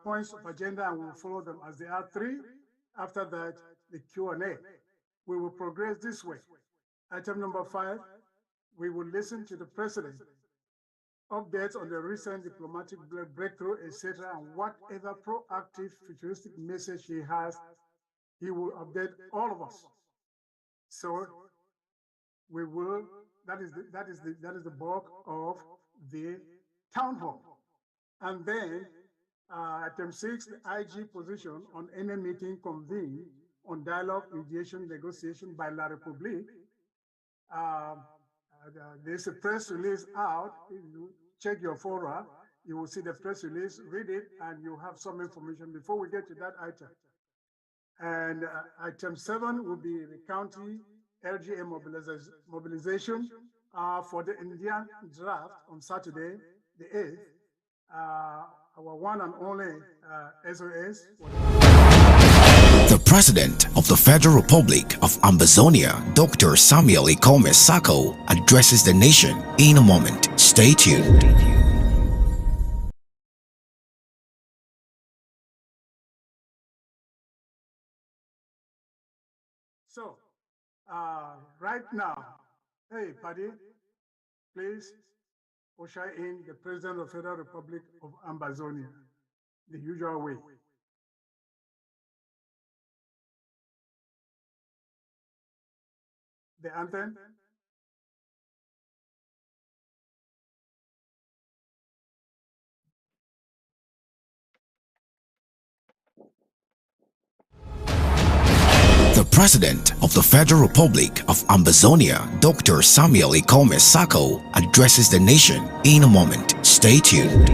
points of agenda and we will follow them as they are. 3. After that, the Q&A. We will progress this way. Item number 5, we will listen to the president, updates on the recent diplomatic breakthrough, etc., and whatever proactive futuristic message he has, he will update all of us. So we will, that is the bulk of the town hall. And then item 6, the IG position on any meeting convened on dialogue, mediation, negotiation by La République. There's a press release out. You check your fora, you will see the press release, read it, and you have some information before we get to that item. And item 7 will be the county LGA mobilization for the Indian draft on Saturday, the 8th. Our one and only SOS. The President of the Federal Republic of Ambazonia, Dr. Samuel Ikome Sako, addresses the nation in a moment. Stay tuned. So, right now, hey, Paddy, please usher in the President of the Federal Republic of Ambazonia, the usual way. The anthem. The President of the Federal Republic of Ambazonia, Dr. Samuel Ikome Sako, addresses the nation in a moment. Stay tuned.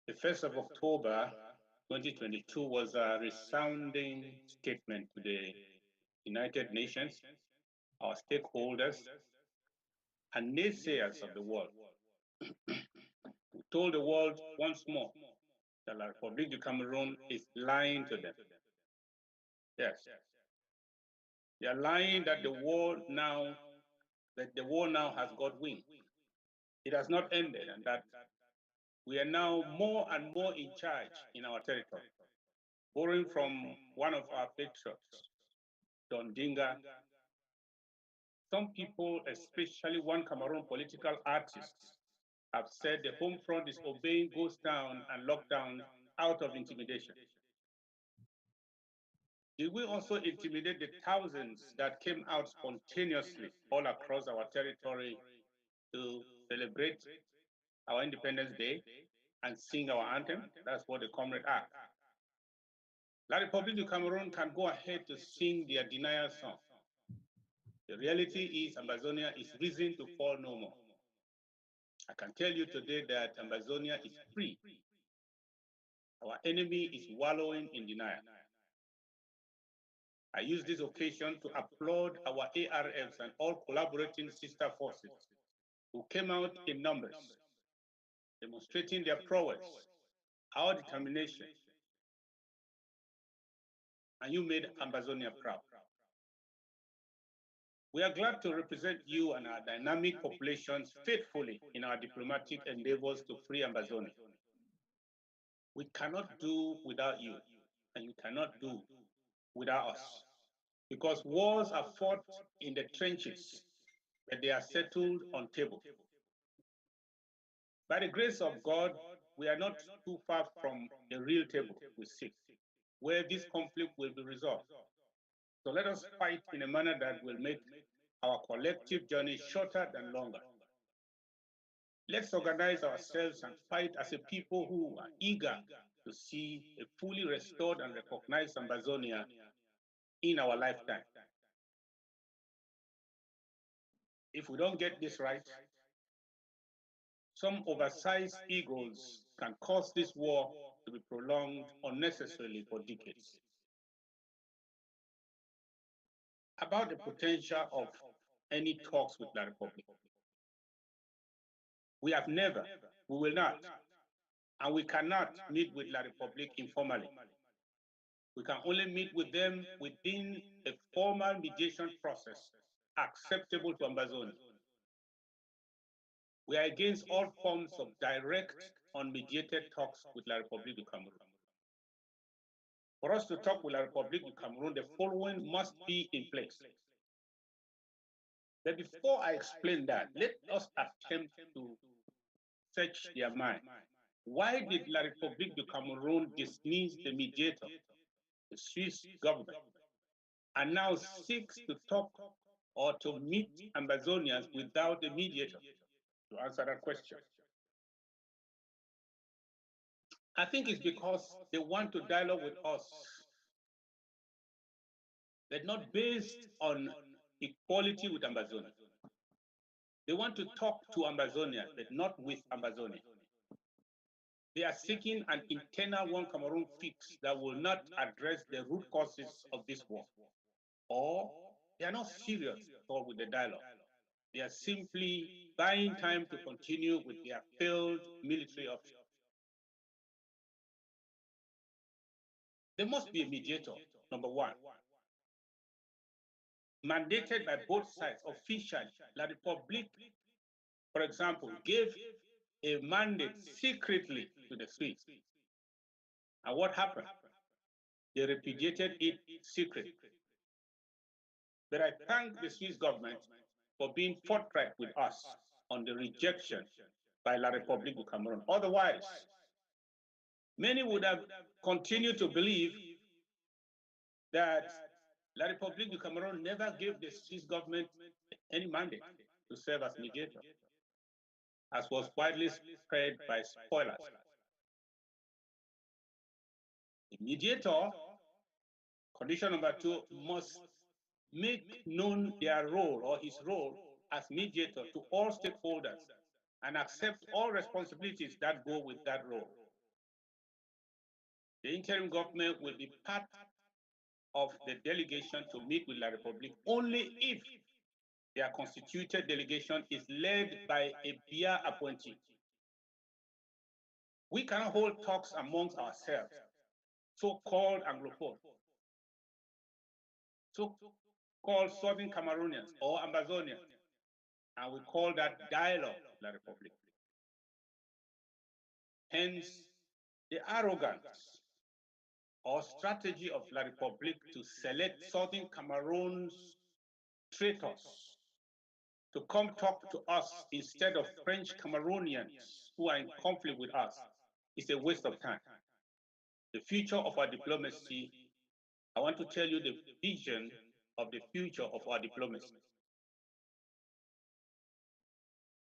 The 1st of October 2022 was a resounding statement to the United Nations, our stakeholders, and naysayers of the world. We told the world once more that La République du Cameroon is lying to them. Yes. They are lying that the war now has got wind. It has not ended, and that we are now more and more in charge in our territory. Borrowing from one of our patriots, Don Dinga, some people, especially one Cameroon political artist, have said the home front is obeying ghost town and lockdown out of intimidation. Did we also intimidate the thousands that came out spontaneously all across our territory to celebrate our Independence Day and sing our anthem? That's what the comrade asked. La République du Cameroon can go ahead to sing their denial song. The reality is Amazonia is reason to fall no more. I can tell you today that Amazonia is free. Our enemy is wallowing in denial. I use this occasion to applaud our ARFs and all collaborating sister forces who came out in numbers, demonstrating their prowess, our determination, and you made Amazonia proud. We are glad to represent you and our dynamic populations faithfully in our diplomatic endeavors to free Amazonia. We cannot do without you, and you cannot do without us, because wars are fought in the trenches, but they are settled on table. By the grace of God, we are not too far from the real table we seek, where this conflict will be resolved. So let us fight in a manner that will make our collective journey shorter than longer. Let's organize ourselves and fight as a people who are eager to see a fully restored and recognized Amazonia in our lifetime. If we don't get this right, some oversized egos can cause this war to be prolonged unnecessarily for decades. About the potential of any talks with La Republic. We have never, we will not, and we cannot meet with La Republic informally. We can only meet with them within a formal mediation process acceptable to Amazonia. We are against all forms of direct, unmediated talks with La Republic du Cameroon. For us to talk with La Republic du Cameroon, the following must be in place. But before I explain that, let us attempt to search their mind. Why did La Republique du Cameroon dismiss the mediator, the Swiss government, and now seeks to talk or to meet Amazonians without the mediator? To answer that question, I think it's because they want to dialogue with us, but not based on equality with Amazonia. They want to talk to Amazonia, but not with Amazonia. They are seeking an internal one Cameroon fix that will not address the root causes of this war. Or they are not serious at all with the dialogue. They are simply buying time to continue with their failed military option. There must be a mediator, number one. Mandated by both sides officially. La République, for example, gave a mandate secretly to the Swiss. And what happened? They repudiated it secretly. But I thank the Swiss government for being forthright with us on the rejection by La République du Cameroun. Otherwise, many would have continued to believe that La République du Cameroun never gave the Swiss government any mandate to serve as mediator, as was widely spread by spoilers. The mediator, condition number two, must make known their role or his role as mediator to all stakeholders and accept all responsibilities that go with that role. The interim government will be part of the delegation to meet with La République only if their constituted delegation is led by a peer appointee. We cannot hold talks amongst ourselves, so-called Anglophone, so-called Southern Cameroonians or Amazonians, and we call that dialogue La République. Hence, the arrogance or strategy of La République to select Southern Cameroon's traitors to come talk to us instead of French Cameroonians who are in conflict with us is a waste of time. The future of our diplomacy, I want to tell you the vision of the future of our diplomacy.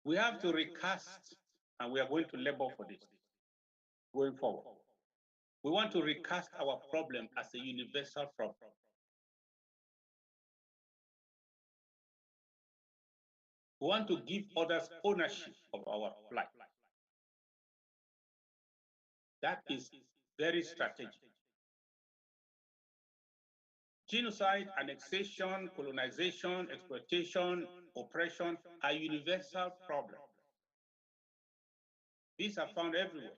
We have to recast, and we are going to labor for this going forward. We want to recast our problem as a universal problem. We want to give others ownership of our life. That is very strategic. Genocide, annexation, colonization, exploitation, oppression are universal problems. These are found everywhere.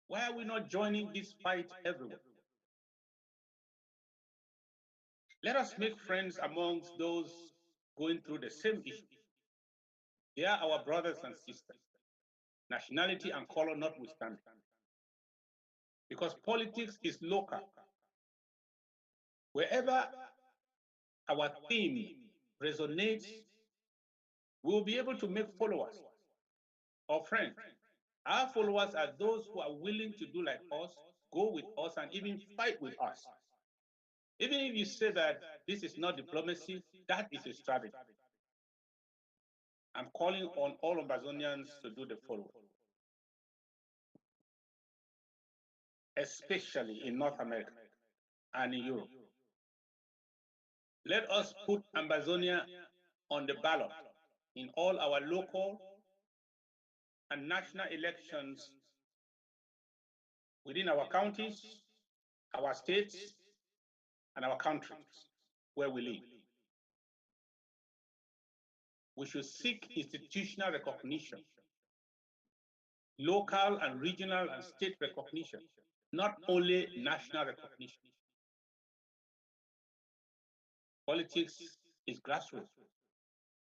Why are we not joining this fight everywhere? Let us make friends amongst those going through the same issue. They are our brothers and sisters, nationality and color notwithstanding. Because politics is local. Wherever our theme resonates, we will be able to make followers or friends. Our followers are those who are willing to do like us, go with us, and even fight with us. Even if you say that this is not diplomacy, that is a strategy. I'm calling on all Ambazonians to do the following, especially in North America and in Europe. Let us put Ambazonia on the ballot in all our local and national elections within our counties, our states, and our countries where we live. We should seek institutional recognition, local and regional and state recognition, not only national recognition. Politics is grassroots.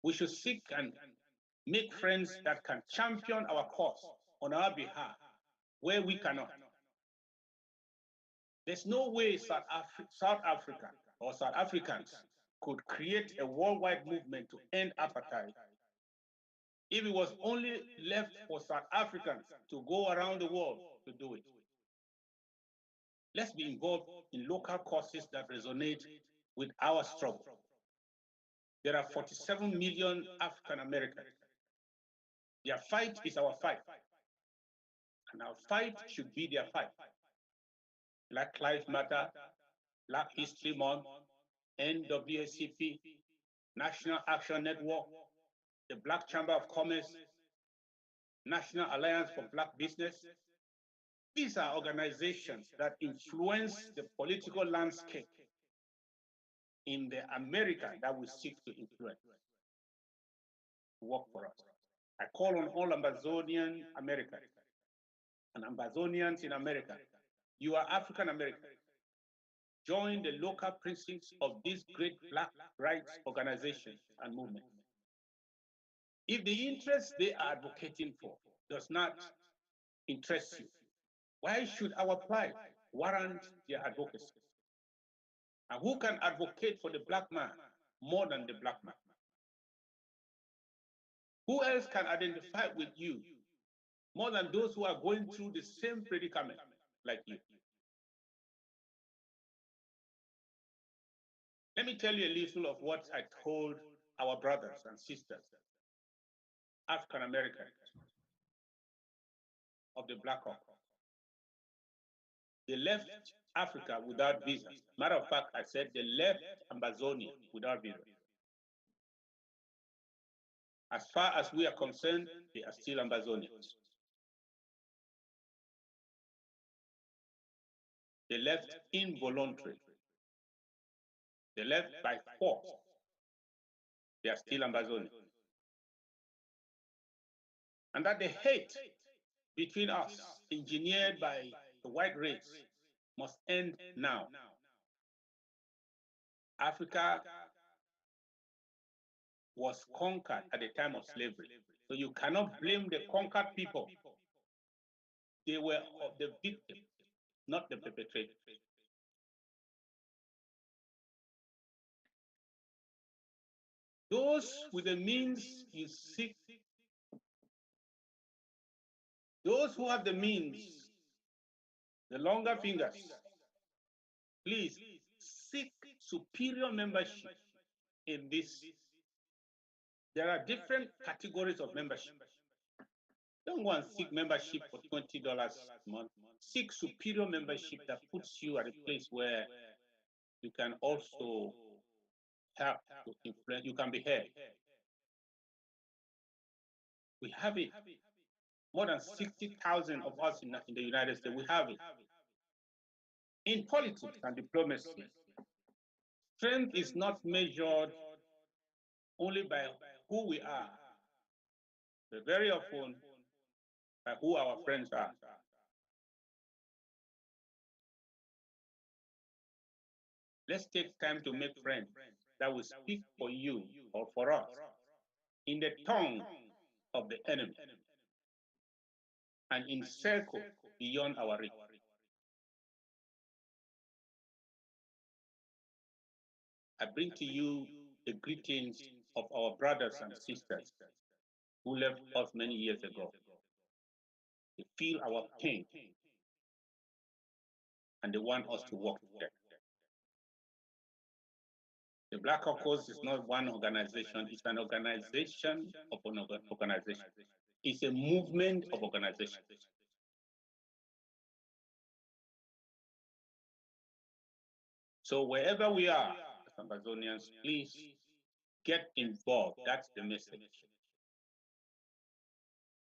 We should seek and make friends that can champion our cause on our behalf where we cannot. There's no way South Africa or South Africans could create a worldwide movement to end apartheid if it was only left for South Africans to go around the world to do it. Let's be involved in local causes that resonate with our struggle. There are 47 million African Americans. Their fight is our fight. And our fight should be their fight. Black Lives Matter, Black History Month, NAACP, National Action Network, the Black Chamber of Commerce, National Alliance for Black Business. These are organizations that influence the political landscape in the America that we seek to influence, work for us. I call on all Ambazonian Americans and Ambazonians in America. You are African American. Join the local precincts of these great Black rights organizations and movements. If the interests they are advocating for does not interest you, why should our plight warrant their advocacy? And who can advocate for the Black man more than the Black man? Who else can identify with you more than those who are going through the same predicament like you? Let me tell you a little of what I told our brothers and sisters, African Americans of the Black Hawk. They left Africa without visas. Matter of fact, I said they left Ambazonia without visas. As far as we are concerned, they are still Ambazonians. They left involuntarily. They left by force. They are still Ambazonians. And that the hate between us, engineered by the white race, must end now. Africa was conquered at the time of slavery. So you cannot blame the conquered people. They were the victims, not the perpetrators. Those with the means you seek, those who have the means, the longer fingers, please seek superior membership in this. There are different categories of membership. Don't go and seek membership for $20 a month. Seek superior membership that puts you at a place where you can also help to influence, you can be heard. We have it. More than 60,000 of us in the United States, we have it. In politics and diplomacy, strength is not measured only by who we are, but very often by who our friends are. Let's take time to make friends that will speak for you or for us in the tongue of the enemy and in circle beyond our reach. I bring to you the greetings of our brothers and sisters who left us many years ago. They feel our pain and they want us to work with them. The Black Caucus is not one organization, it's an organization of an organization. It's a movement of organization. So wherever we are, as Amazonians, please get involved. That's the message.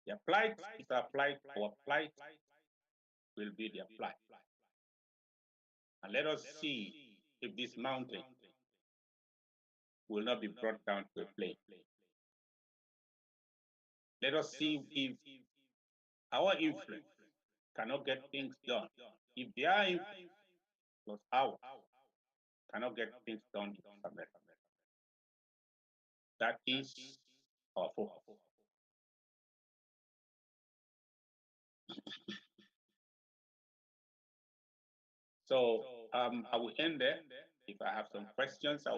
Their plight is our plight, our plight will be their plight. And let us see if this mountain will not be brought down to a plain. Let us see if our influence cannot get things done. If their influence plus ours cannot get things done in America. That is our focus. So I will end there. If I have some questions, I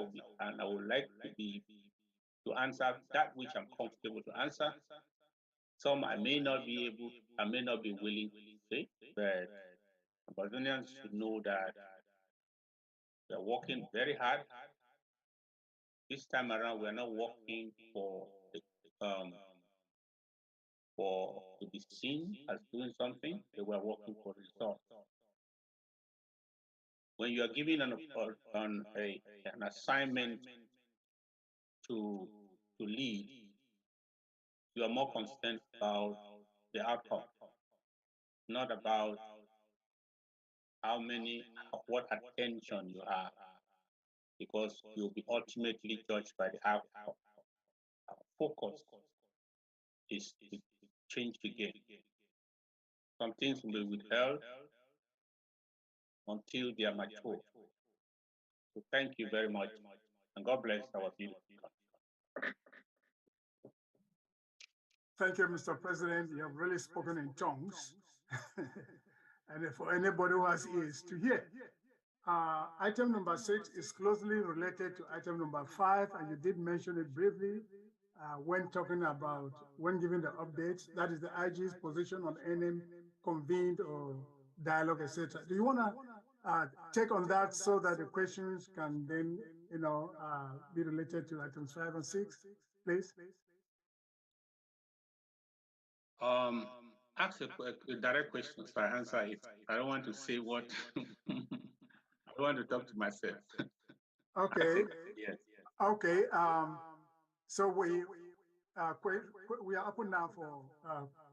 would like to answer that which I'm comfortable to answer. Some I may not be able, I may not be willing to say, but Amazonians should know that we're working very hard. This time around, we're not working to be seen as doing something, they were working for results. When you are given an assignment to lead, you are more concerned about the outcome, not about what attention you are, because you'll be ultimately judged by the outcome. Our focus is to change the game. Some things will be withheld until they are mature. So thank you very much, and God bless our people. Thank you, Mr. President. You have really spoken in tongues. And for anybody who has ears to hear. Item number 6 is closely related to item number 5, and you did mention it briefly when giving the updates. That is the IG's position on any convened or dialogue, etc. Do you want to take on that so that the questions can then, be related to items 5 and 6, please? Ask a direct question, so I answer it. I don't want to say what I don't want to talk to myself. Okay. Yes. Okay. So we are open now for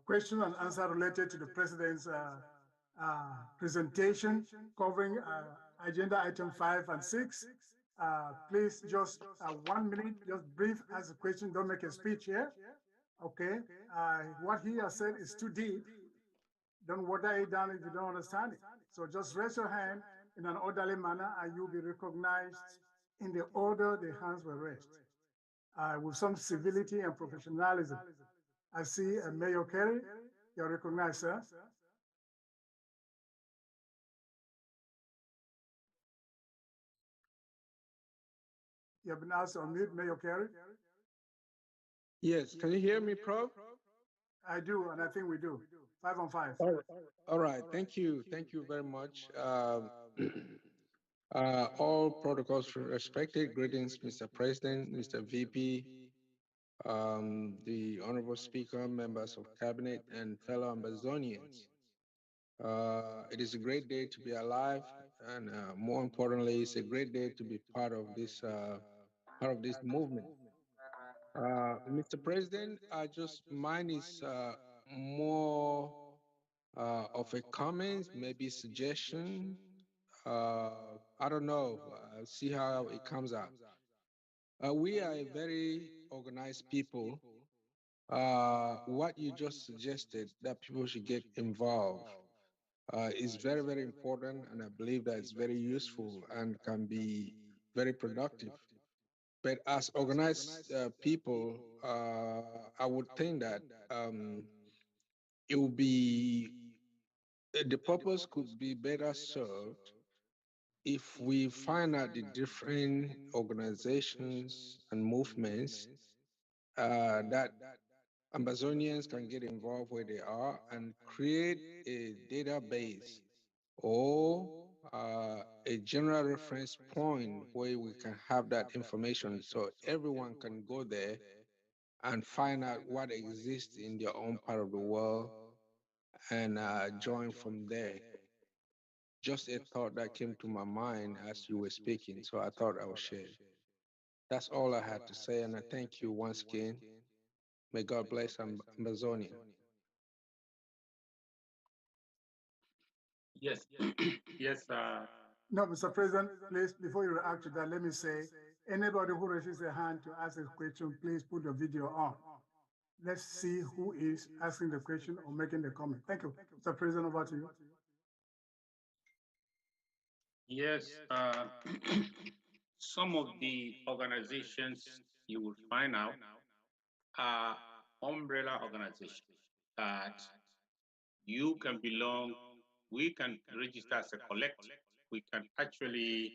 question and answer related to the president's presentation covering agenda item 5 and 6. Please just 1 minute, just brief, ask a question, don't make a speech here. Okay, what he has said is too deep. Don't water it down if you don't understand it. So just raise your hand in an orderly manner and you'll be recognized in the order the hands were raised, with some civility and professionalism. I see Mayor Kerry, you're recognized, sir. You have been asked to unmute, Mayor Kerry. Yes, can you hear me, Prof? I do, and I think we do. 5 on 5. All right, thank you very much. All protocols respected. Greetings, Mr. President, Mr. VP, the Honorable Speaker, members of Cabinet, and fellow Amazonians. It is a great day to be alive, and more importantly, it's a great day to be part of this movement. Mr. President, mine is more of a comment, maybe suggestion. I don't know. See how it comes out. We are a very organized people. What you just suggested that people should get involved is very, very important, and I believe that it's very useful and can be very productive. But as organized people, I would think that it would be the purpose could be better served if we find out the different organizations and movements that Amazonians can get involved where they are and create a database or a general reference point where we can have that information so everyone can go there and find out what exists in their own part of the world and join from there. Just a thought that came to my mind as you were speaking, so I thought I would share. That's all I had to say, and I thank you once again. May God bless Amazonia. Yes, yes. No, Mr. President, please, before you react to that, let me say, anybody who raises their hand to ask a question, please put the video on. Let's see who is asking the question or making the comment. Thank you. Mr. President, over to you. Yes, some of the organizations you will find out are umbrella organizations that you can belong, we can register as a collective. We can actually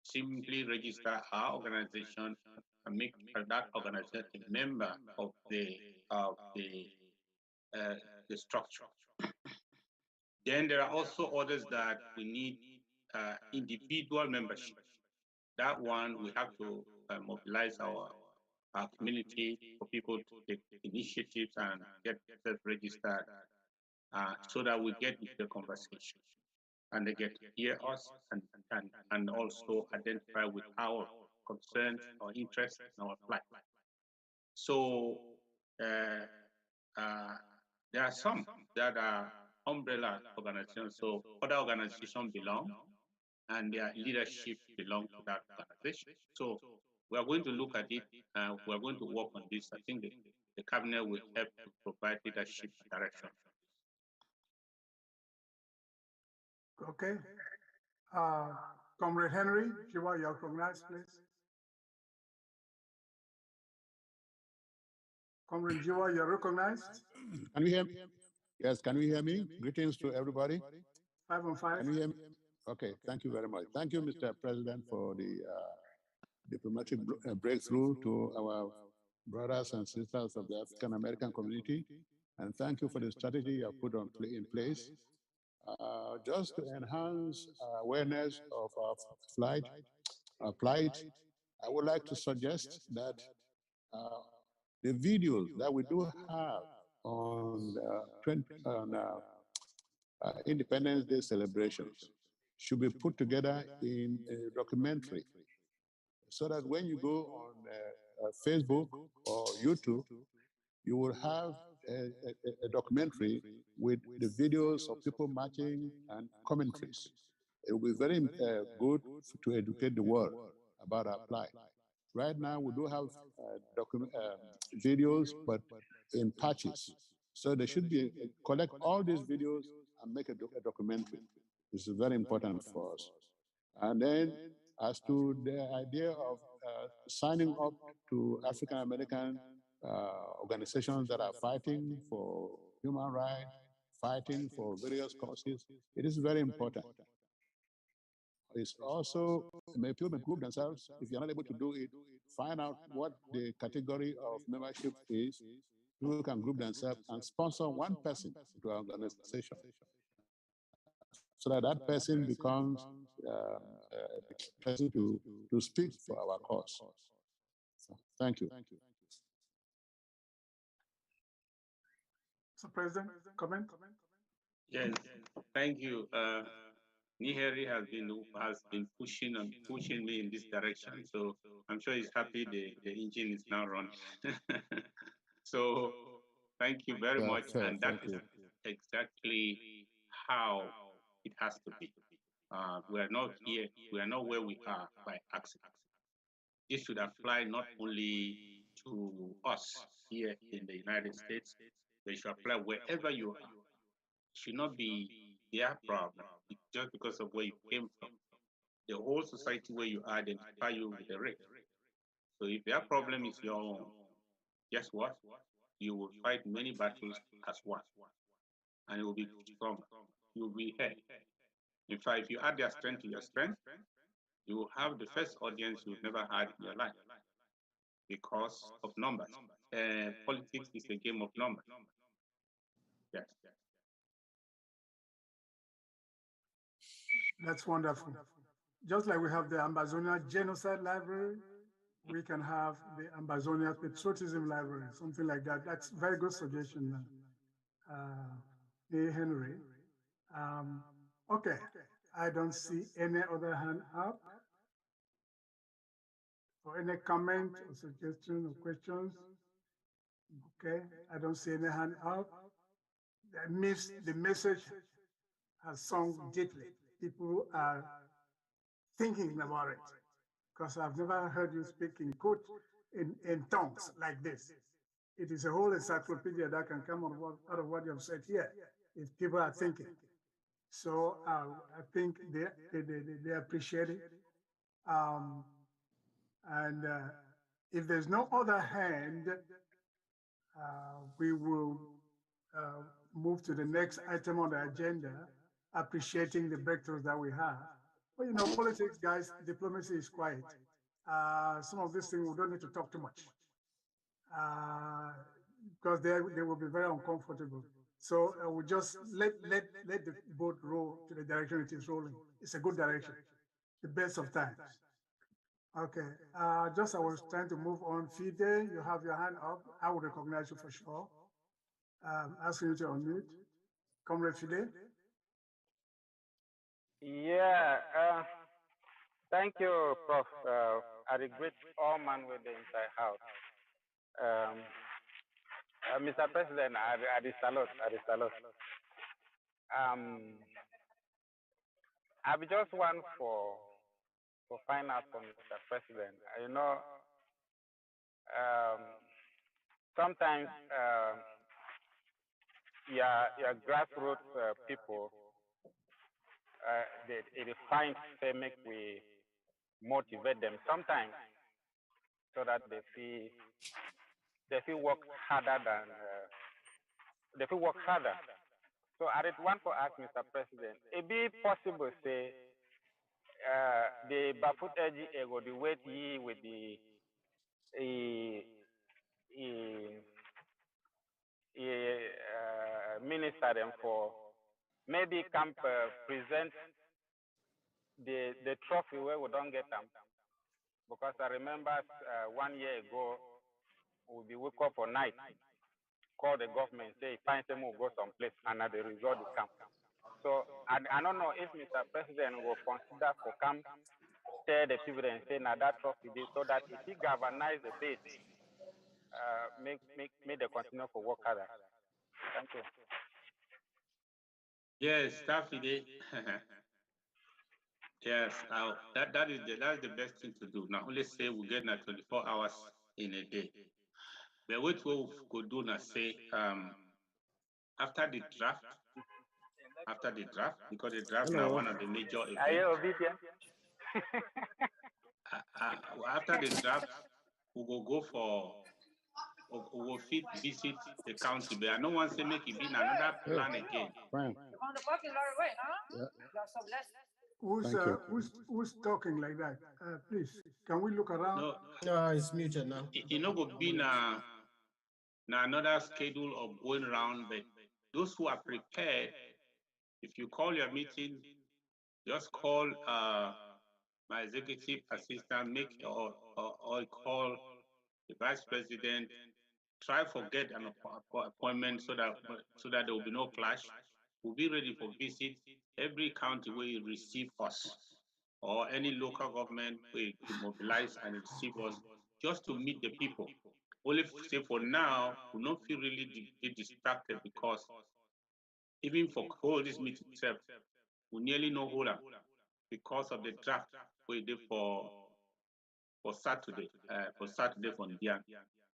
simply register our organization and make that organization a member of uh, the structure. Then there are also others that we need individual membership. That one we have to mobilize our community for people to take initiatives and get self-registered so that we get into the conversation and they get to hear us and also identify with our concerns, our interests, and our plight. So there are some that are umbrella organizations. So other organizations belong and their leadership belong to that organization. So we are going to look at it. We are going to work on this. I think the cabinet will help to provide leadership and direction. Okay. Comrade Henry, Shiva, you're recognized, please. Comrade Jiwa, you're recognized. Can you hear me? Yes, can you hear me? Greetings to everybody. 5 on 5. Can you hear me? Okay, thank you very much. Thank you, Mr. President, for the diplomatic breakthrough to our brothers and sisters of the African American community. And thank you for the strategy you have put in place. Just to enhance awareness of our plight, I would like to suggest that the videos that we do have on Independence Day celebrations should be put together in a documentary so that when you go on Facebook or YouTube, you will have a documentary with the videos of people marching and commentaries. It will be very good to educate the world about our plight. Right now, we do have videos, but in patches. So they should be collect all these videos and make a documentary. This is very important for us. And then, as to the idea of signing up to African American organizations that are fighting for human rights, fighting for various causes, it is very important. It's also, people may group themselves. If you're not able to do it, find out what the category of membership is. People can group themselves and sponsor one person to our organization so that that person becomes a person to speak for our cause. So, thank you. Mr. President, comment? Yes, thank you. Niheri has been pushing me in this direction. So I'm sure he's happy the engine is now running. So thank you very much. And that is exactly how it has to be. We are not here, we are not where we are by accident. This should apply not only to us here in the United States, but it should apply wherever you are. It should not be their problem just because of where you came from. The whole society where you identify you with the race. So if their problem is your own, guess what? You will fight many battles as one, and it will be stronger. You will be ahead. In fact, if you add their strength to your strength, you will have the first audience you've never had in your life because of numbers. Politics is a game of numbers. Yes. That's wonderful. Just like we have the Ambazonia Genocide Library, we can have the Ambazonia Patriotism Library, something like that. That's a very good suggestion, Henry. Okay, I don't see any other hand up. For any comment or suggestion or questions? Okay, I don't see any hand up. That means the message has sunk deeply. People are thinking about it, because I've never heard you speak in quote in tongues like this. It is a whole encyclopedia that can come out of what you have said here, if people are thinking. So I think they appreciate it. And if there's no other hand, we will move to the next item on the agenda, appreciating the breakthroughs that we have. But you know, politics, guys, diplomacy is quiet. Some of these things we don't need to talk too much, because they will be very uncomfortable. So we just let the boat roll to the direction it is rolling. It's a good direction, the best of times. Okay, just I was trying to move on. Fide, you have your hand up. I will recognize you for sure. Asking you to unmute. Comrade Fide. Yeah, thank you, Prof. I greet all man with the inside house. Mr. President, I salute. I be just one for find out from Mr. President. You know, sometimes your grassroots people they find they make we motivate them sometimes so that they feel work harder than they feel work harder. So I did want to ask Mr. President, it be possible say the Bafut Edgy ego the wait ye with the minister them for maybe camp present the trophy where we don't get them, because I remember 1 year ago we woke up for night, call the government, say find them will go someplace, and at the result is come. So I don't know if Mr. President will consider for come tell the people and say now that trophy this, so that if he galvanize the base, make the continue for work harder. Thank you. Yes, Fide. Yes, that's the best thing to do. Now only say we get now 24 hours in a day. But what we could do now say after the draft, because the draft now one of the major events. Are you obedient? After the draft, we will go for we will fit visit the county, but I don't want to make it be another plan again. Fine. Who's talking like that? Please, can we look around? No, it's muted now. It not go be na another schedule of going around, but those who are prepared, if you call your meeting, just call my executive assistant, make or call the vice president. Try forget an appointment so that there will be no clash. We'll be ready for visit every county where you receive us, or any local government where you could mobilize and receive us, just to meet the people. Only say for now, we not feel really distracted, because even for hold this meeting itself, we nearly no hold up because of the draft we did for Saturday for Ndian.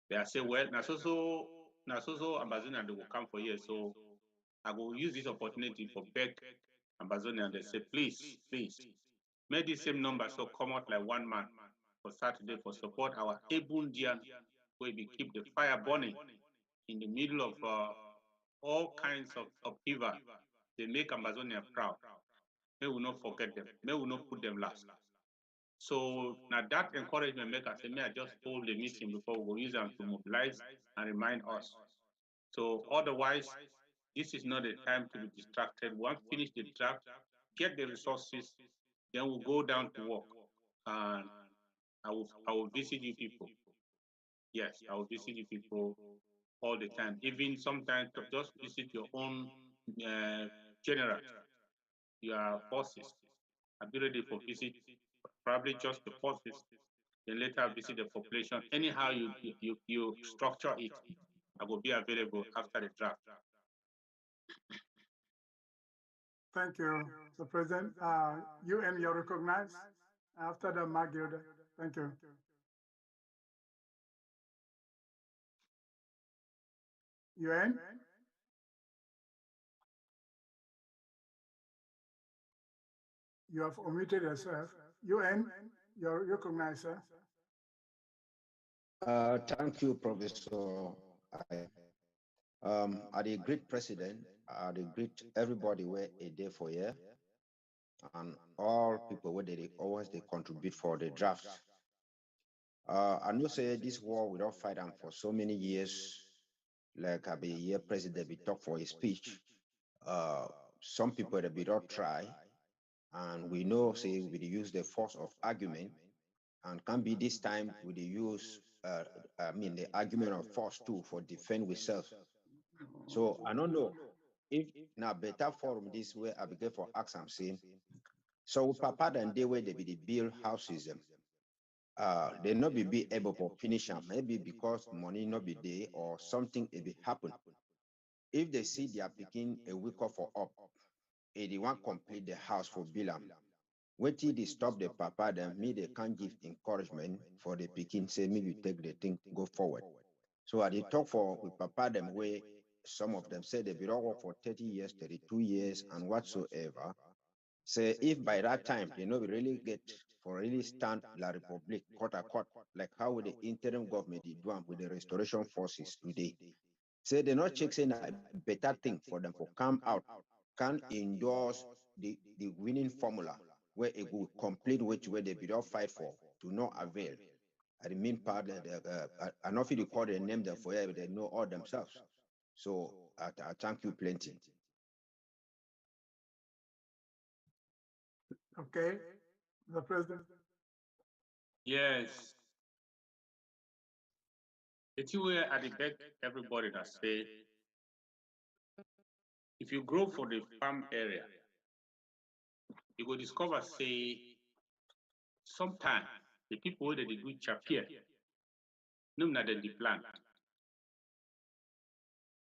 They are say, well, na so Amazonian they will come for here. So I will use this opportunity for beg Amazonian. They say, please, make the same number so come out like one man for Saturday for support our able Ndian, where we keep the fire burning in the middle of all kinds of fever. They make Amazonia proud. May we not forget them. May we not put them last. So now that encouragement make us say, may I just hold the meeting before we go use them to mobilize and remind us. So otherwise, this is not the time to be distracted. Once finish the draft, get the resources, then we'll go down to work. And I will visit you people. Yes, I will visit you people all the time. Even sometimes to just visit your own general, your forces. I'll be ready for visit, probably just the forces. Then later visit the population. Anyhow you structure it, I will be available after the draft. Thank you, Mr. President. UN, you're recognized. After the Magilda. Thank you. UN? You have omitted yourself. UN, you're recognized, sir. Thank you, Professor. I the great president, I the great everybody where a day for year, and all people where they always they contribute for the draft. I know say this war we don't fight them for so many years. Like I be year president be talk for a speech. Uh, some people that be don't try, and we know say we dey use the force of argument, and can be this time we dey use the argument of force too for defend ourselves. So I don't know if now better forum this way I begin for ask I'm saying. So papa then they where they be the build houses them. They not be able to finish them, maybe because money not be there or something it be happen. If they see they are picking a week off or up, they want complete the house for Bilam. Wait till they stop the papa, then me they can't give encouragement for the picking, say maybe take the thing, go forward. So I did talk for with papa them where some of them say they be all work for 30 years, 32 years, and whatsoever. Say if by that time they know we really get for really stand La Republic court a court, like how with the interim government did one with the restoration forces today. Say they not check saying a better thing for them for come out, can endorse the winning formula where it will complete which way they be all fight for to no avail. I mean part I know if you call the name them for they know all themselves. So I thank you plenty. Okay, the president. Yes. The two way I beg everybody that say, if you grow for the farm area, you will discover say sometimes the people where they do chapir, no na then the plant.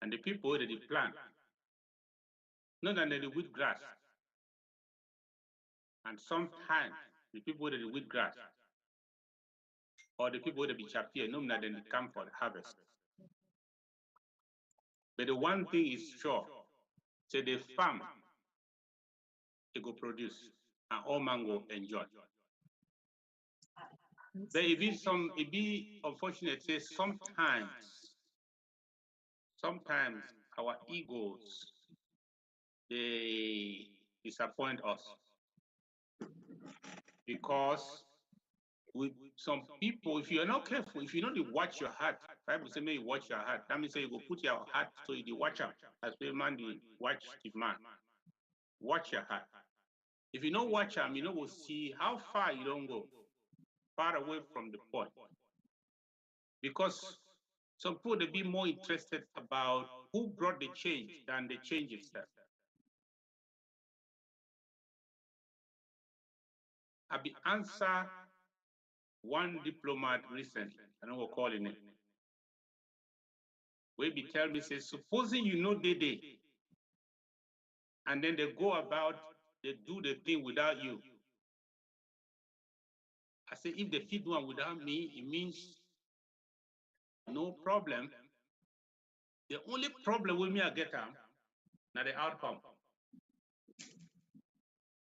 And the people where they plant, no na then the wheat grass. And sometimes the people where they wheat grass, or the people where they be chapir, no na then they come for the harvest. But the one thing is sure, say the farm, it go produce, and all man will enjoy. But it be unfortunate, say sometimes our egos, they disappoint us. Because with some people, if you're not careful, if you know to watch your heart, Bible say may you watch your heart. That means say you go put your heart so you watch out. As a man, you watch the man. Watch your heart. If you don't watch him, you know will see how far you don't go. Far away from the point. Because some people they be more interested about who brought the change than the change itself. I be answer one diplomat recently, I don't know calling it. We be tell me, say, supposing you know they, and then they go about, they do the thing without you. I say, if they feed one without me, it means no problem. The only problem with me I get now the outcome.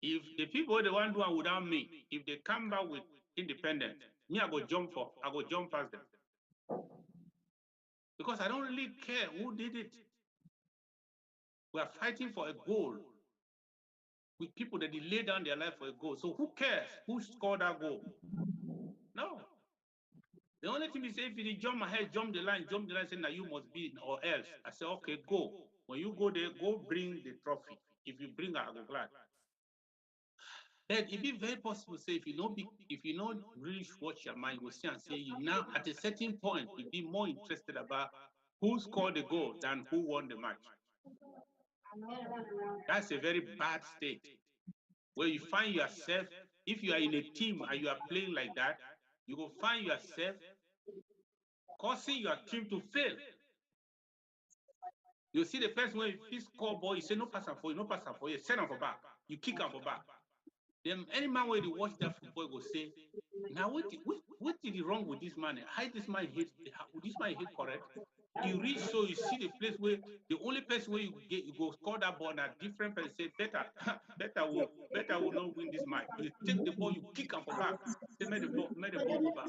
If the people the one doing without me, if they come back with independent, me I go jump past them. Because I don't really care who did it. We are fighting for a goal with people that they lay down their life for a goal. So who cares who scored that goal? No. The only thing is if you jump ahead, jump the line, say now you must be or else. I say, okay, go. When you go there, go bring the trophy. If you bring it, I go glad. Then it be very possible, say, if you don't really watch your mind, you will see and say, you now at a certain point, you'll be more interested about who scored the goal than who won the match. That's a very bad state where you find yourself, if you are in a team and you are playing like that, you will find yourself causing your team to fail. You see the person when you score ball, you say, no pass for you, send him for back. You kick him for back. Then any man when you watch that football will say, now what did wrong with this man? How this man hit correct? You reach so you see the place where the only place where you go score that ball, a different person say better will not win this match. You take the ball, you kick him for back. They made the ball go back.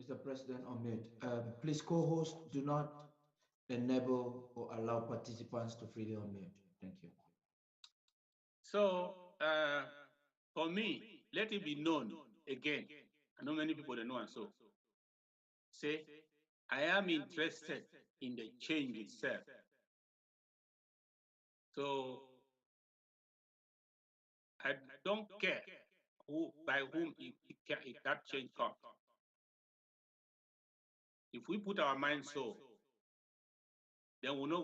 Mr. President Ahmed, please co-host, do not enable or allow participants to freely unmute. Thank you. So for me, let it be known again. I know many people don't know and so. Say, I am interested in the change itself. So I don't care by whom that change comes. If we put our mind so, then we'll not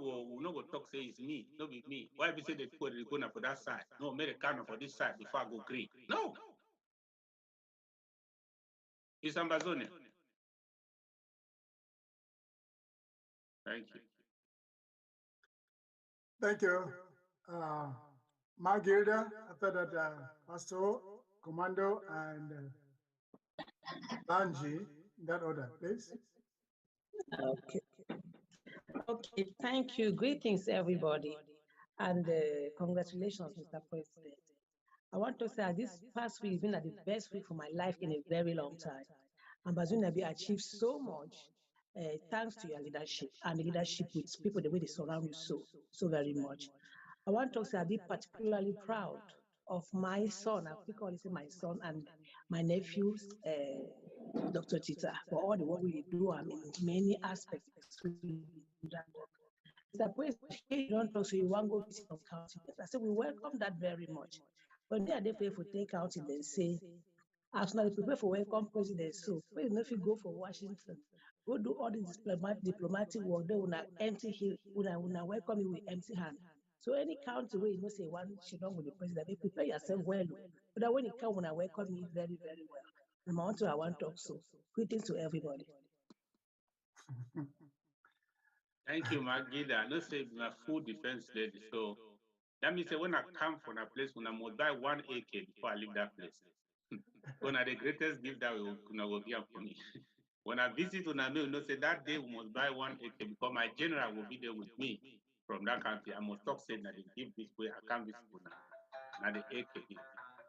go talk, say it's me, not be me. Why we say the people are going for that side? No, make a counter for this side before I go green. No. It's Ambazonia. Thank you. Thank you. Margilda, after that, Pastor, Commando, and Banji, in that order, please. Okay. Okay, thank you. Greetings, everybody. And congratulations, Mr. President. I want to say that this past week has been the best week for my life in a very long time. Ambazonia achieved so much thanks to your leadership and the leadership with people, the way they surround you so very much. I want to say I'll be particularly proud of my son, I think I say my son and my nephews, Dr. Tita, for all the work we do in many aspects. Mr. President, you don't talk, so you want to go visit some county. I said, we welcome that very much. But they are there for take out and then say, as now they prepare for welcome president, so president if you go for Washington, go do all the diplomatic work, they will not empty here, will not welcome you with empty hand. So any county where you know say one sit down with the president, they prepare yourself well. But that when you come, when I welcome you very, very well. And I want to talk so. Greetings to everybody. Thank you, Magida. I know say my full defense lady. So that means that when I come from a place, when I must buy 1 AK before I leave that place. When I the greatest gift that will give for me. When I visit Uname, you know, say that day we must buy 1 AK because my general will be there with me from that country. I must stop saying that they give this way. I can't visit Uname. Now the AK.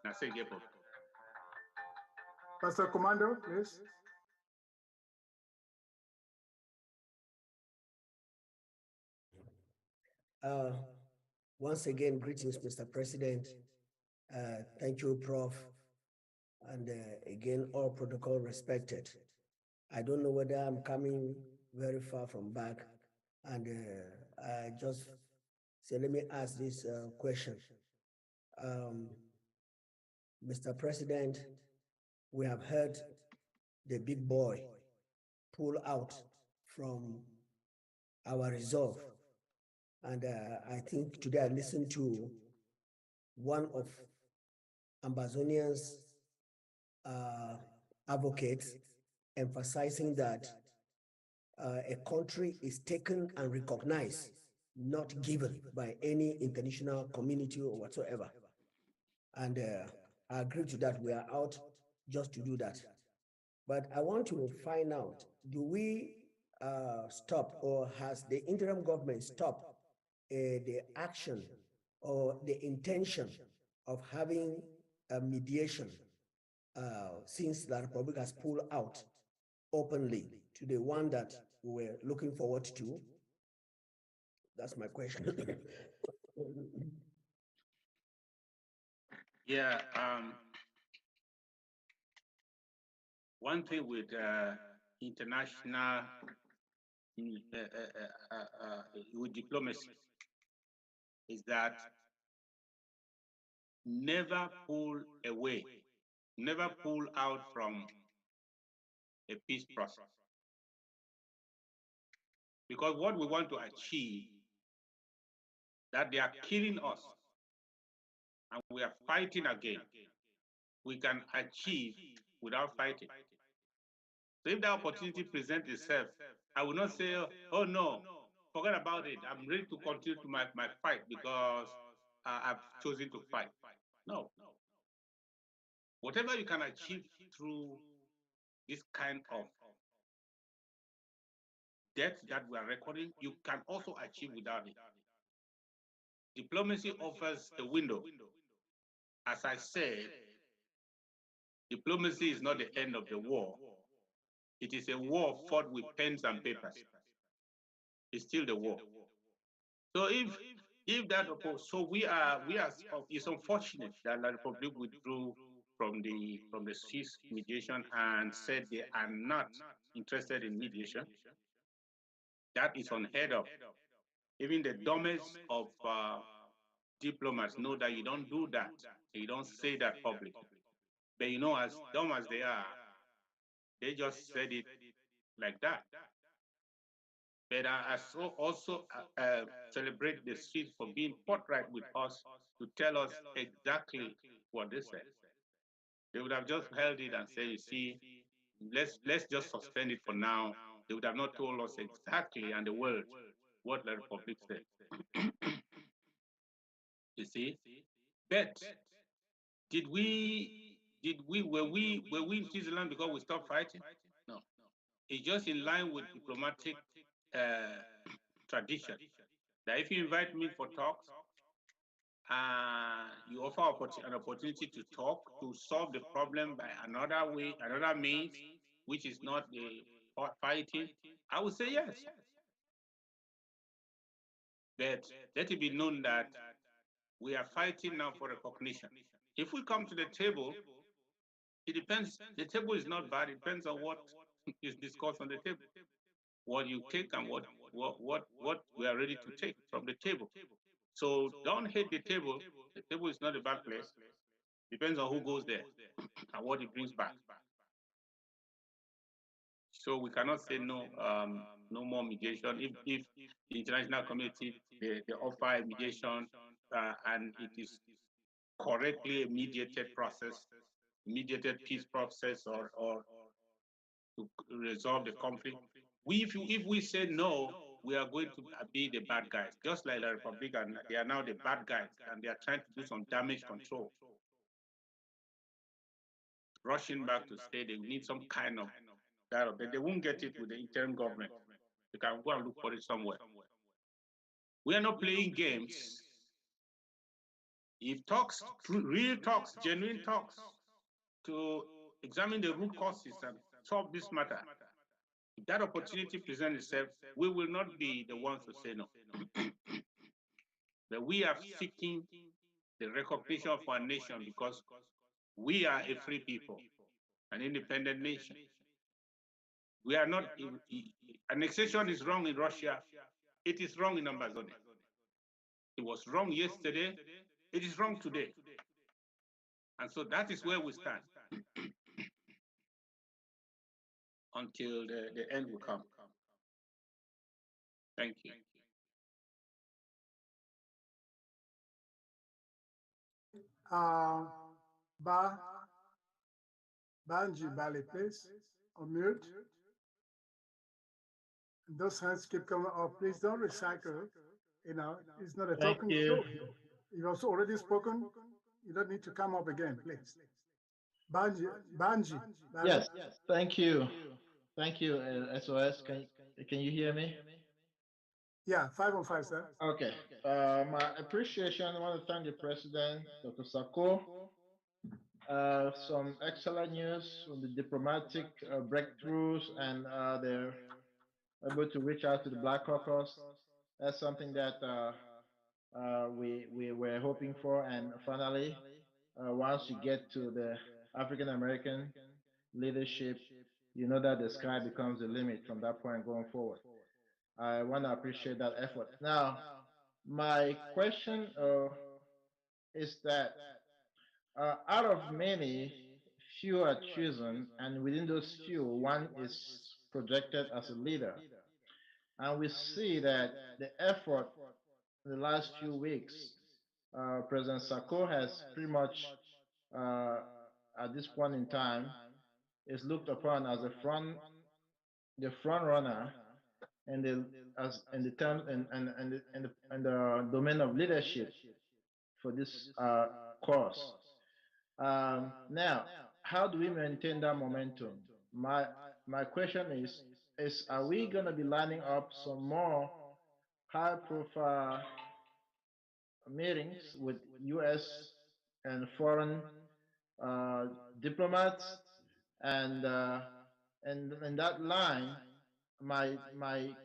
Now say get up. Pastor Commando, please. Once again, greetings, Mr. President. Thank you, Prof. And again, all protocol respected. I don't know whether I'm coming very far from back. And I just say, let me ask this question. Mr. President, we have heard the big boy pull out from our resolve And I think today I listened to one of Ambazonians advocates emphasizing that a country is taken and recognized, not given by any international community or whatsoever. And I agree to that. We are out just to do that. But I want to find out, do we stop, or has the interim government stopped the action or the intention of having a mediation since the Republic has pulled out openly to the one that we were looking forward to? That's my question. Yeah. One thing with international with diplomacy is that never pull away, never pull out from a peace process. Because what we want to achieve, that they are killing us and we are fighting again, we can achieve without fighting. So if that opportunity presents itself, I will not say, oh no, forget about it. I'm ready to continue to my fight because I've chosen to fight. No. Whatever you can achieve through this kind of death that we are recording, you can also achieve without it. Diplomacy offers a window. As I said, diplomacy is not the end of the war. It is a war fought with pens and papers. It's still the war. So if that so we are it's unfortunate that the Republic withdrew from the Swiss mediation and said they are not interested in mediation. That is unheard of. Even the dumbest of diplomats know that you don't do that. You don't say that publicly. But you know, as dumb as they are, they just said it like that. But I also celebrate the Swiss for being forthright with us to tell us exactly what they said. They would have just held it and said, you see, let's just suspend it for now. They would have not told us exactly and the words what the Republic said. You see? But were we in Switzerland because we stopped fighting? No. It's just in line with diplomatic tradition. That if you invite me for talks, you offer an opportunity to talk, to solve the problem by another way, another means, which is not the fighting, I would say yes. But let it be known that we are fighting now for recognition. If we come to the table, it depends. The table is not bad. It depends on what is discussed on the table, what you take and what we are ready to take from the table. So don't hate the table. The table is not a bad place. Depends on who goes there and what it brings back. So we cannot say no, no more mediation. If the international community they offer mediation and it is correctly a mediated process, mediated peace process, or to resolve the conflict. If we say no, we are going to be the bad guys, just like the Republican. They are now the bad guys, and they are trying to do some damage control, rushing back to say they need some kind of dialogue, but they won't get it with the interim government. They can go and look for it somewhere. We are not playing games. If talks, real talks, genuine talks, to examine the root causes and solve this matter, if that opportunity presents itself, we will not be the ones to say no. But we are seeking the recognition of our nation because we are a free people, an independent nation. We are not, annexation is wrong in Russia. It is wrong in Amazonia. It was wrong yesterday. It is wrong today. And so that is where we stand until the end will come. Thank you. Ba, Banji Bali, please, on mute. Those hands keep coming up. Please don't recycle. You know, it's not a Thank talking you. show here. You've also already spoken. You don't need to come up again, please. Banji, Bali. Yes, thank you. Thank you, SOS. Can you hear me? Yeah, 5 on 5, sir. Okay. My appreciation, I want to thank the President, Dr. Sako. Some excellent news on the diplomatic breakthroughs, and they're able to reach out to the Black Caucus. That's something that we were hoping for, and finally, once you get to the African American leadership, you know that the sky becomes the limit from that point going forward. I want to appreciate that effort. Now, my question is that out of many, few are chosen, and within those few, one is projected as a leader. And we see that the effort in the last few weeks, President Sako has pretty much, uh, at this point in time, is looked upon as the front runner in the as in the term and the domain of leadership for this course. Now, how do we maintain that momentum? My my question is are we going to be lining up some more high-profile meetings with U.S. and foreign uh, diplomats, and in that line, my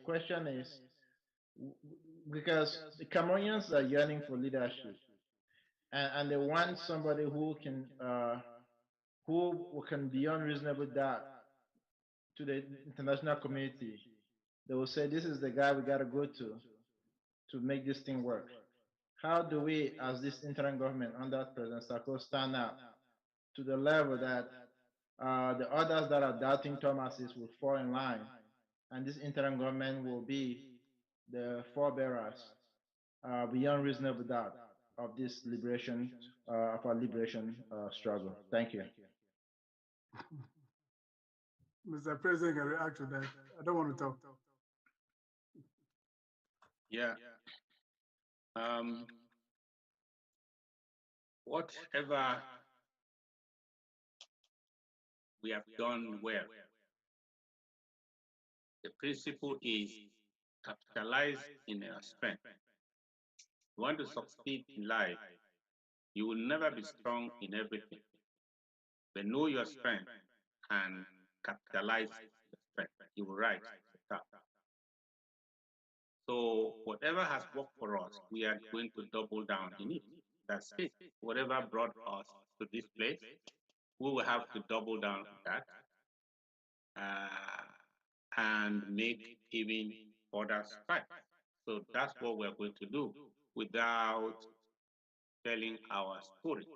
question is because the Cameroonians are yearning for leadership, and they want somebody who can beyond reasonable doubt to the international community. They will say this is the guy we got to go to make this thing work. How do we, as this interim government under President Sarko, stand out to the level that the others that are doubting Thomases will fall in line, and this interim government will be the forebearers beyond reasonable doubt of this liberation, of our liberation struggle. Thank you. Mr. President can react to that. I don't want to talk. Yeah. Whatever we have done well, the principle is capitalize in our strength. You want to succeed in life, you will never be strong in everything. But know your strength and capitalize the strength. You will rise to the top. So whatever has worked for us, we are going to double down in it. That's it. Whatever brought us to this place, we will have to double down on that and make even further strides. So that's what we're going to do without telling our story.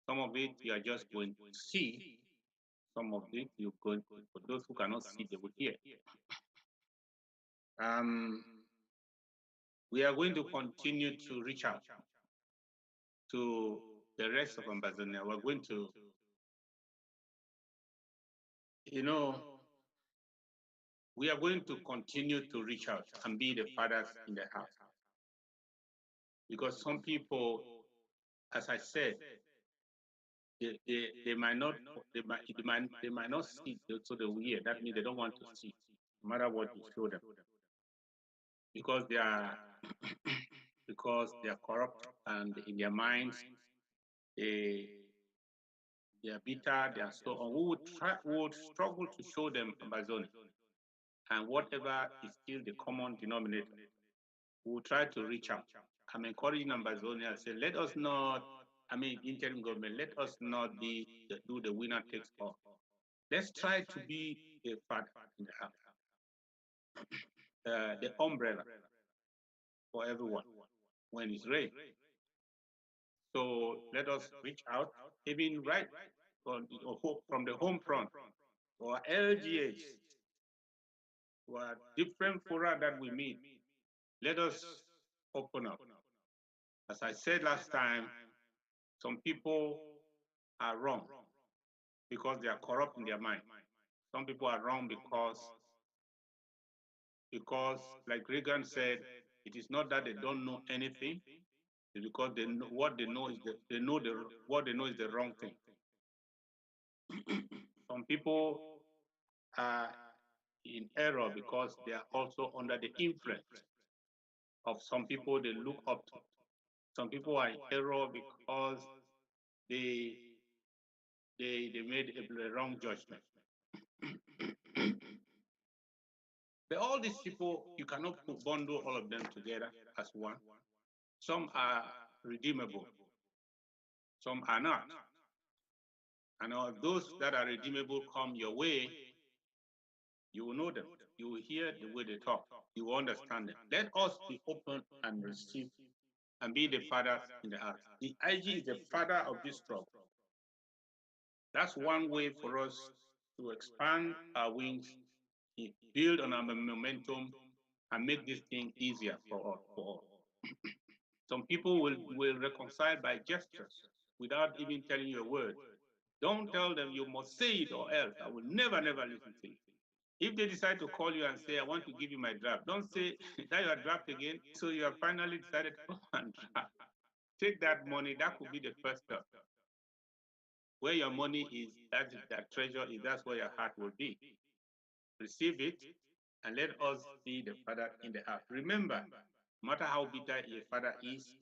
Some of it you are just going to see, some of it you're going to, for those who cannot see, they will hear. We are going to continue to reach out to the rest of Ambazonia. We're going to, we are going to continue to reach out and be the fathers in the house. Because some people, as I said, they might not see, so they will hear. That means they don't want to see, no matter what you show them, because they are corrupt, and in their minds they are bitter, they are so on. We would struggle to show them Ambazonia, and whatever is still the common denominator, we will try to reach out. I'm encouraging Ambazonia, say, let us not, interim government, let us not do the winner takes all. Let's try to be a father in the house, the umbrella for everyone when it's rain. So let us reach out, even right from the home front, or LGAs, or different fora that we meet. Let us open up. As I said last time, Some people are wrong because they are corrupt in their mind. Some people are wrong because like Reagan said, it is not that they don't know anything, it's because they know what they know is what they know is the wrong thing. Some people are in error because they are also under the influence of some people they look up to. Some people are in error because they made a wrong judgment. But all these people, you cannot bundle all of them together as one. Some are redeemable, some are not. And all those that are redeemable come your way, you will know them. You will hear the way they talk. You will understand them. Let us be open and receive and be the fathers in the house. The IG is the father of this struggle. That's one way for us to expand our wings, build on our momentum, and make this thing easier for all. Some people will reconcile by gestures without even telling you a word. Don't tell them you must say it or else I will never listen to you. If they decide to call you and say, I want to give you my draft, don't say that you are draft again. So you have finally decided to go and draft. Take that money, that could be the first step. Where your money is, that treasure is, that's where your heart will be. Receive it and let us be the father in the house. Remember, no matter how bitter a father is,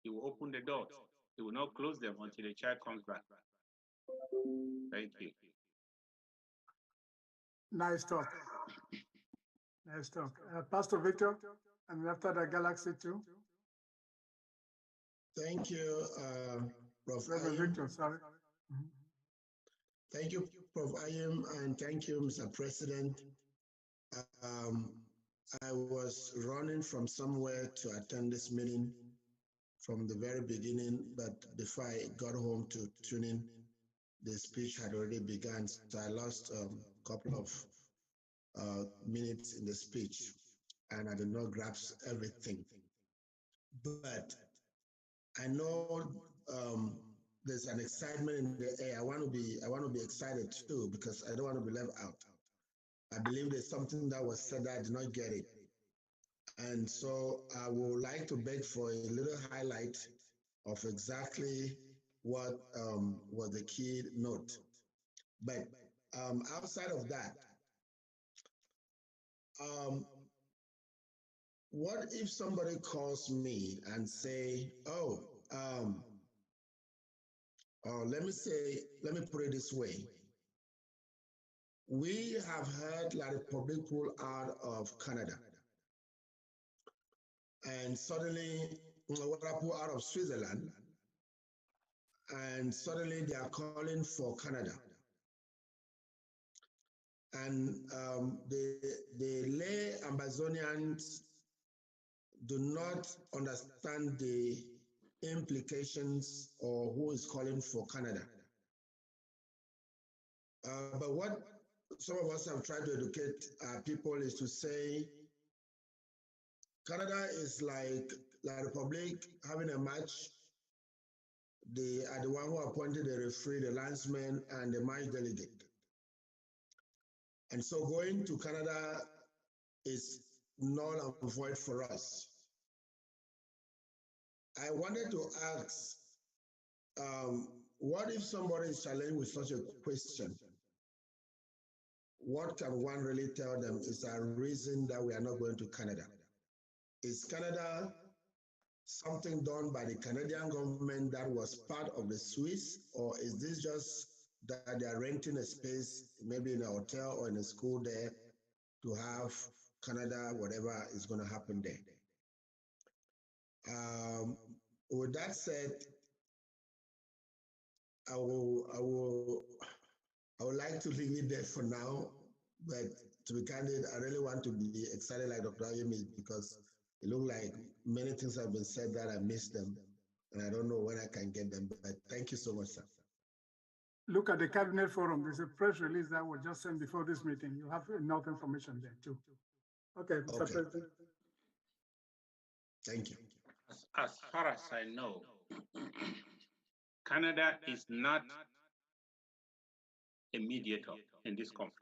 he will open the doors. He will not close them until the child comes back. Thank you. Nice talk. Nice talk. Pastor Victor, and after that, Galaxy too. Thank you, Prof. Reverend Ayim. Victor, sorry. Thank you, Prof. Ayim, and thank you, Mr. President. I was running from somewhere to attend this meeting from the very beginning, but before I got home to tune in, the speech had already begun, so I lost a couple of minutes in the speech, and I did not grasp everything. But I know there's an excitement in the air. I want to be excited too, because I don't want to be left out. I believe there's something that was said that I did not get it. And so I would like to beg for a little highlight of exactly what was the key note. But outside of that, what if somebody calls me and say, let me put it this way. We have heard La République pull out of Canada. And suddenly, pull out of Switzerland. And suddenly they are calling for Canada. And the lay Ambazonians do not understand the implications or who is calling for Canada. But what some of us have tried to educate people is to say Canada is like La République having a match. They are the one who appointed the referee, the linesman, and the match delegate. And so going to Canada is null and void for us. I wanted to ask, what if somebody is challenged with such a question? What can one really tell them is a reason that we are not going to Canada? Is Canada something done by the Canadian government that was part of the Swiss, or is this just that they are renting a space, maybe in a hotel or in a school there, to have Canada, whatever is going to happen there? With that said, I would like to leave it there for now, but to be candid, I really want to be excited like Dr. Ayim is, because it looks like many things have been said that I missed them, and I don't know when I can get them, but thank you so much, sir. Look at the Cabinet Forum. There's a press release that was just sent before this meeting. You have enough information there too. Okay, Mr. Okay. President. Thank you. As far as I know, Canada is not a mediator in this conflict.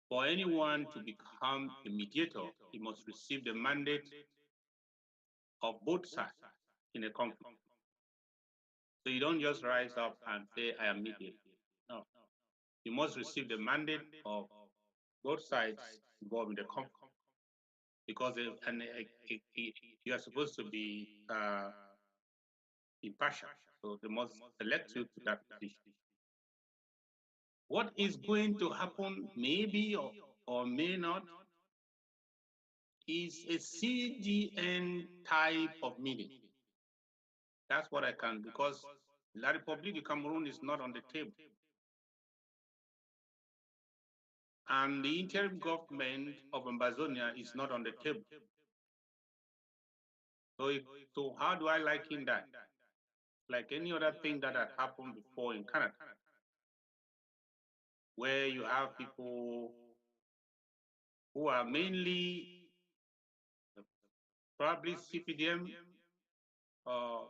For anyone to become a mediator, he must receive the mandate of both sides in a conflict. So you don't just rise up and say, I am mediator. No. You must receive the mandate of both sides involved in the conflict. Because you are supposed to be impartial. So they must select you to that position. What is going to happen, maybe or may not, is a CGN type of meeting. That's what I can, because La République du Cameroon is not on the table. And the interim government of Ambazonia is not on the table. So how do I liken that? Like any other thing that had happened before in Canada, where you have people who are mainly probably CPDM or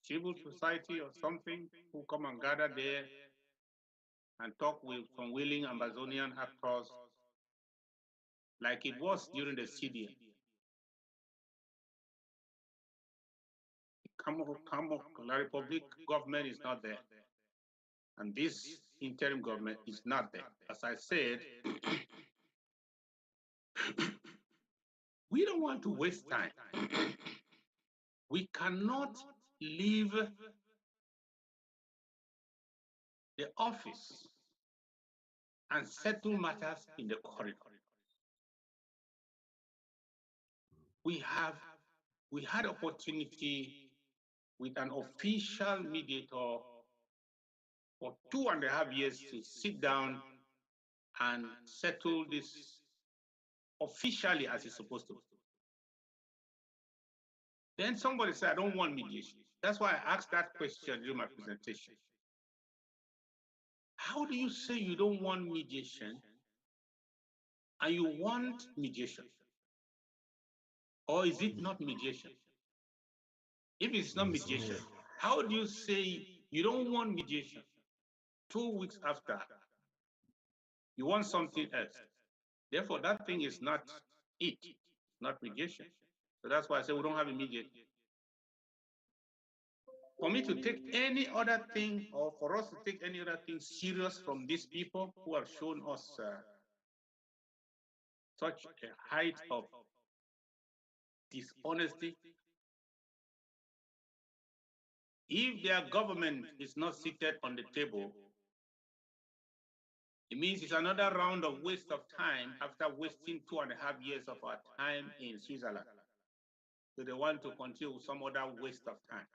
civil society or something, who come and gather there and talk with some willing Ambazonian actors, like it was during the CDM. La Republic government is not there. And this interim government is not there. As I said, we don't want to waste time. We cannot leave the office and settle matters in the corridor. We had opportunity with an official mediator for 2.5 years to sit down and settle this officially as it's supposed to. Then somebody said, I don't want mediation. That's why I asked that question during my presentation. How do you say you don't want mediation and you want mediation? Or is it not mediation? If it's not mediation, how do you say you don't want mediation 2 weeks after you want something else? Therefore, that thing is not it, not mediation. So that's why I say we don't have a mediator. For me to take any other thing, or for us to take any other thing serious from these people who have shown us such a height of dishonesty, if their government is not seated on the table, it means it's another round of waste of time after wasting 2.5 years of our time in Switzerland. So they want to continue with some other waste of time.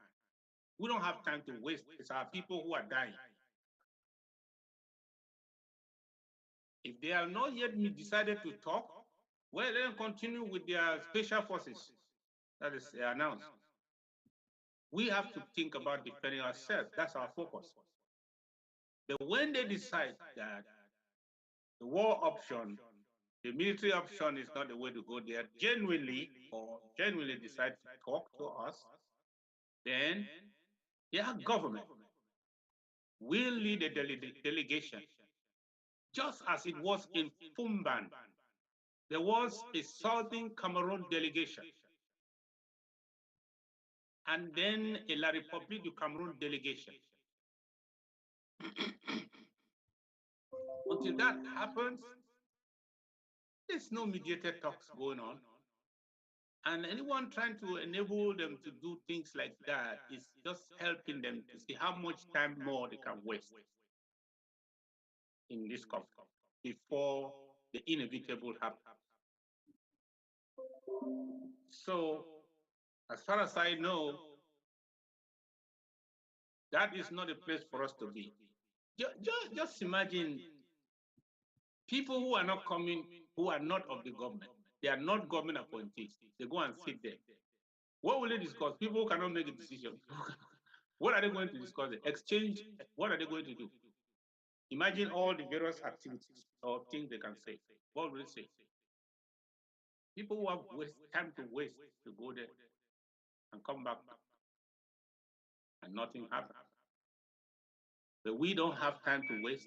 We don't have time to waste. It's our people who are dying. If they have not yet decided to talk, well, then continue with their special forces. That is announced. We have to think about defending ourselves. That's our focus. But when they decide that the war option, the military option is not the way to go, they are genuinely decide to talk to us, then their government will lead a delegation, just as it was in Fumban. There was a Southern Cameroon delegation, and then a La République du Cameroon delegation. Until that happens, there's no mediated talks going on. And anyone trying to enable them to do things like that is just helping them to see how much time more they can waste in this conflict before the inevitable happens. So, as far as I know, that is not a place for us to be. Just imagine people who are not coming, who are not of the government. They are not government appointees. They go and sit there. What will they discuss? People who cannot make a decision. What are they going to discuss? Exchange? What are they going to do? Imagine all the various activities or things they can say. What will they say? People who have time to waste to go there. and come back and nothing happened. But we don't have time to waste.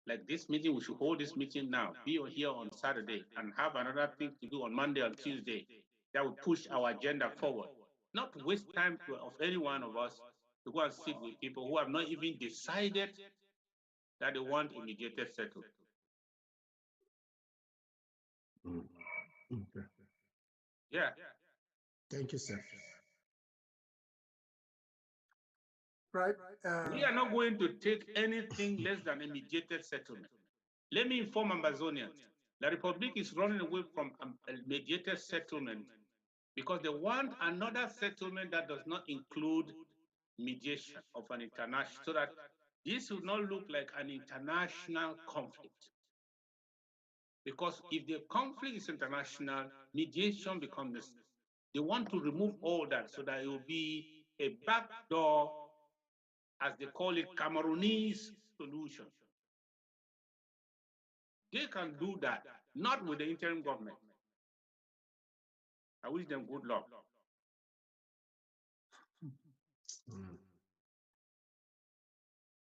Like this meeting, we should hold this meeting now, be here on Saturday, and have another thing to do on Monday and Tuesday that will push our agenda forward. Not to waste time of any one of us to go and sit with people who have not even decided that they want immediate settlement. Okay. Yeah. Thank you, sir. Right. We are not going to take anything less than a mediated settlement. Let me inform Ambazonians. The Republic is running away from a mediated settlement because they want another settlement that does not include mediation of an international, so that this will not look like an international conflict. Because if the conflict is international, mediation becomes necessary. They want to remove all that so that it will be a backdoor, as they call it, Cameroonese solution. They can do that, not with the interim government. I wish them good luck.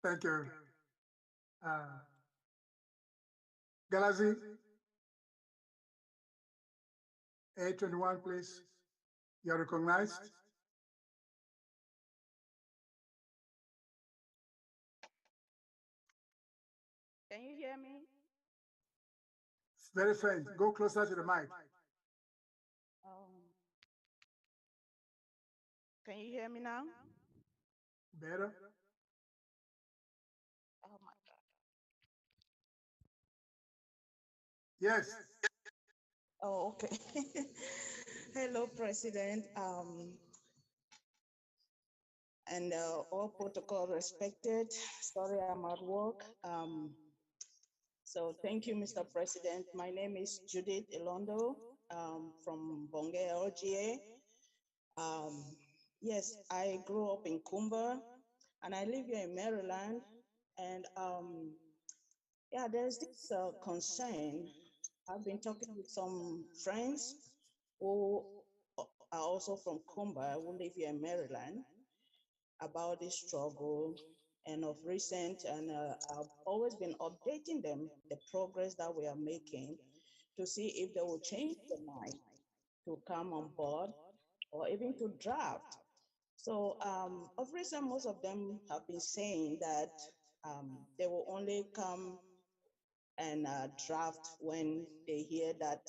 Thank you. Galazi, A21, please. You're recognized. Can you hear me? It's very faint. Go closer to the mic. Can you hear me now? Better. Oh my God. Yes. Oh, okay. Hello, President. And all protocol respected. Sorry, I'm at work. So thank you, Mr. President. My name is Judith Elondo from Bonge, LGA. Yes, I grew up in Kumba and I live here in Maryland. And yeah, there's this concern. I've been talking with some friends who are also from Kumba, who live here in Maryland, about this struggle. And of recent, and I've always been updating them the progress that we are making to see if they will change their mind to come on board or even to draft. So of recent, most of them have been saying that they will only come and draft when they hear that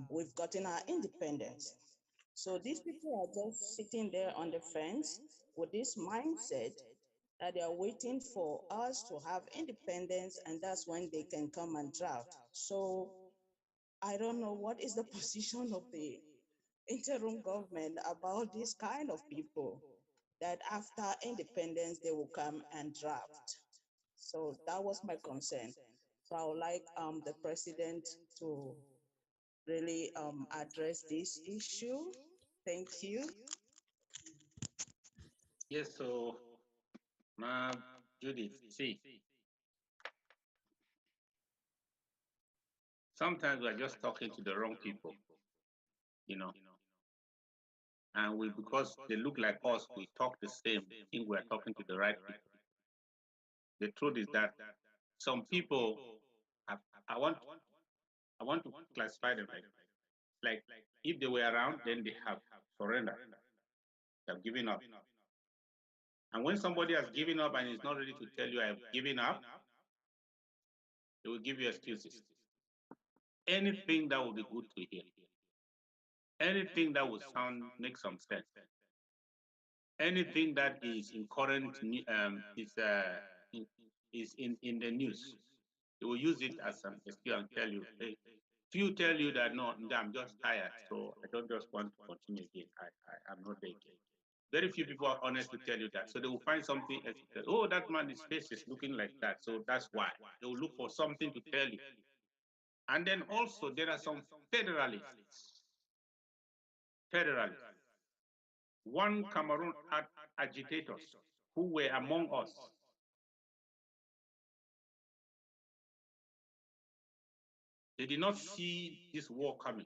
we've gotten our independence. So these people are just sitting there on the fence with this mindset that they are waiting for us to have independence, and that's when they can come and draft. So I don't know what is the position of the interim government about this kind of people, that after independence, they will come and draft. So that was my concern. So I would like the president to really address this issue. Thank you. Yes, so, Judith, see, sometimes we're just talking to the wrong people, you know, and because they look like us, we talk the same, think we're talking to the right people. The truth is that some people, I want to classify them like if they were around, then they have surrendered, they have given up. And when somebody has given up and is not ready to tell you I've given up, they will give you excuses. Anything that will be good to hear, anything that will make some sense, anything that is in current is in the news, they will use it as an excuse and tell you, hey, few tell you that no, I'm just tired, so I don't just want to continue again. I'm not there again. Very few people are honest to tell you that. So they will find something else to tell. Oh, that man, his face is looking like that. So that's why. They will look for something to tell you. And then also there are some federalists. One Cameroon agitators who were among us. They did not see this war coming.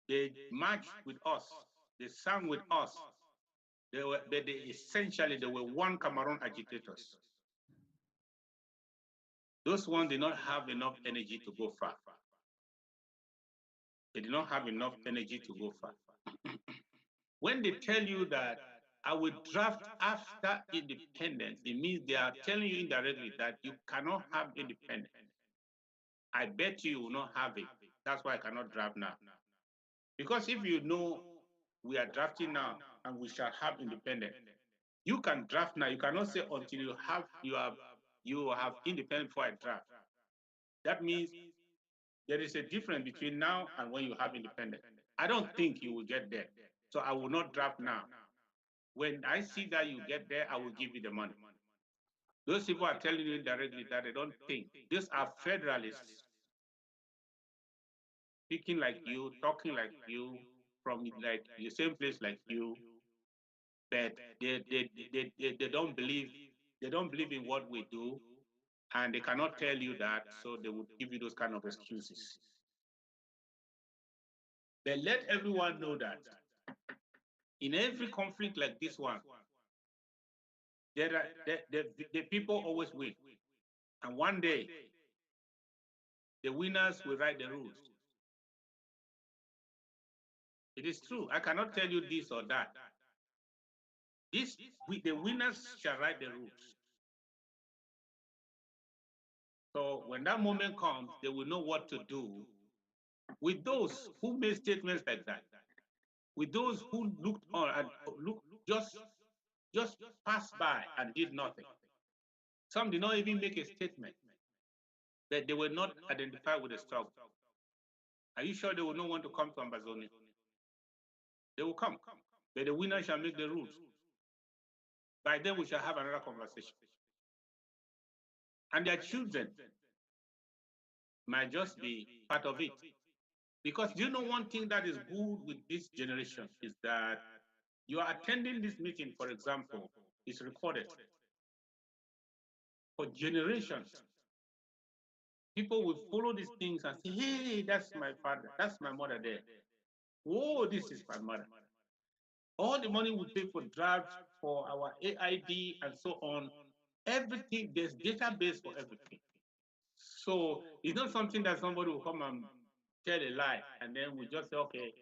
They marched with us. They sang with us. Essentially, they were one Cameroon agitators. Those ones did not have enough energy to go far. They did not have enough energy to go far. When they tell you that I will draft after independence, it means they are telling you indirectly that you cannot have independence. I bet you will not have it. That's why I cannot draft now. Because if you know we are drafting now and we shall have independence, you can draft now. You cannot say until you have independence before I draft. That means there is a difference between now and when you have independence. I don't think you will get there. So I will not draft now. When I see that you get there, I will give you the money. Those people are telling you indirectly that they don't think. These are federalists. Speaking like you, talking like you, from like the same place like you, but they don't believe in what we do, and they cannot tell you that, so they would give you those kind of excuses. But let everyone know that in every conflict like this one, the people always win. And one day, the winners will write the rules. It is true. I cannot tell you this or that. The winners shall write the rules. So when that moment comes, they will know what to do with those who made statements like that, with those who looked on and just passed by and did nothing. Some did not even make a statement, that they were not identified with the struggle. Are you sure they will not want to come to Ambazonia? They will come, but the winner shall make the rules. By then, we shall have another conversation. And their children might just be part of it. Because do you know one thing that is good with this generation is that you are attending this meeting, for example, is recorded. For generations, people will follow these things and say, hey, that's my father, that's my mother there. Oh, this is my mother. All the money we pay for drafts, for our AID and so on, everything, there's database for everything. So it's not something that somebody will come and tell a lie and then we just say, okay,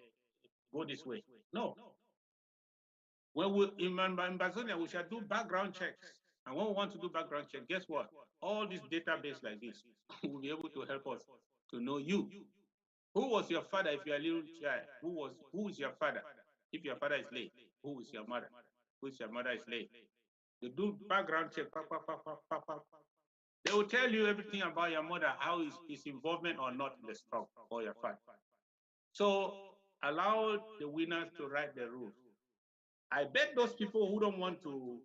go this way. No. When we in Ambazonia, we shall do background checks. And when we want to do background check, guess what? All this database like this will be able to help us to know you. Who was your father if you're a little child? Who is your father? If your father is late, who is your mother? Who is your mother is late? They do background check. They will tell you everything about your mother, how is his involvement or not in the struggle, or your father. So allow the winners to write the rules. I bet those people who don't want to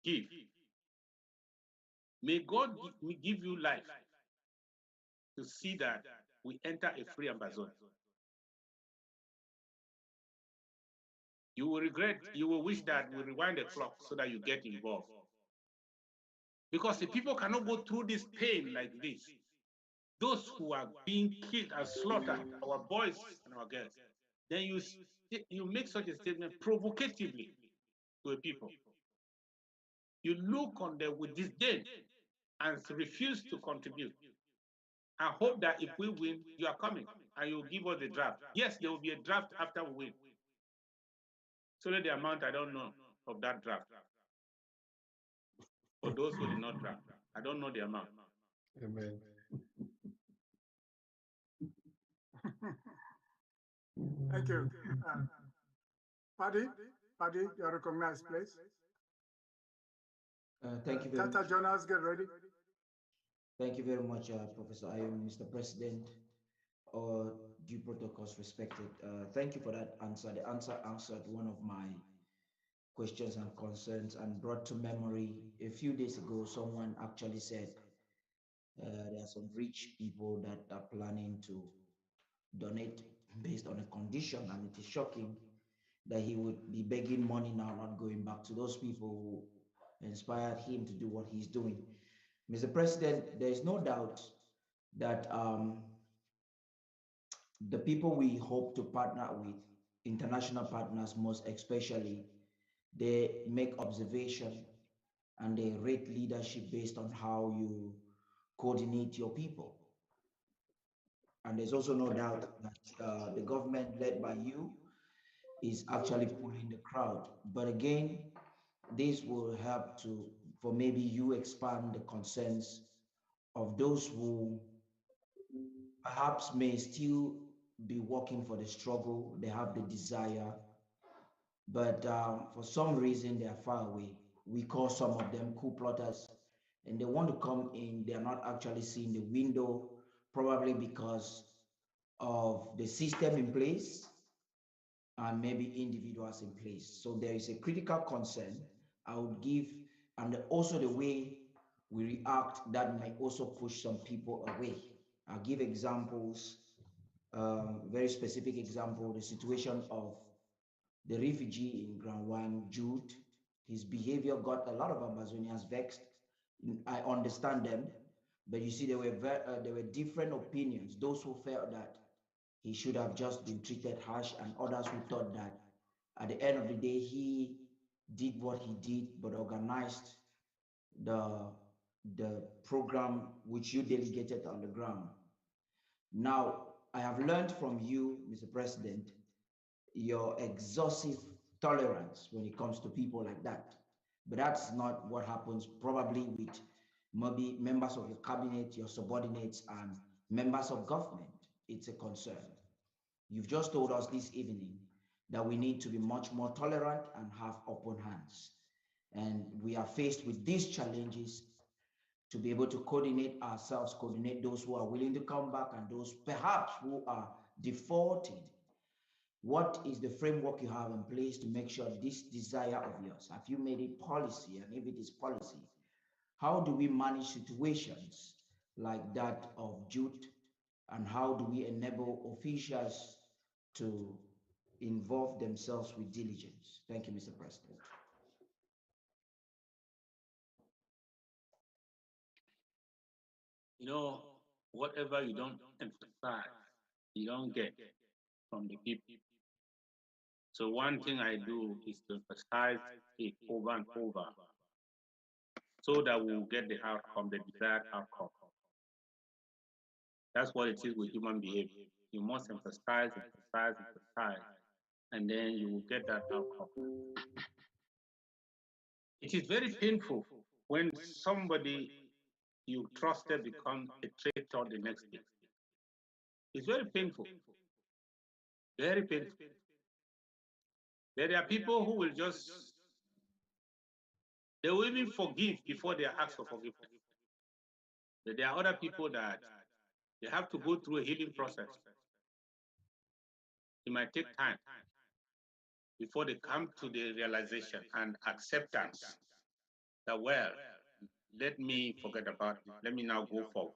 give, may God give you life to see that we enter a free Ambazonia. You will regret, you will wish that we rewind the clock so that you get involved. Because the people cannot go through this pain like this. Those who are being killed and slaughtered, our boys and our girls, then you make such a statement provocatively to a people. You look on them with disdain and refuse to contribute. And hope that if we win, you are coming and you will give us the draft. Yes, there will be a draft after we win. So the amount I don't know of that draft. For those who did not draft, I don't know the amount. Amen. Thank you. Paddy, you are recognized, please. Thank you very Tata much. Jonas, get ready. Thank you very much, Professor Ayo, Mr. President. Or due protocols respected. Thank you for that answer. The answer answered one of my questions and concerns and brought to memory a few days ago, someone actually said there are some rich people that are planning to donate based on a condition, and it is shocking that he would be begging money now, not going back to those people who inspired him to do what he's doing. Mr. President, there is no doubt that the people we hope to partner with, international partners most especially, they make observation and they rate leadership based on how you coordinate your people. And there's also no doubt that the government led by you is actually pulling the crowd. But again, this will help to, for maybe you expand the concerns of those who perhaps may still be working for the struggle, they have the desire, but for some reason they are far away. We call some of them coup plotters, and they want to come in, they are not actually seeing the window, probably because of the system in place and maybe individuals in place. So there is a critical concern I would give, and also the way we react that might also push some people away. I'll give examples, very specific example, the situation of the refugee in Ground One, Jude. His behavior got a lot of Amazonians vexed. I understand them, but you see, there were different opinions. Those who felt that he should have just been treated harsh, and others who thought that at the end of the day, he did what he did, but organized the, the program which you delegated on the ground. Now, I have learned from you, Mr. President, your exhaustive tolerance when it comes to people like that. But that's not what happens probably with maybe members of your cabinet, your subordinates, and members of government. It's a concern. You've just told us this evening that we need to be much more tolerant and have open hands. And we are faced with these challenges to be able to coordinate ourselves, coordinate those who are willing to come back and those perhaps who are defaulting. What is the framework you have in place to make sure this desire of yours, have you made it policy? And if it is policy, how do we manage situations like that of Jude? And how do we enable officials to involve themselves with diligence? Thank you, Mr. President. You know, whatever you don't emphasize, you don't get from the people. So one thing I do is to emphasize it over and over so that we'll get the outcome, the desired outcome. That's what it is with human behavior. You must emphasize, emphasize, emphasize, and then you will get that outcome. It is very painful when somebody you trusted becomes a traitor the next day. It's very painful. Very painful. There are people who will just, they will even forgive before they ask for forgiveness. But there are other people that they have to go through a healing process. It might take time before they come to the realization and acceptance that, well, let me forget about it. Let me now go forward.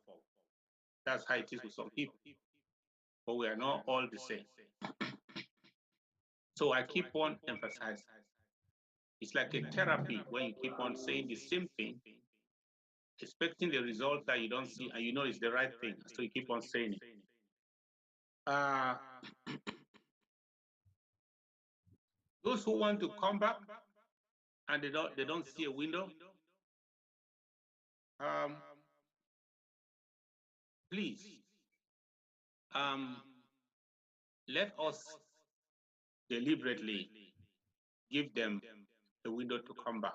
That's how it is with some people. But we are not all the same. So I keep on emphasizing. It's like a therapy when you keep on saying the same thing, expecting the result that you don't see, and you know it's the right thing. So you keep on saying it. Those who want to come back and they don't see a window, please, let us deliberately give them a window to come back.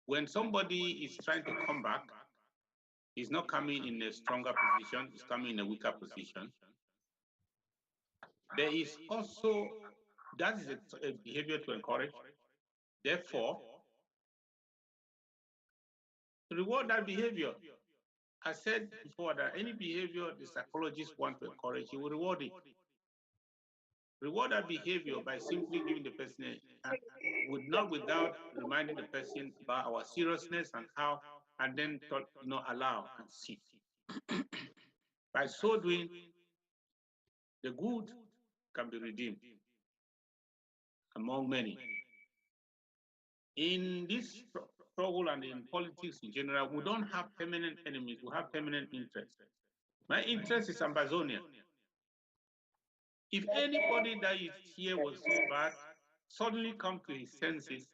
When somebody is trying to come back, he's not coming in a stronger position, he's coming in a weaker position. There is also, that is a behavior to encourage. Therefore, reward that behavior. I said before that any behavior the psychologists want to encourage, you will reward it. Reward that behavior by simply giving the person, not without reminding the person about our seriousness and how, and then allow and see. By so doing, the good can be redeemed among many. In this struggle and in politics in general, we don't have permanent enemies, we have permanent interests. My interest is Ambazonia. If anybody that is here was so bad, suddenly come to his senses,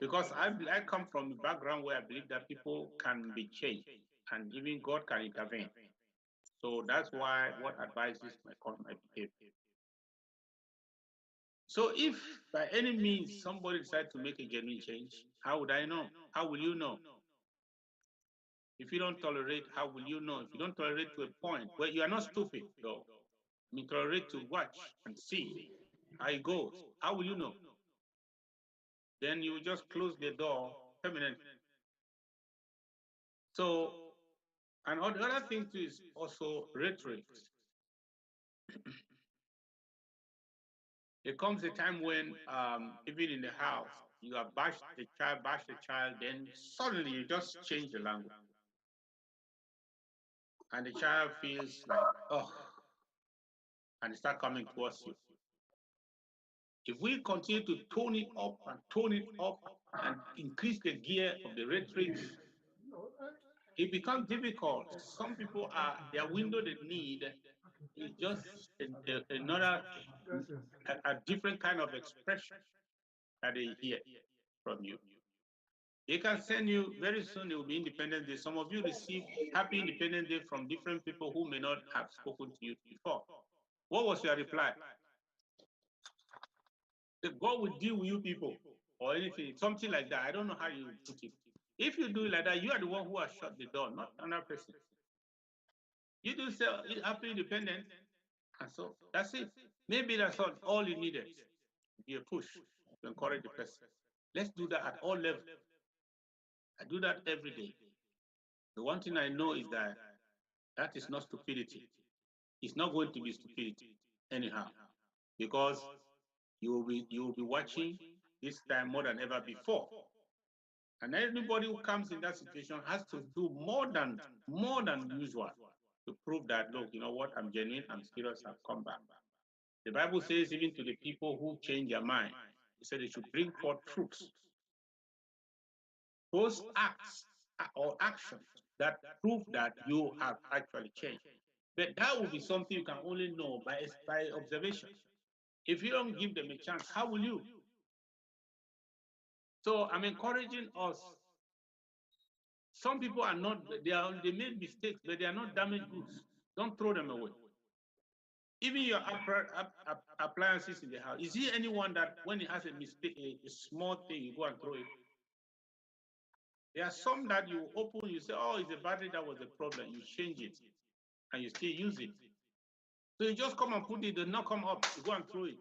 because I come from a background where I believe that people can be changed and even God can intervene. So that's why what advises my behavior. So if by any means somebody decides to make a genuine change, how would I know? How will you know? If you don't tolerate, how will you know? If you don't tolerate to a point where you are not stupid, though, I mean, tolerate to watch and see how it goes, how will you know? Then you just close the door permanently. So, and the other thing too is also rhetoric. There comes a time when, even in the house, you have bashed the child, then suddenly you just change the language. And the child feels like, oh, and start coming towards you. If we continue to tone it up and increase the gear of the rhetoric, it becomes difficult. Some people are, their window they need is just another, a different kind of expression that they hear from you. They can send you, very soon it will be Independence Day. Some of you receive Happy Independence Day from different people who may not have spoken to you before. What was your reply? That God will deal with you people or anything, something like that. I don't know how you put it. If you do it like that, you are the one who has shut the door, not another person. You do say Happy Independence, and so that's it. Maybe that's all you needed. Be a push to encourage the person. Let's do that at all levels. I do that every day. The one thing I know is that that is not stupidity. It's not going to be stupidity anyhow, because you will be watching this time more than ever before. And anybody who comes in that situation has to do more than usual to prove that, look, you know what, I'm genuine, I'm serious, I've come back. The Bible says even to the people who change their mind, it said they should bring forth fruits. Those acts or actions that prove that you have actually changed. But that will be something you can only know by observation. If you don't give them a chance, how will you? So I'm encouraging us. Some people are not, they made mistakes, but they are not damaged goods. Don't throw them away. Even your appliances in the house. Is there anyone that when he has a mistake, a small thing, you go and throw it? There are some that you open, you say, oh, it's a battery that was the problem. You change it and you still use it. So you just come and put it, they not come up, you go and throw it.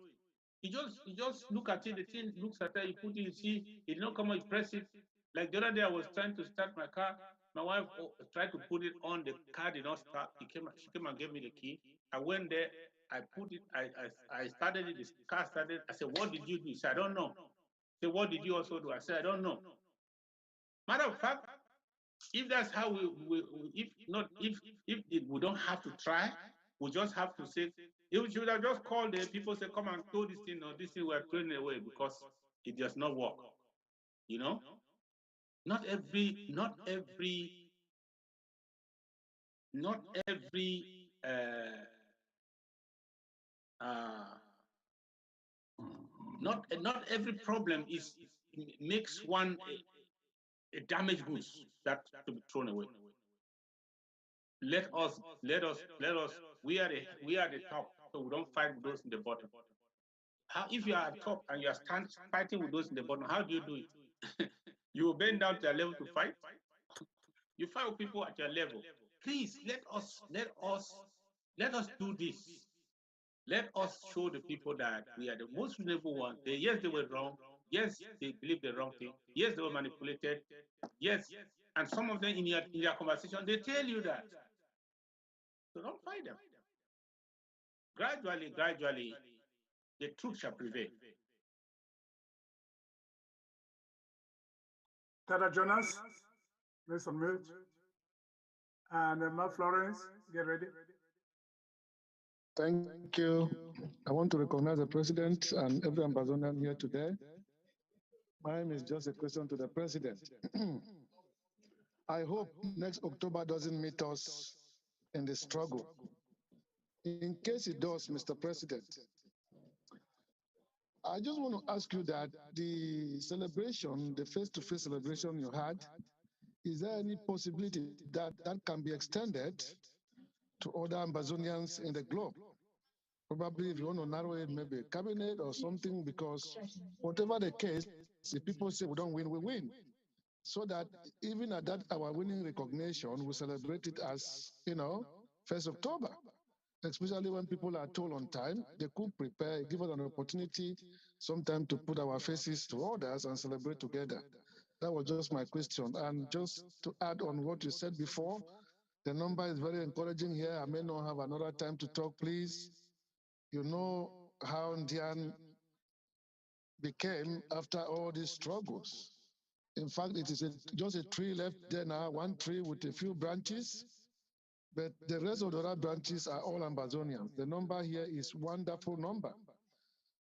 You just look at it, the thing looks at it, you put it, you see, it did not come up, you press it. Like the other day, I was trying to start my car. My wife tried to put it on, the car did not start. She came and gave me the key. I went there, I put it, I started it, the car started. I said, what did you do? She said, I don't know. I said, what did you also do? I said, I don't know. Matter of fact, if that's how we we don't have to try, we just have to say, you should have just called the people, say, come and throw this thing, or this thing we're throwing away because it does not work. You know? Not every not every problem makes one a damaged goods that to be thrown away. Let us, we are the top, so we don't fight with those in the bottom. How, if you are at top and you are fighting with those in the bottom, how do you do it? You will bend down to their level to fight. You fight with people at your level. Please let us do this. Let us show the people that we are the most reasonable ones. Yes, they were wrong. Yes, they believed the wrong thing. Yes, they were manipulated. Yes, and some of them in their conversation, they tell you that. So don't fight them. Gradually, the truth shall prevail. Tata Jonas, please unmute. And Mark Florence, get ready. Thank you. I want to recognize the president and every Ambazonian here today. Mine is just a question to the president. I hope next October doesn't meet us in the struggle. In case it does, Mr. President, I just want to ask you that the celebration, the face-to-face celebration you had, is there any possibility that that can be extended to other Amazonians in the globe? Probably if you want to narrow it, maybe a cabinet or something, because whatever the case, if people say we don't win, we win. So that even at that our winning recognition, we celebrate it as, 1st October. Especially when people are told on time, they could prepare, give us an opportunity sometime to put our faces to others and celebrate together. That was just my question. And just to add on what you said before, the number is very encouraging here. I may not have another time to talk, please. You know how Ndian became after all these struggles. In fact, it is just a tree left there now, one tree with a few branches, but the rest of the other branches are all Amazonians. The number here is wonderful number.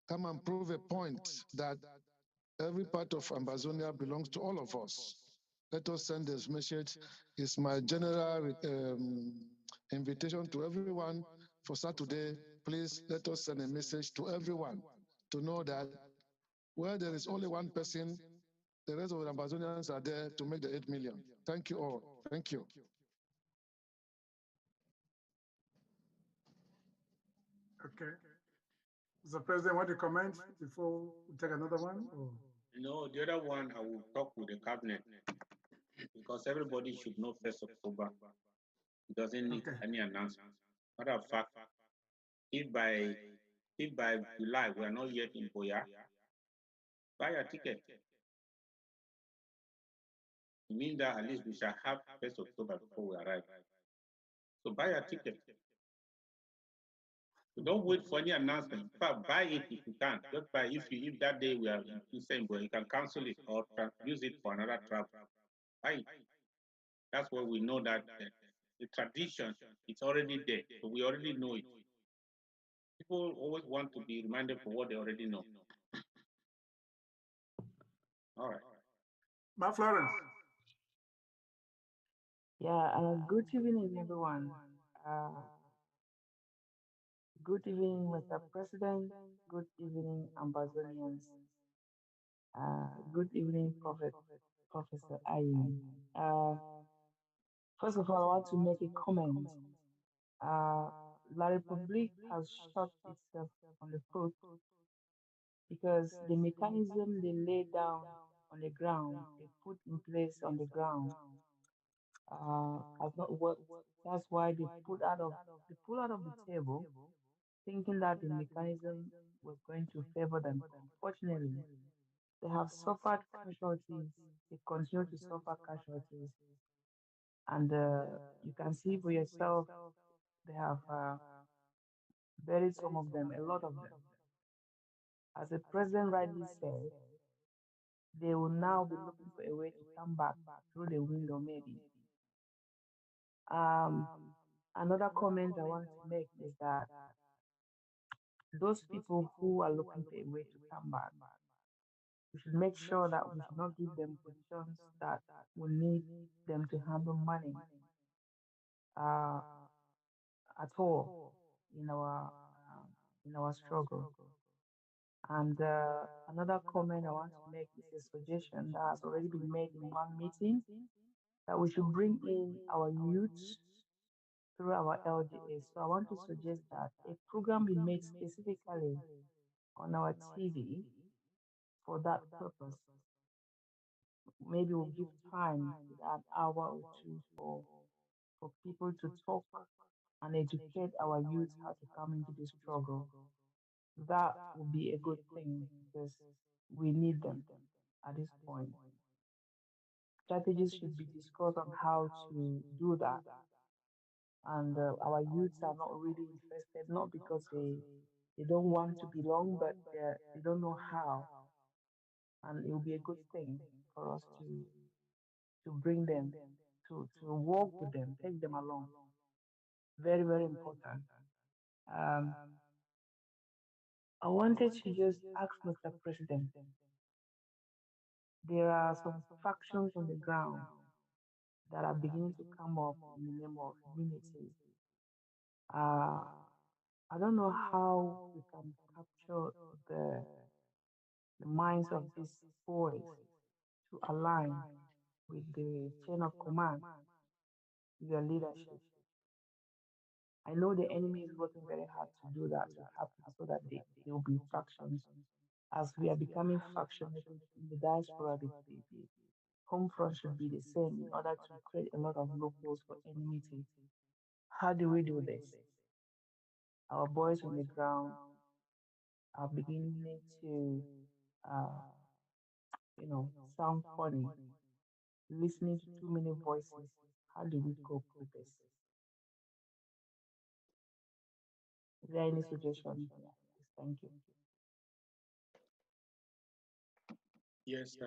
Come and prove a point that every part of Amazonia belongs to all of us. Let us send this message. It's my general invitation to everyone for Saturday. Please let us send a message to everyone to know that where there is only one person, the rest of the Amazonians are there to make the 8 million. Thank you all. Thank you. Okay. Mr. President, want to comment before we take another one? Or? No, the other one I will talk with the cabinet because everybody should know 1st October. It doesn't need any announcement. Matter of fact, if by July we are not yet in Boya, buy a ticket. It means that at least we shall have 1st October before we arrive. So buy a ticket. So don't wait for any announcement. In fact, buy it if you can. Just buy if that day we are in same Boya, you can cancel it or use it for another travel. Buy it. That's where we know that the tradition is already there. So we already know it. People always want to be reminded for what they already know. All right. Ma Florence. Yeah, good evening, everyone. Good evening, Mr. President. Good evening, Ambazonians. Good evening, Professor Ayim. First of all, I want to make a comment. La Republique has shot itself on the foot because the mechanism they laid down on the ground, they put in place on the ground, has not worked. That's why they pull out of the table, thinking that the mechanism was going to favor them. Unfortunately, they have suffered casualties. They continue to suffer casualties, and you can see for yourself. They have buried some of them, a lot of them. As the president rightly said, they will now be looking for a way to come back through the window, maybe. Um, Another comment I want to make is that those people who are looking for a way to come back, we should make sure that we should not give them positions that will need them to handle money uh, at all in our struggle. And another comment I want to make is a suggestion that has already been made in one meeting that we should bring in our youths through our LGA. So I want to suggest that a program be made specifically on our TV for that purpose. Maybe we'll give time, an hour or two for people to talk and educate our youth how to come into this struggle. That would be a good thing because we need them at this point. Strategies should be discussed on how to do that. And our youths are not really interested, not because they don't want to belong, but they don't know how. And it will be a good thing for us to bring them, to walk with them, take them along. Very, very important. Um, I wanted to just ask Mr. President, there are some factions on the ground that are beginning to come up in the name of unity. Uh, I don't know how we can capture the the minds of these boys to align with the chain of command, their leadership. I know the enemy is working very hard to do that to happen so that they will be factions. As we are becoming factionated in the diaspora, the home front should be the same in order to create a lot of loopholes for enmity. How do we do this? Our boys on the ground are beginning to, uh, sound funny, listening to too many voices. How do we cope with this? Is there any suggestion here? Please, thank you. Yes,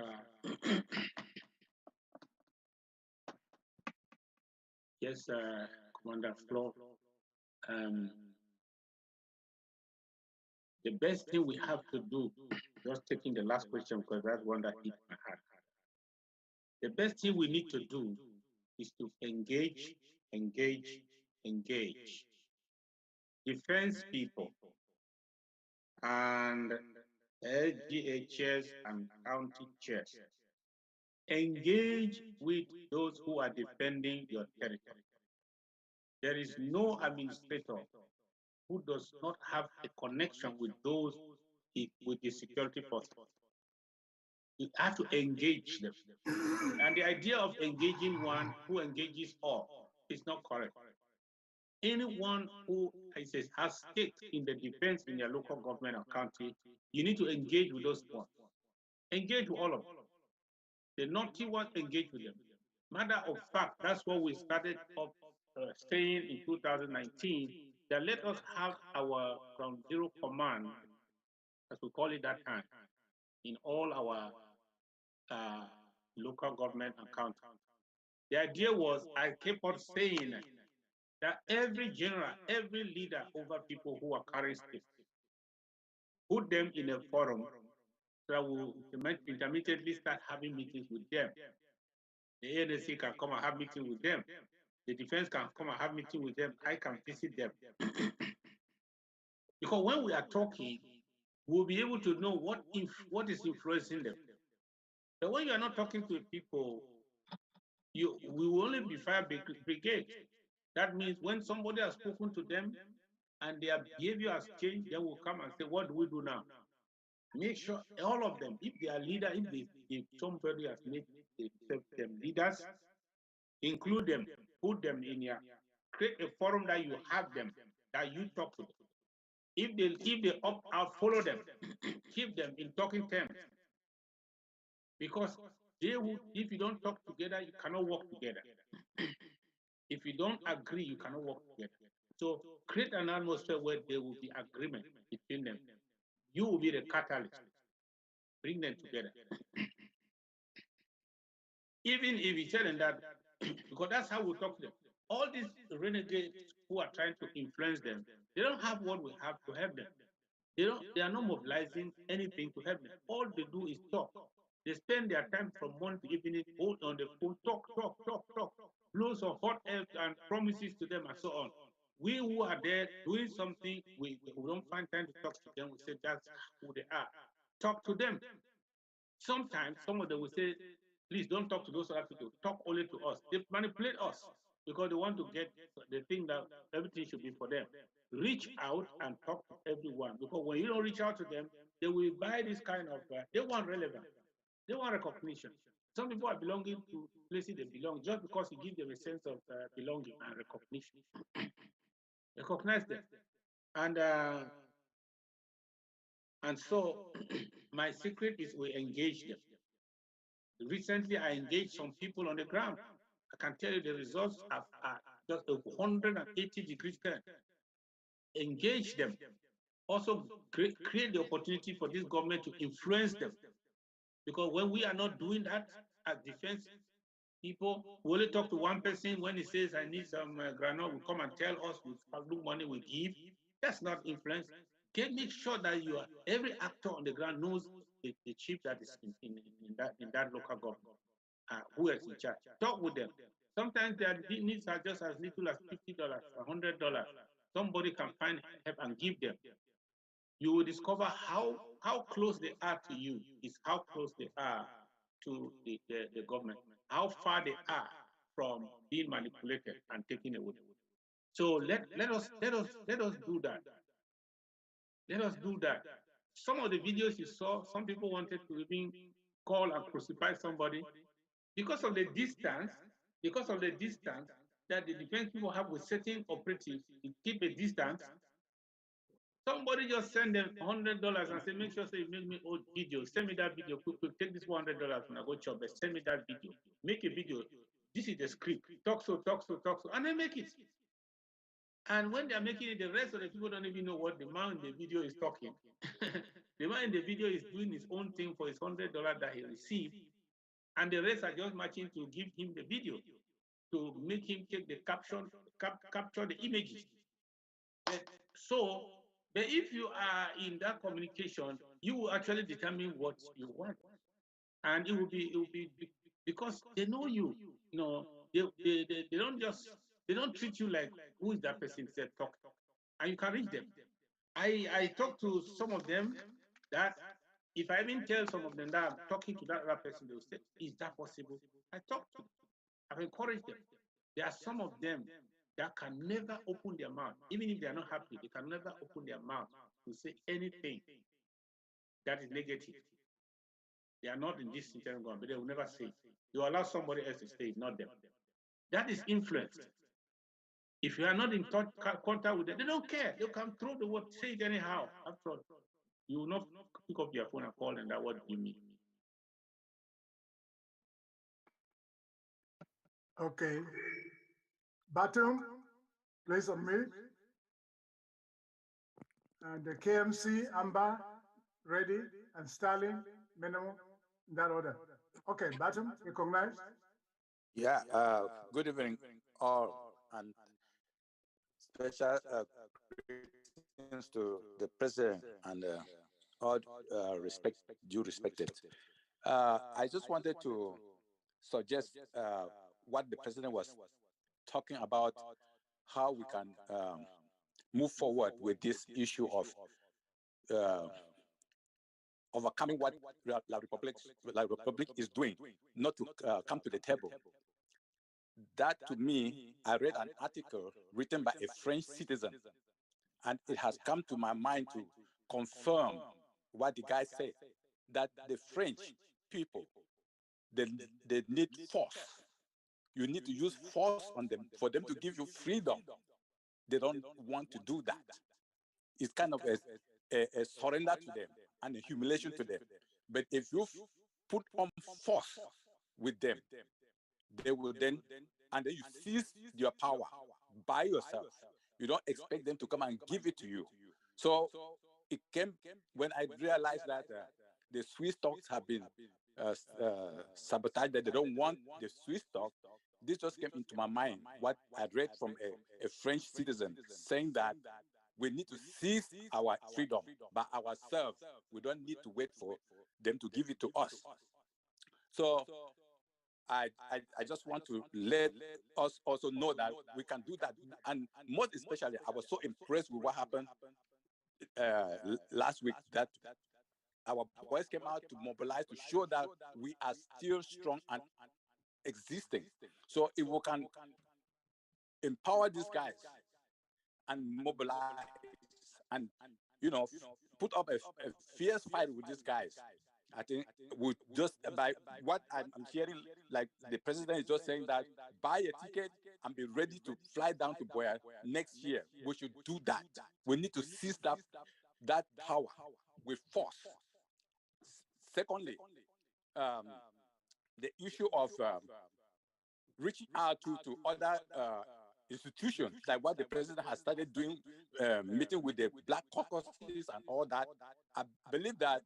yes, Commander Flo. Um, the best thing we have to do, just taking the last question because that's one that hit my heart. The best thing we need to do is to engage, engage, engage. Defense people and LGA chairs and county chairs. Engage with those who are defending your territory. There is no administrator who does not have a connection with those with the security forces. You have to engage them. And the idea of engaging one who engages all is not correct. Anyone who has stake in the defense in your local government or county, you need to engage with those ones. Engage with all of them. The naughty ones, engage with them. Matter of fact, that's what we started up saying in 2019, that let us have our ground zero command, as we call it that time, in all our local government and county. The idea was, I kept on saying that every general, every leader over people who are carrying stakes, put them in a forum that will intermittently start having meetings with them. The ANC can come and have meetings with them. The defense can come and have meetings with them. I can visit them. Because when we are talking, we'll be able to know what is influencing them. But when you are not talking to people, we will only be fire brigade. That means when somebody has spoken to them and their behavior has changed, they will come and say, what do we do now? Make sure all of them, if they are leader, if somebody has made them leaders, include them, put them in your, create a forum that you have them, that you talk to them. If they opt out, follow them, keep them in talking terms. Because if you don't talk together, you cannot work together. If you don't agree, you cannot work together. So create an atmosphere where there will be agreement between them. You will be the catalyst. Bring them together. Even if you tell them that, because that's how we talk to them. All these renegades who are trying to influence them, they don't have what we have to help them. They are not mobilizing anything to help them. All they do is talk. They spend their time from morning to evening on the phone, talk, blows of hot air and promises to them and so on. We who are there doing something, we don't find time to talk to them. We say that's who they are. Talk to them. Sometimes some of them will say, please don't talk to those other people, talk only to us. They manipulate us because they want to get the thing that everything should be for them. Reach out and talk to everyone, because when you don't reach out to them, they will buy this kind of, they want relevance, they want recognition. Some people are belonging to places they belong just because you give them a sense of belonging and recognition. Recognize them. And so my secret is we engage them. Recently, I engaged some people on the ground. I can tell you the results are just 180 degrees turn. Engage them. Also, create the opportunity for this government to influence them. Because when we are not doing that as defense people, we only talk to one person when he says, I need some granola, will come and tell us with money we give. That's not influence. Make sure that every actor on the ground knows the chief that is in that local government. Who is in charge? Talk with them. Sometimes their needs are just as little as $50, $100. somebody can find help and give them, you will discover how close they are to you is how close they are to the government, how far they are from being manipulated and taken away. So let us do that. Let us do that. Some of the videos you saw, some people wanted to even call and crucify somebody because of the distance, because of the distance that the defense people have with certain operatives to keep a distance. Somebody just send them $100 and say, make sure say you make me old video. Send me that video quick. Take this $100 when I go chop. But send me that video. Make a video. This is the script. Talk so, and then make it. And when they're making it, the rest of the people don't even know what the man in the video is talking. The man in the video is doing his own thing for his $100 that he received, and the rest are just matching to give him the video to make him take the capture the images. But if you are in that communication, you will actually determine what you want, and it will be because they know you. You know, they don't treat you like who is that person said talk, and you can reach them. I talk to some of them that if I even tell some of them that I'm talking to that other person, they will say, "Is that possible?" I talk to, I've encouraged them. There are some of them that can never open their mouth, even if they are not happy. They can never open their mouth to say anything that is negative. They are not in this interim government, but they will never say it. You allow somebody else to say it, not them. That is influence. If you are not in contact with them, they don't care. They can throw the word, say it anyhow. After all, you will not pick up your phone and call and that word you mean. Okay. Batum, please unmute. And the KMC, Amber, ready, and Stalin, minimum, in that order. Okay, Batum, recognize. Yeah, good evening, all, and special greetings to the president and all due respected. I just wanted to suggest what the president was talking about, how we can move forward with this issue of overcoming what La Republic is doing, not to come to the table. That to me, I read an article written by a French citizen, and it has come to my mind to confirm what the guy said, that the French people, they need force. You need to use force on them for them to give you freedom. They don't want to do that. It's kind of a surrender to them and a humiliation to them. But if you put on force with them, they will then, and then you seize your power by yourself. You don't expect them to come and give it to you. So it came when I realized that the Swiss stocks have been sabotaged, that they don't want the Swiss stock. This just came into my mind, what I read from a French citizen saying that we need to seize our freedom by ourselves. We don't need to wait for them to give it to us. So I just want to let us also know that we can do that. And most especially, I was so impressed with what happened last week, that our boys came out to mobilize to show that we are still strong and existing. So if we can empower these guys and mobilize and, put up a fierce fight with these guys, I think we just, by what I'm hearing, like the president is just saying that buy a ticket and be ready to fly down to Boya next year. We should do that. We need to seize that power with force. Secondly, the issue of reaching out to other institutions, like what the president has started doing, meeting with the Black caucuses and all that. I believe that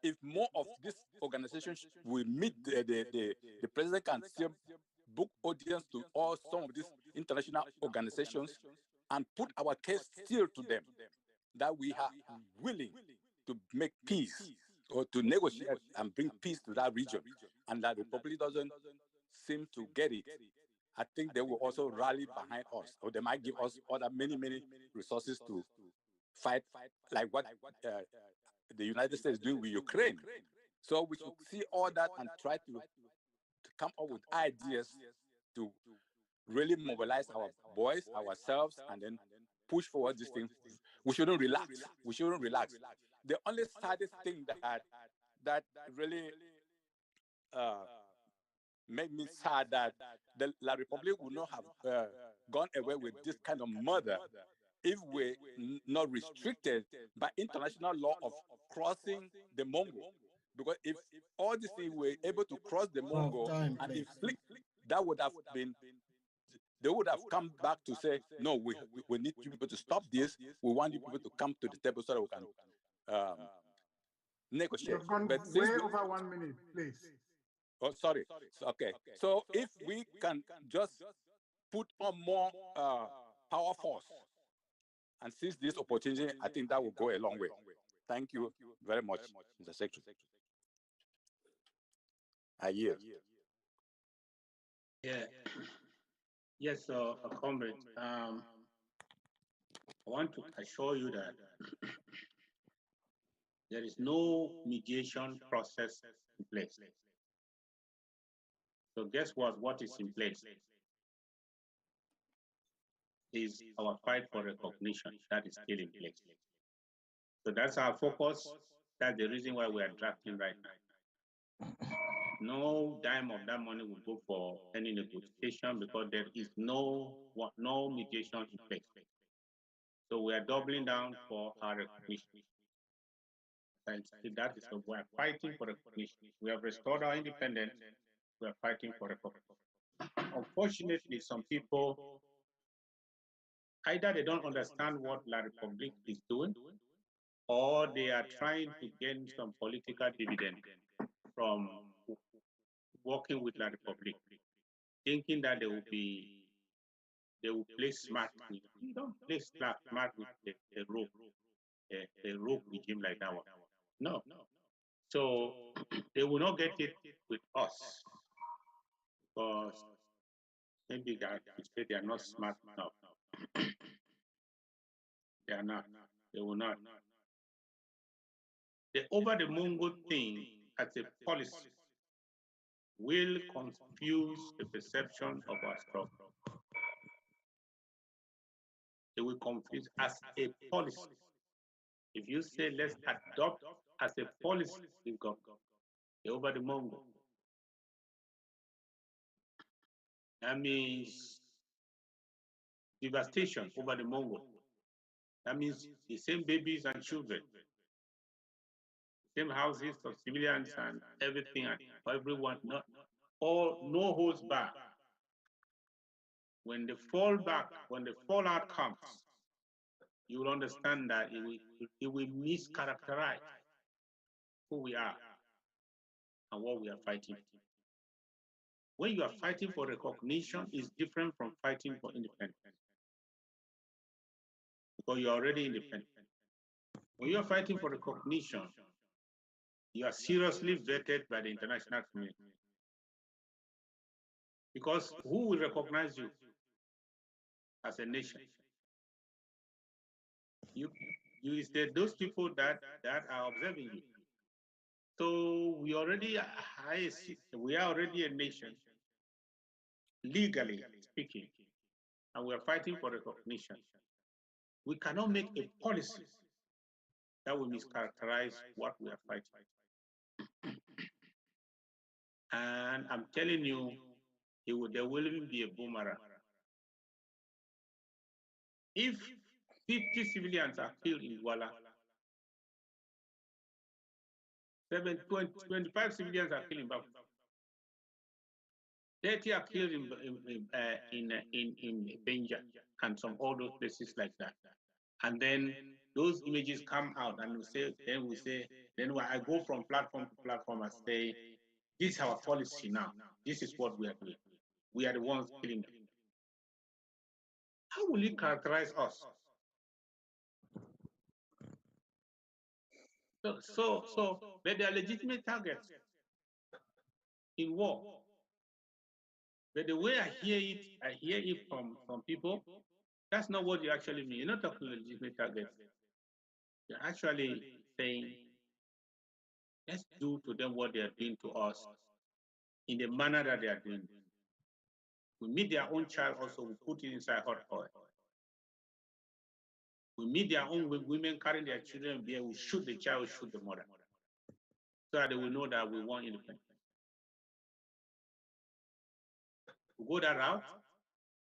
if more of these organizations will meet, the president can still book audience to some of these international organizations and put our case still to them, that we are willing to make peace or to negotiate and bring peace to that region, and that the Republic doesn't seem to get it. I think they will also rally behind us, or they might give us other many resources to fight, like what the United States is doing with Ukraine. So we should see all that and try to come up with ideas to really mobilize our boys, ourselves, and then push forward this thing. We shouldn't relax. We shouldn't relax. The only saddest thing that really made me sad that the La Republic would not have gone away with this kind of murder if we're not restricted by international law of crossing the Mongo. Because if all these things were able to cross the Mongo and inflict, that would have been, they would have come back to say, no, we need you people to stop this. We want you people to come to the table so that we can negotiate. You've gone But way over 1 minute, please. Oh, sorry. Okay. So if we can just put on more power force and seize this opportunity, I think that will go a long way. Thank you very much, Mr. Secretary. I yield. Yeah. Yes, so comrade, I want to assure you that there is no mediation process in place. So guess what? What is in place is our fight for recognition. That is still in place. So that's our focus. That's the reason why we are drafting right now. No dime of that money will go for any negotiation because there is no mediation in place. So we are doubling down for our recognition. And that is what we are fighting for recognition. We have restored our independence. We are fighting for recognition. Unfortunately, some people either they don't understand what La Republique is doing, or they are trying to gain some political dividend from working with La Republique, thinking that they will play smart. You don't play smart with a rogue regime like that one. No. So they will not get it with us because maybe they are not smart enough. They are not. They will not. The over the Mongo thing as a policy will confuse the perception of our struggle. It will confuse as a policy. If you say let's adopt as a policy in government, the over the Mongo, that means devastation over the Mongo. That means the same babies and children, same houses of civilians and everything, and everyone, no holds back. When the fallout comes, you will understand that it will mischaracterize who we are and what we are fighting. When you are fighting for recognition, is different from fighting for independence, because you are already independent. When you are fighting for recognition, you are seriously vetted by the international community. Because who will recognize you as a nation? You those people that are observing you. So we are already a nation, legally speaking, and we are fighting for recognition. We cannot make a policy that will mischaracterize what we are fighting. And I'm telling you, there will even be a boomerang. If 50 civilians are killed in Douala, 25 civilians are killed in Bafu, 30 are killed in Benja and some other places like that. And then those images come out and then I go from platform to platform and say, this is our policy now. This is what we are doing. We are the ones killing them. How will you characterize us? But they are legitimate targets in war. But the way I hear it from people, that's not what you actually mean. You're not talking legitimate targets. You're actually saying, let's do to them what they are doing to us in the manner that they are doing it. We meet their own child also, we put it inside hot oil. We meet their own women carrying their children there, we shoot the child, we shoot the mother. So that they will know that we want independence. We go that route,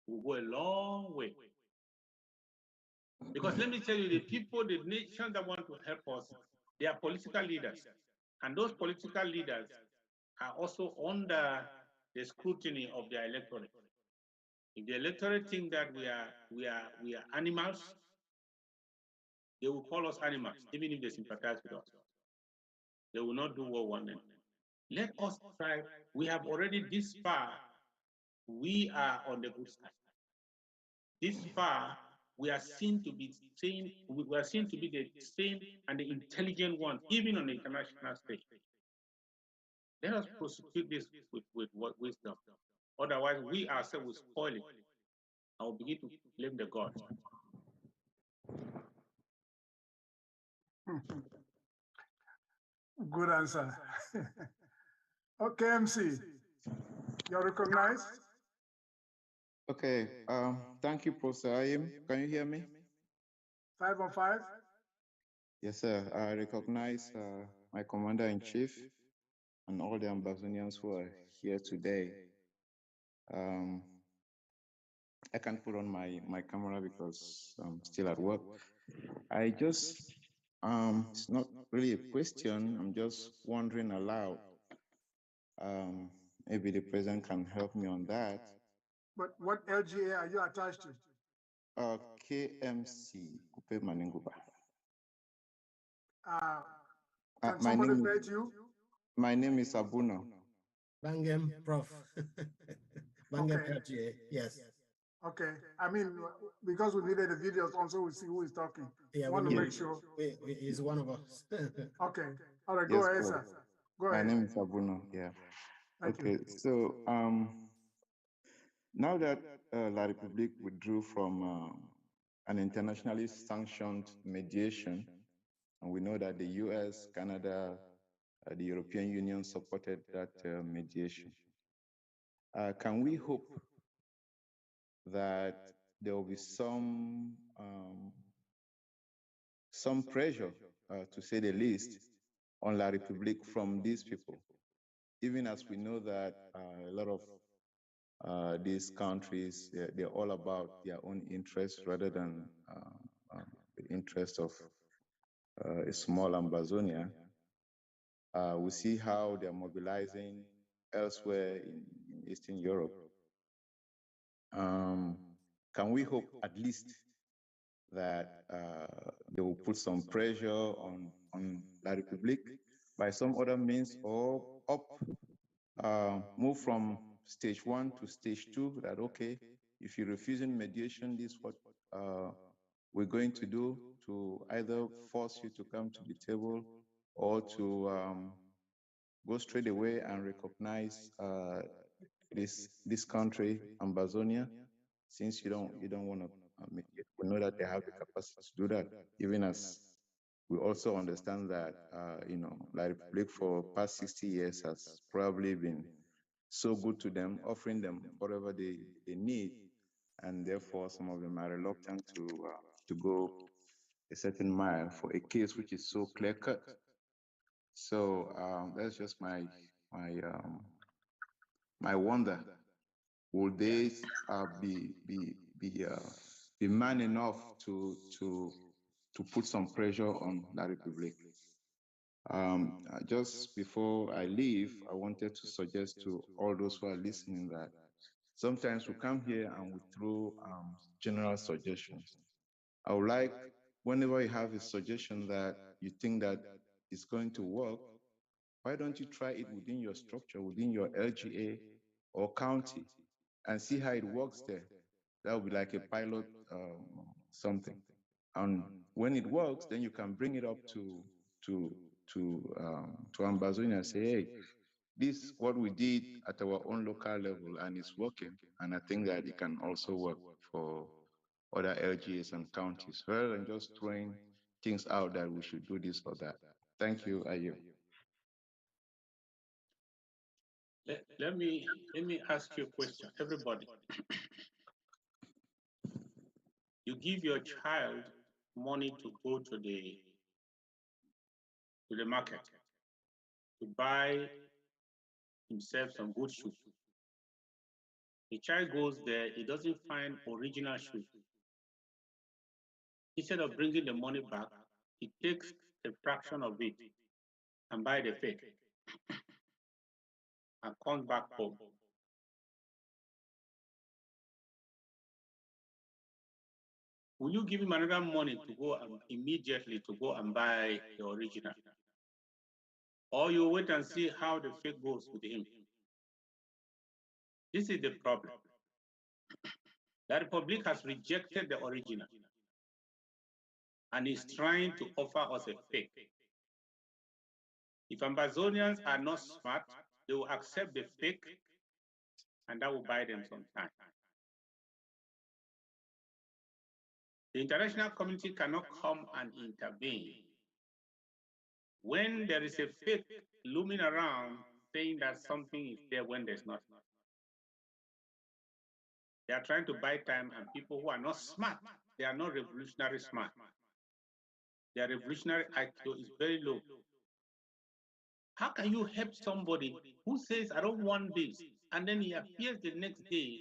we'll go a long way. Because let me tell you, the people, the nations that want to help us, they are political leaders. And those political leaders are also under the scrutiny of their electorate. If the electorate think that we are animals, they will call us animals, even if they sympathize with us. They will not do what we want them. Let us try. We have already this far, we are on the good side. This far, we are seen to be the same and the intelligent ones, even on the international stage. Let us prosecute this with what wisdom. Otherwise, we ourselves will spoil it. I will begin to blame the gods. Good answer. Okay, MC, you're recognized. Okay, thank you, Professor Ayim. Can you hear me? 5 on 5. Yes, sir. I recognize my commander-in-chief and all the Ambazonians who are here today. I can't put on my camera because I'm still at work. I just, it's not really a question, I'm just wondering aloud. Maybe the president can help me on that. But what LGA are you attached to? KMC, Kupe Manenguba. Can my somebody name bet you? My name is Abuno. Bangem, Prof. Bangem Okay. LGA, yes. Okay. I mean, because we needed the videos also, we see who is talking. Yeah, Want to make sure. He's one of us. Okay. All right, Yes, go ahead, Prof. sir. Go My ahead. name is Abuno, yeah. Thank Okay, you. so now that La République withdrew from an internationally sanctioned mediation, and we know that the US, Canada, the European Union supported that mediation. Can we hope that there will be some pressure, to say the least, on La République from these people? Even as we know that a lot of these countries, they're all about their own interests rather than the interest of a small Ambazonia. We see how they're mobilizing elsewhere in Eastern Europe. Can we hope at least that they will put some pressure on La République by some other means, or move from stage 1 to stage 2, that, okay, if you're refusing mediation, this is what we're going to do, to either force you to come to the table or to go straight away and recognize this country, Ambazonia, since you don't want to mediate. We know that they have the capacity to do that, even as we also understand that, La République for past 60 years has probably been so good to them, offering them whatever they need, and therefore some of them are reluctant to go a certain mile for a case which is so clear cut. So that's just my wonder. Will they be man enough to put some pressure on La République? Just before I leave, I wanted to suggest to all those who are listening that sometimes we come here and we throw general suggestions. I would like, whenever you have a suggestion that you think that is going to work, why don't you try it within your structure, within your LGA or county, and see how it works there? That would be like a pilot something. And when it works, then you can bring it up to Ambazonia and say, hey, This what we did at our own local level, and it's working. And I think that it can also work for other LGAs and counties, rather than just throwing things out that we should do this or that. Thank you, Ayu. Let me ask you a question, everybody. You give your child money to go to the market to buy himself some good shoes. The child goes there, he doesn't find original shoes. Instead of bringing the money back, he takes a fraction of it and buy the fake and comes back home. Will you give him another money to go and immediately to go and buy the original? Or you wait and see how the fake goes with him? This is the problem. The Republic has rejected the original and is trying to offer us a fake. If Ambazonians are not smart, they will accept the fake and that will buy them some time. The international community cannot come and intervene when there is a fake looming around saying that something is there when there's not. They are trying to buy time, and people who are not smart, they are not revolutionary smart. Their revolutionary IQ is very low. How can you help somebody who says, I don't want this, and then he appears the next day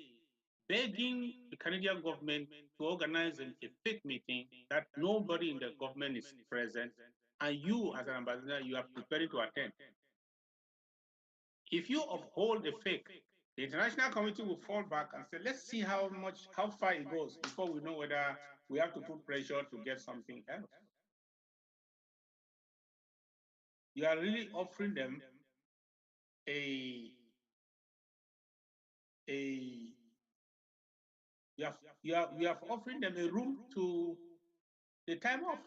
begging the Canadian government to organize a fake meeting that nobody in the government is present, and you as an ambassador, you are preparing to attend? If you uphold the fake, the international community will fall back and say, let's see how far it goes before we know whether we have to put pressure to get something else. You are really offering them you have offering them a room to the time off.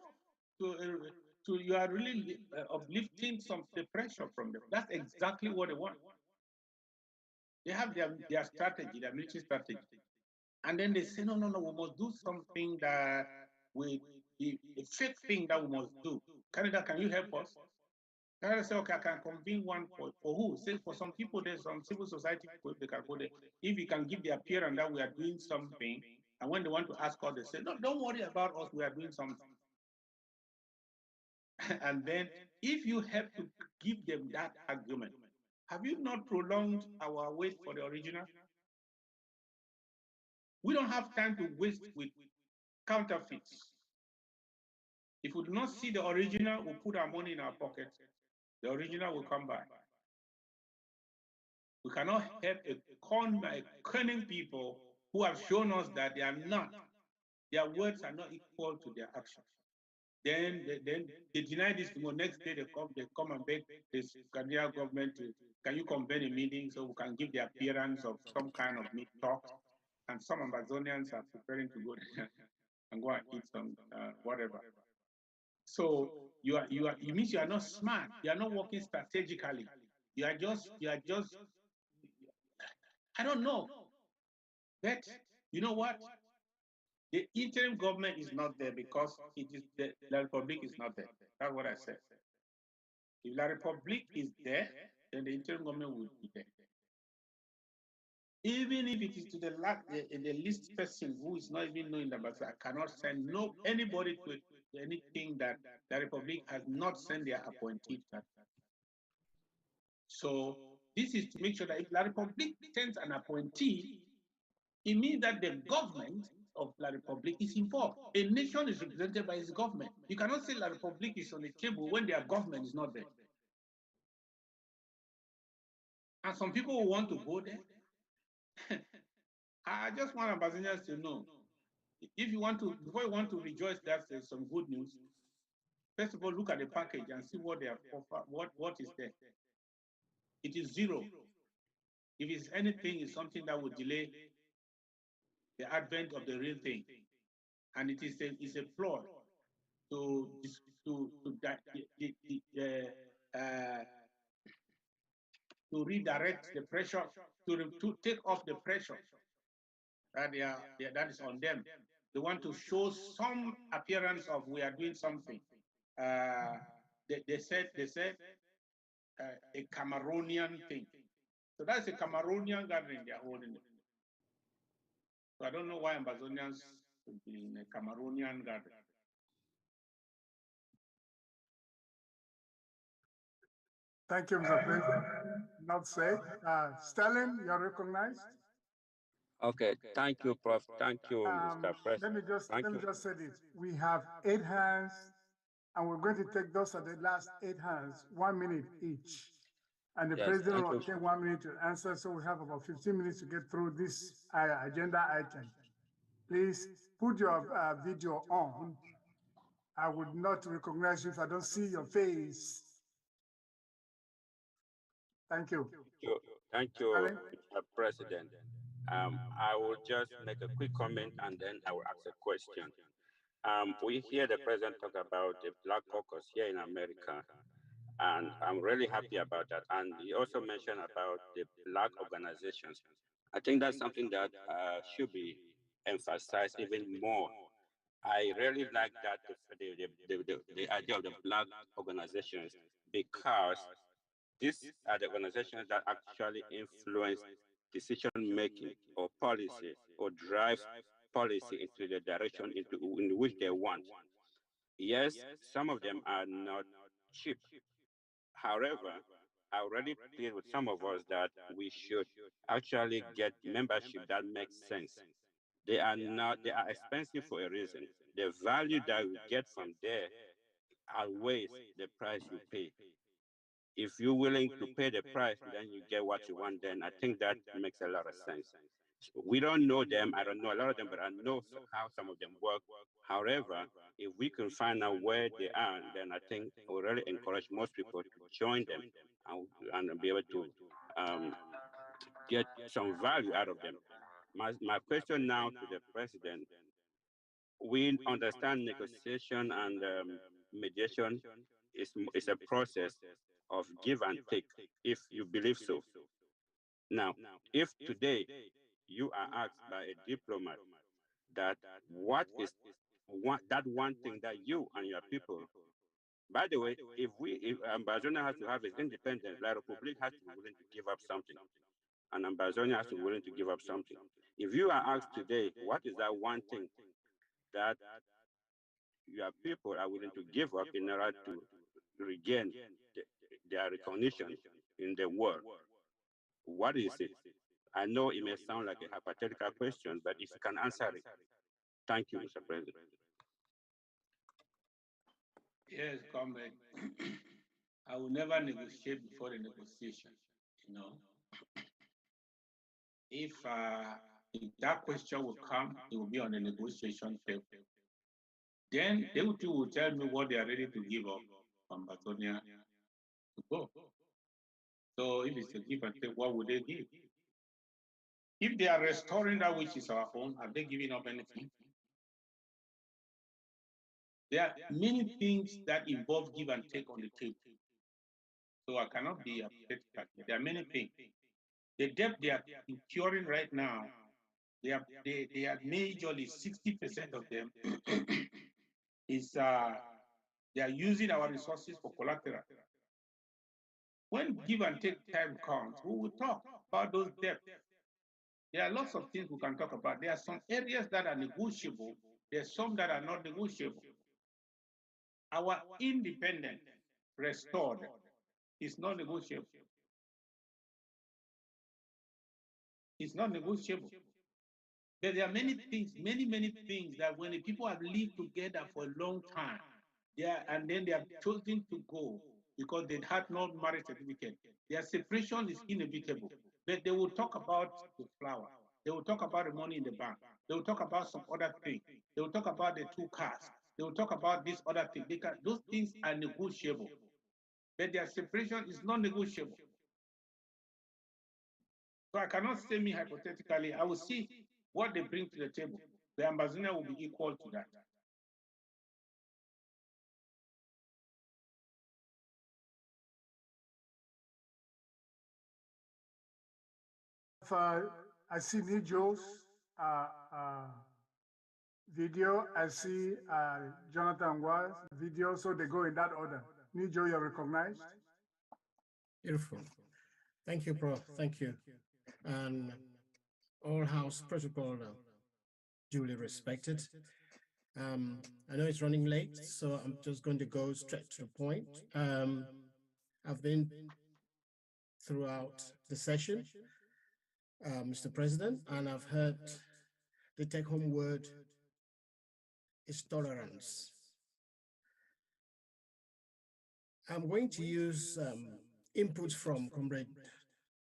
You are really uplifting the pressure from them. That's exactly what they want. They have their strategy, their military strategy. And then they say, no, we must do something that the fake thing that we must do. Canada, can you help us? Canada say, okay, I can convene one for who? Say for some people, there's some civil society people, they can go there. If you can give the appearance that we are doing something, and when they want to ask us, they say, no, don't worry about us, we are doing something. And then if you have to give them that argument, have you not prolonged our wait for the original? We don't have time to waste with counterfeits. If we do not see the original, we'll put our money in our pocket. The original will come back. We cannot help a cunning people who have shown us that their words are not equal to their actions. Then they deny this. The next day they come and beg this Canadian government to, can you convene a meeting so we can give the appearance of some kind of meet talk? And some Amazonians are preparing to go there and go and eat some whatever. So it means you are not smart. You are not working strategically. You are just I don't know. But you know what? The interim government is not there because it is the Republic is not there. That's what I said. If the Republic is there, then the interim government will be there. Even if it is to the least person who is not even knowing the matter, I cannot send anybody to anything that the Republic has not sent their appointee. So this is to make sure that if the Republic sends an appointee, it means that the government of La Republic is involved. A nation is represented by its government. You cannot say La Republic is on the table when their government is not there. And some people will want to go there. I just want ambassadors to know, if you want to, before you want to rejoice that there's some good news, first of all, look at the package and see what they have offered, what is there. It is zero. If it's anything, it's something that would delay the advent of the real thing. And it is a ploy to to redirect the pressure, to take off the pressure that that is on them. They want to show some appearance of we are doing something. They said a Cameroonian thing. So that's a Cameroonian gathering they are holding. So I don't know why Ambazonians should be in a Cameroonian gathering. Thank you, Mr. President. Not said. Stalin, you're recognized. Okay, thank you, Prof. Thank you, Mr. President. Let me just say this. We have 8 hands, and we're going to take those at the last 8 hands, 1 minute each. And the Yes, president thank will you. take 1 minute to answer, so we have about 15 minutes to get through this agenda item. Please put your video on. I would not recognize you if I don't see your face. Thank you. Thank you, Mr. President. I will just make a quick comment and then I will ask a question. We hear the president talk about the Black Caucus here in America, and I'm really happy about that. And he also mentioned about the Black organizations. I think that's something that should be emphasized even more. I really like that the idea of the Black organizations, because these are the organizations that actually influence decision making or policy or drive policy into the direction in which they want. Yes, some of them are not cheap. However, I already plead with some of us that we should actually get membership that makes sense. They are expensive for a reason. The value that you get from there outweighs the price you pay. If you're willing to pay the price, then you get what you want, then I think that makes a lot of sense. We don't know them. I don't know a lot of them, but I know how some of them work. However, if we can find out where they are, then I think I would really encourage most people to join them and be able to get some value out of them. My question now to the president: we understand negotiation and mediation is a process of give and take, if you believe so. Now, if today you are asked by a diplomat that that one thing that you and your people, by the way, if Ambazonia has to have its independence, La Republic has to be willing to give up something, and Ambazonia has to be willing to give up something. If you are asked today, what is that one thing that your people are willing to give up in order to regain their recognition in the world, what is it? I know it may sound like a hypothetical question, but if you can answer it. Thank you, Mr. President. Yes, comrade. I will never negotiate before the negotiation. You know, if that question will come, it will be on the negotiation table. Then they will tell me what they are ready to give up from Batonia to go. So if it's a give and take, what would they give? If they are restoring that which is our own, are they giving up anything? There are many things that involve give and take on the table. So I cannot be apathetic. There are many things. The debt they are incurring right now, they are majorly 60% of them is they are using our resources for collateral. When give and take time comes, we will talk about those debts. There are lots of things we can talk about. There are some areas that are negotiable. There are some that are not negotiable. Our independence restored is not negotiable. It's not negotiable. But there are many things, many things that when the people have lived together for a long time, and then they have chosen to go because they had no marriage certificate, their separation is inevitable. But they will talk about the flower. They will talk about the money in the bank. They will talk about some other thing. They will talk about the 2 cars. They will talk about this other thing. Those things are negotiable. But their separation is not negotiable. So I cannot say me hypothetically. I will see what they bring to the table. The Ambazonia will be equal to that. I see Nijo's uh, uh, video. I see Jonathan Wa's video. So they go in that order. Nijo, you're recognized. Beautiful. Thank you, Prof. Thank you. And all house protocol duly respected. I know it's running late, so I'm just going to go straight to the point. I've been throughout the session, Mr. President, and I've heard the take-home word is tolerance. I'm going to use inputs from Comrade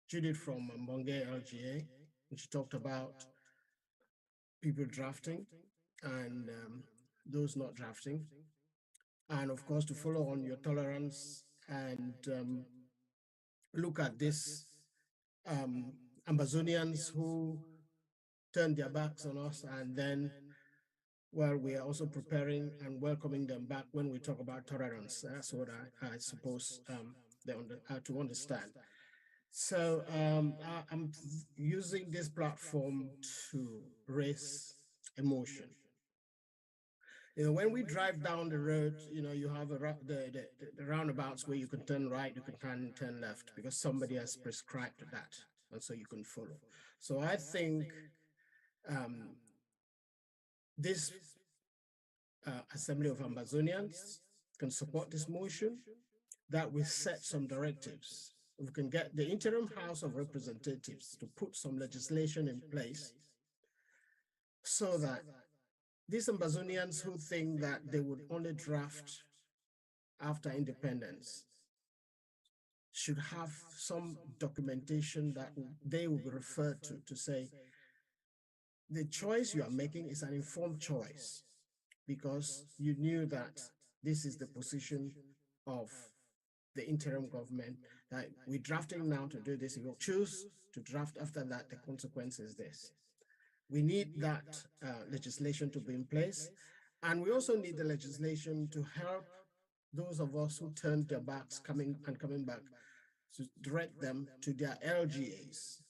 Judith from Monge LGA, which talked about people drafting and those not drafting. And of course, to follow on your tolerance and look at this Amazonians who turned their backs on us, and then, well, we are also preparing and welcoming them back when we talk about tolerance. That's what I suppose they to understand. So I'm using this platform to raise emotion. You know, when we drive down the road, you know, you have the roundabouts where you can turn right, you can turn left because somebody has prescribed that, and so you can follow. So I think this Assembly of Amazonians can support this motion, that we set some directives. We can get the interim House of Representatives to put some legislation in place so that these Amazonians who think that they would only draft after independence should have some documentation that they will be referred to say, the choice you are making is an informed choice because you knew that this is the position of the interim government, that we're drafting now to do this. If you choose to draft after that, the consequence is this. We need that legislation to be in place. And we also need the legislation to help those of us who turned their backs coming back, to direct them to their LGAs.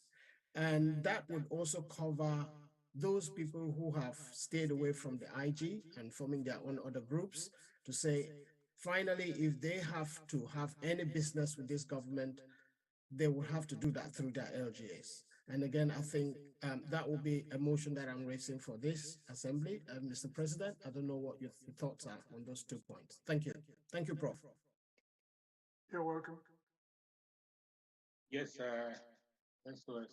And that would also cover those people who have stayed away from the IG and forming their own other groups to say, finally, if they have to have any business with this government, they will have to do that through their LGAs. And again, I think that will be a motion that I'm raising for this assembly. Mr. President, I don't know what your thoughts are on those 2 points. Thank you. Thank you, Prof. You're welcome. Yes, thanks for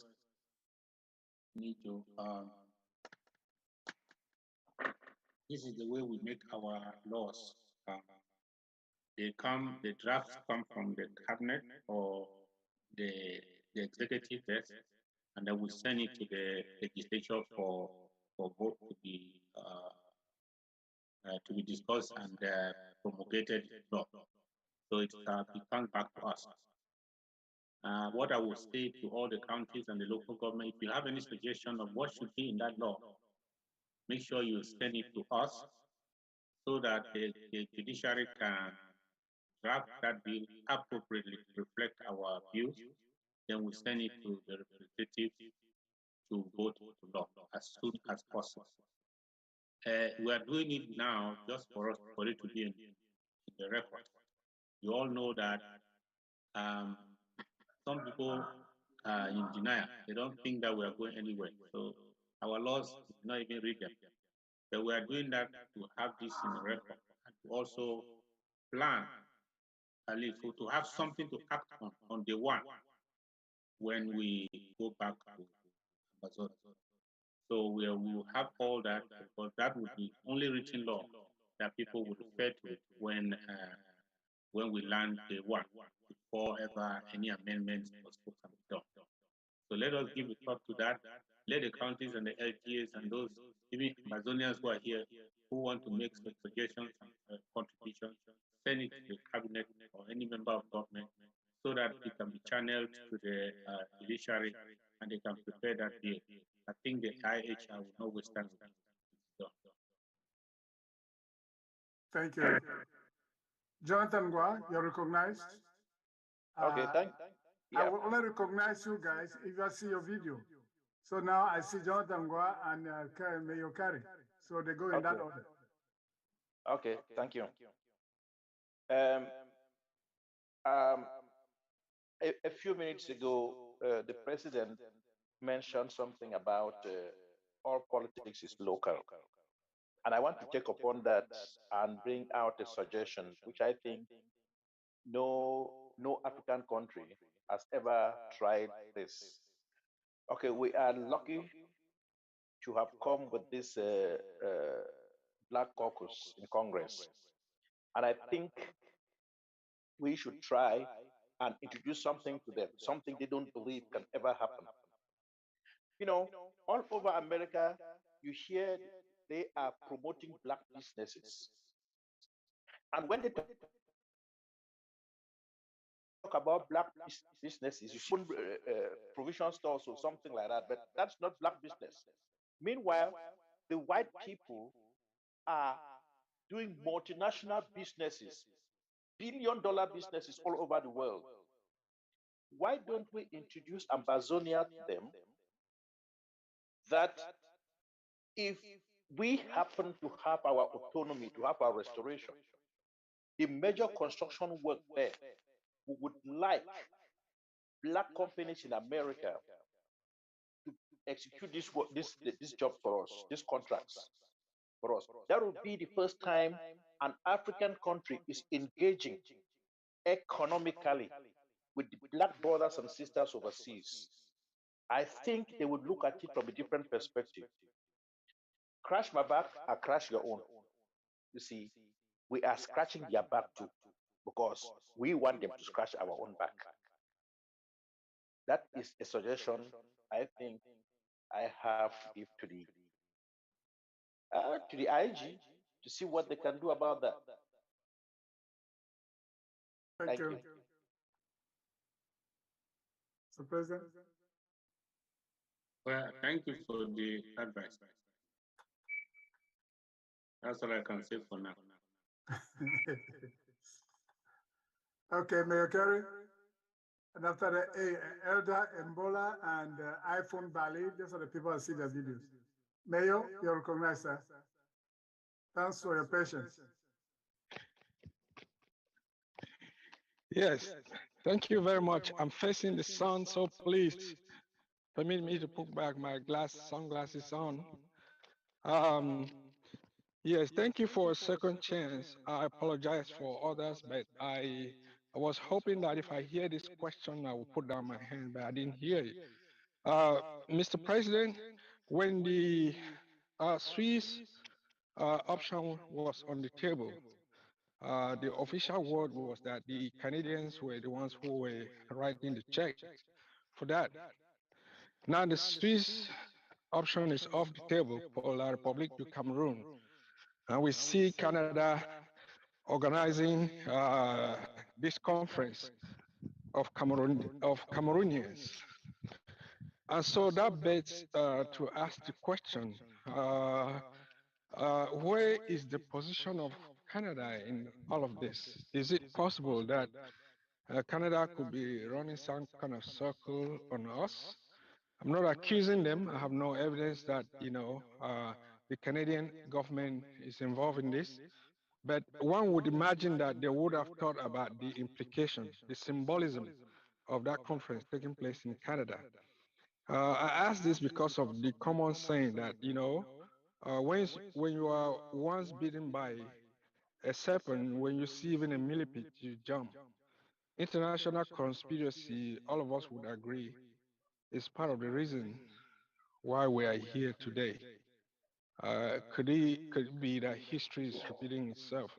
need to. This is the way we make our laws. The drafts come from the cabinet or the executive desk, and then we send it to the legislature for vote to be discussed and promulgated law. So it comes back to us. What I will say to all the counties and the local government, if you have any suggestion of what should be in that law, make sure you send it to us so that the judiciary can draft that bill appropriately to reflect our views. Then we send it to the representatives to vote to law as soon as possible. We are doing it now just for it to be in the record. You all know that some people are in denial. They don't think that we are going anywhere. So our laws, do not even read them. But we are doing that to have this in the record and to also plan, at least to have something to act on day one when we go back to Amazon. So we will have all that, because that would be only written law that people would refer to it when we land day one, before ever any amendments or so can be done. So let us give a thought to that. Let the counties and the LGAs and those, even Amazonians who are here, who want to make suggestions and contributions, send it to the cabinet or any member of government so that it can be channeled to the judiciary and they can prepare that bill. I think the IHR will not withstand it. Thank you. Jonathan Gua, you're recognized. Okay, I will only recognize you guys if I see your video. So now I see Jonathan Gua and Mayo Kari. So they go in that order. Okay, thank you. Um, um, a few minutes ago, the president mentioned something about all politics is local. And I want to take upon that and bring out a suggestion, which I think no African country has ever tried this. Okay, we are lucky to have come with this Black Caucus in Congress. And I think we should try and introduce something to them, something they don't believe can ever happen. You know, all over America, you hear they are promoting Black businesses. And when they talk about Black businesses, you see provision stores or something like that, but that's not Black business. Meanwhile, the white people are doing multinational businesses, billion-dollar businesses all over the world. Why don't we introduce Ambazonia to them that if we happen to have our autonomy, to have our restoration, the major construction work there, we would like Black companies in America to execute this work, this job for us, these contracts for us. That would be the first time an African country is engaging economically with the Black brothers and sisters overseas. I think they would look at it from a different perspective. Crash my back, I crash your own. You see, we are scratching their back too, because we want them to scratch our own back. That is a suggestion I think I have to give to the IG to see what they can do about that. Thank you. So, President. Well, thank you for the advice. That's all I can say for now. Okay, Mayor Kerry. And after the Elder Mbola and iPhone Bali, those are the people that see the videos. Mayor, you're recognized, sir. Thanks for your patience. Yes, thank you very much. I'm facing the sun, so please permit me to put back my sunglasses on. Yes, thank you for a second chance. I apologize for others, but I was hoping that if I hear this question, I will put down my hand, but I didn't hear it. Mr. President, when the Swiss option was on the table, the official word was that the Canadians were the ones who were writing the check for that. Now the Swiss option is off the table for La République du Cameroon. And we see Canada organizing this conference of Cameroonians. And so that begs to ask the question, where is the position of Canada in all of this? Is it possible that Canada could be running some kind of circle on us? I'm not accusing them. I have no evidence that, the Canadian government is involved in this. But one would imagine that they would have thought about the implication, the symbolism of that conference taking place in Canada. I ask this because of the common saying that, when you are once bitten by a serpent, when you see even a millipede, you jump. International conspiracy, all of us would agree, is part of the reason why we are here today. Could it be that history is repeating itself?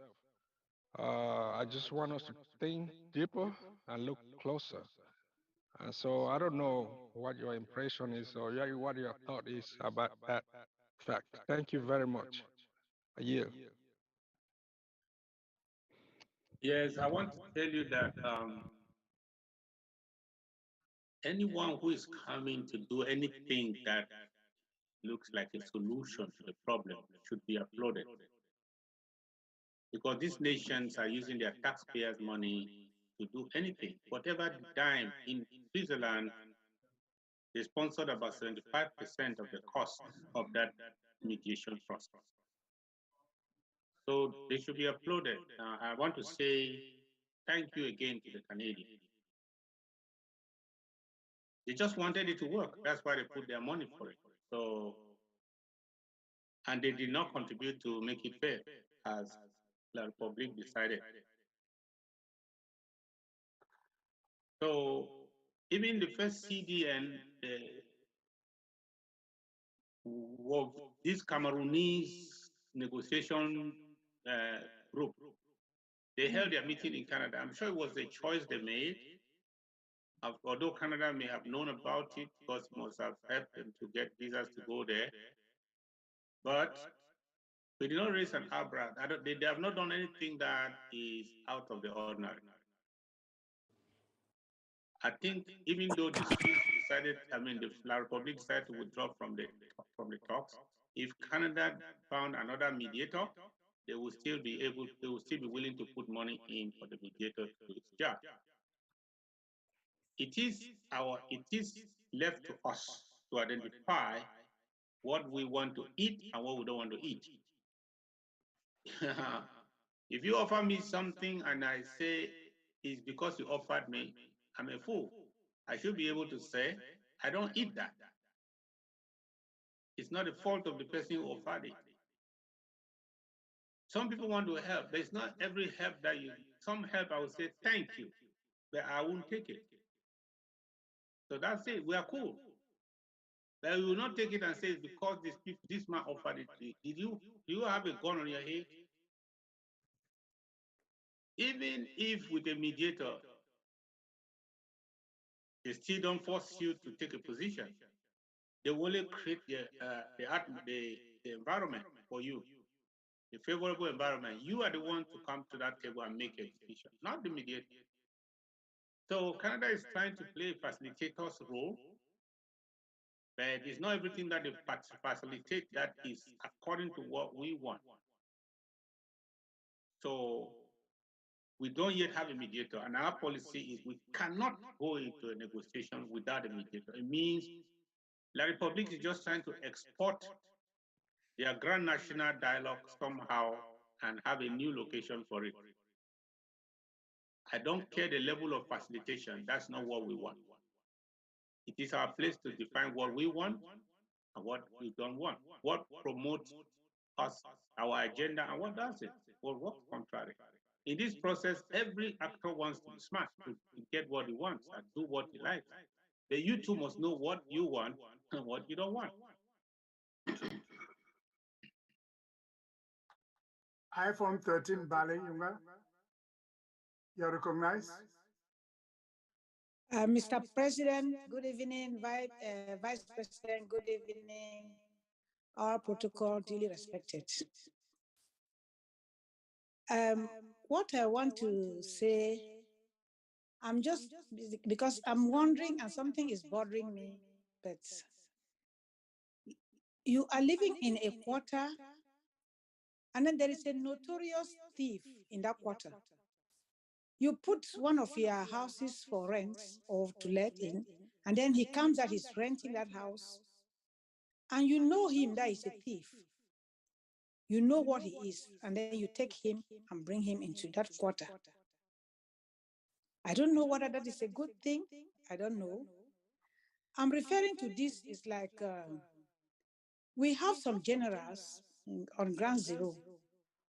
I just want us to think deeper and look closer. And so I don't know what your impression is or what your thought is about that fact. Thank you very much. I yield. Yes, I want to tell you that anyone who is coming to do anything that looks like a solution to the problem should be applauded. Because these nations are using their taxpayers' money to do anything. Whatever the dime in Switzerland, they sponsored about 75% of the cost of that mediation process. So they should be applauded. I want to say thank you again to the Canadians. They just wanted it to work. That's why they put their money for it. So, and they did not contribute to make it fair, as the Republic decided. So, even the first CDN of this Cameroonese negotiation group, they held their meeting in Canada. I'm sure it was the choice they made. Although Canada may have known about it because it must have helped them to get visas to go there. But we did not raise an eyebrow. They have not done anything that is out of the ordinary. I think even though the Swiss decided, the La Republic decided to withdraw from the talks, if Canada found another mediator, they will still be willing to put money in for the mediator to do its job. It is left to us to identify what we want to eat and what we don't want to eat. If you offer me something and I say it's because you offered me, I'm a fool. I should be able to say, I don't eat that. It's not the fault of the person who offered it. Some people want to help. There's not every help that some help I will say, thank you, but I won't take it. So that's it, we are cool. But we will not take it and say, because this man offered it. Do you have a gun on your head? Even if with a mediator, they still don't force you to take a position. They will only create the environment for you, the favorable environment. You are the one to come to that table and make a decision, not the mediator. So Canada is trying to play a facilitator's role, but it's not everything that they facilitate that is according to what we want. So we don't yet have a mediator, and our policy is we cannot go into a negotiation without a mediator. It means La Republique is just trying to export their grand national dialogue somehow and have a new location for it. I don't care the level of facilitation. That's not what we want. It is our place to define what we want and what we don't want. What promotes us, our agenda, and what doesn't. What works contrary. In this process, every actor wants to be smart to get what he wants and do what he likes. But you too must know what you want and what you don't want. iPhone 13, Bale Yunga. You're recognized. Mr. President, good evening. Vice President, good evening. All protocol duly respected. What I want to say, I'm just because I'm wondering and something is bothering me, but you are living in a quarter and then there is a notorious thief in that quarter. You put one of your houses for rent or to let in, and then he comes that he's renting that house, and you know him that is a thief. You know what he is, and then you take him and bring him into that quarter. I don't know whether that is a good thing. I don't know. I'm referring to this is like we have some generals on Ground Zero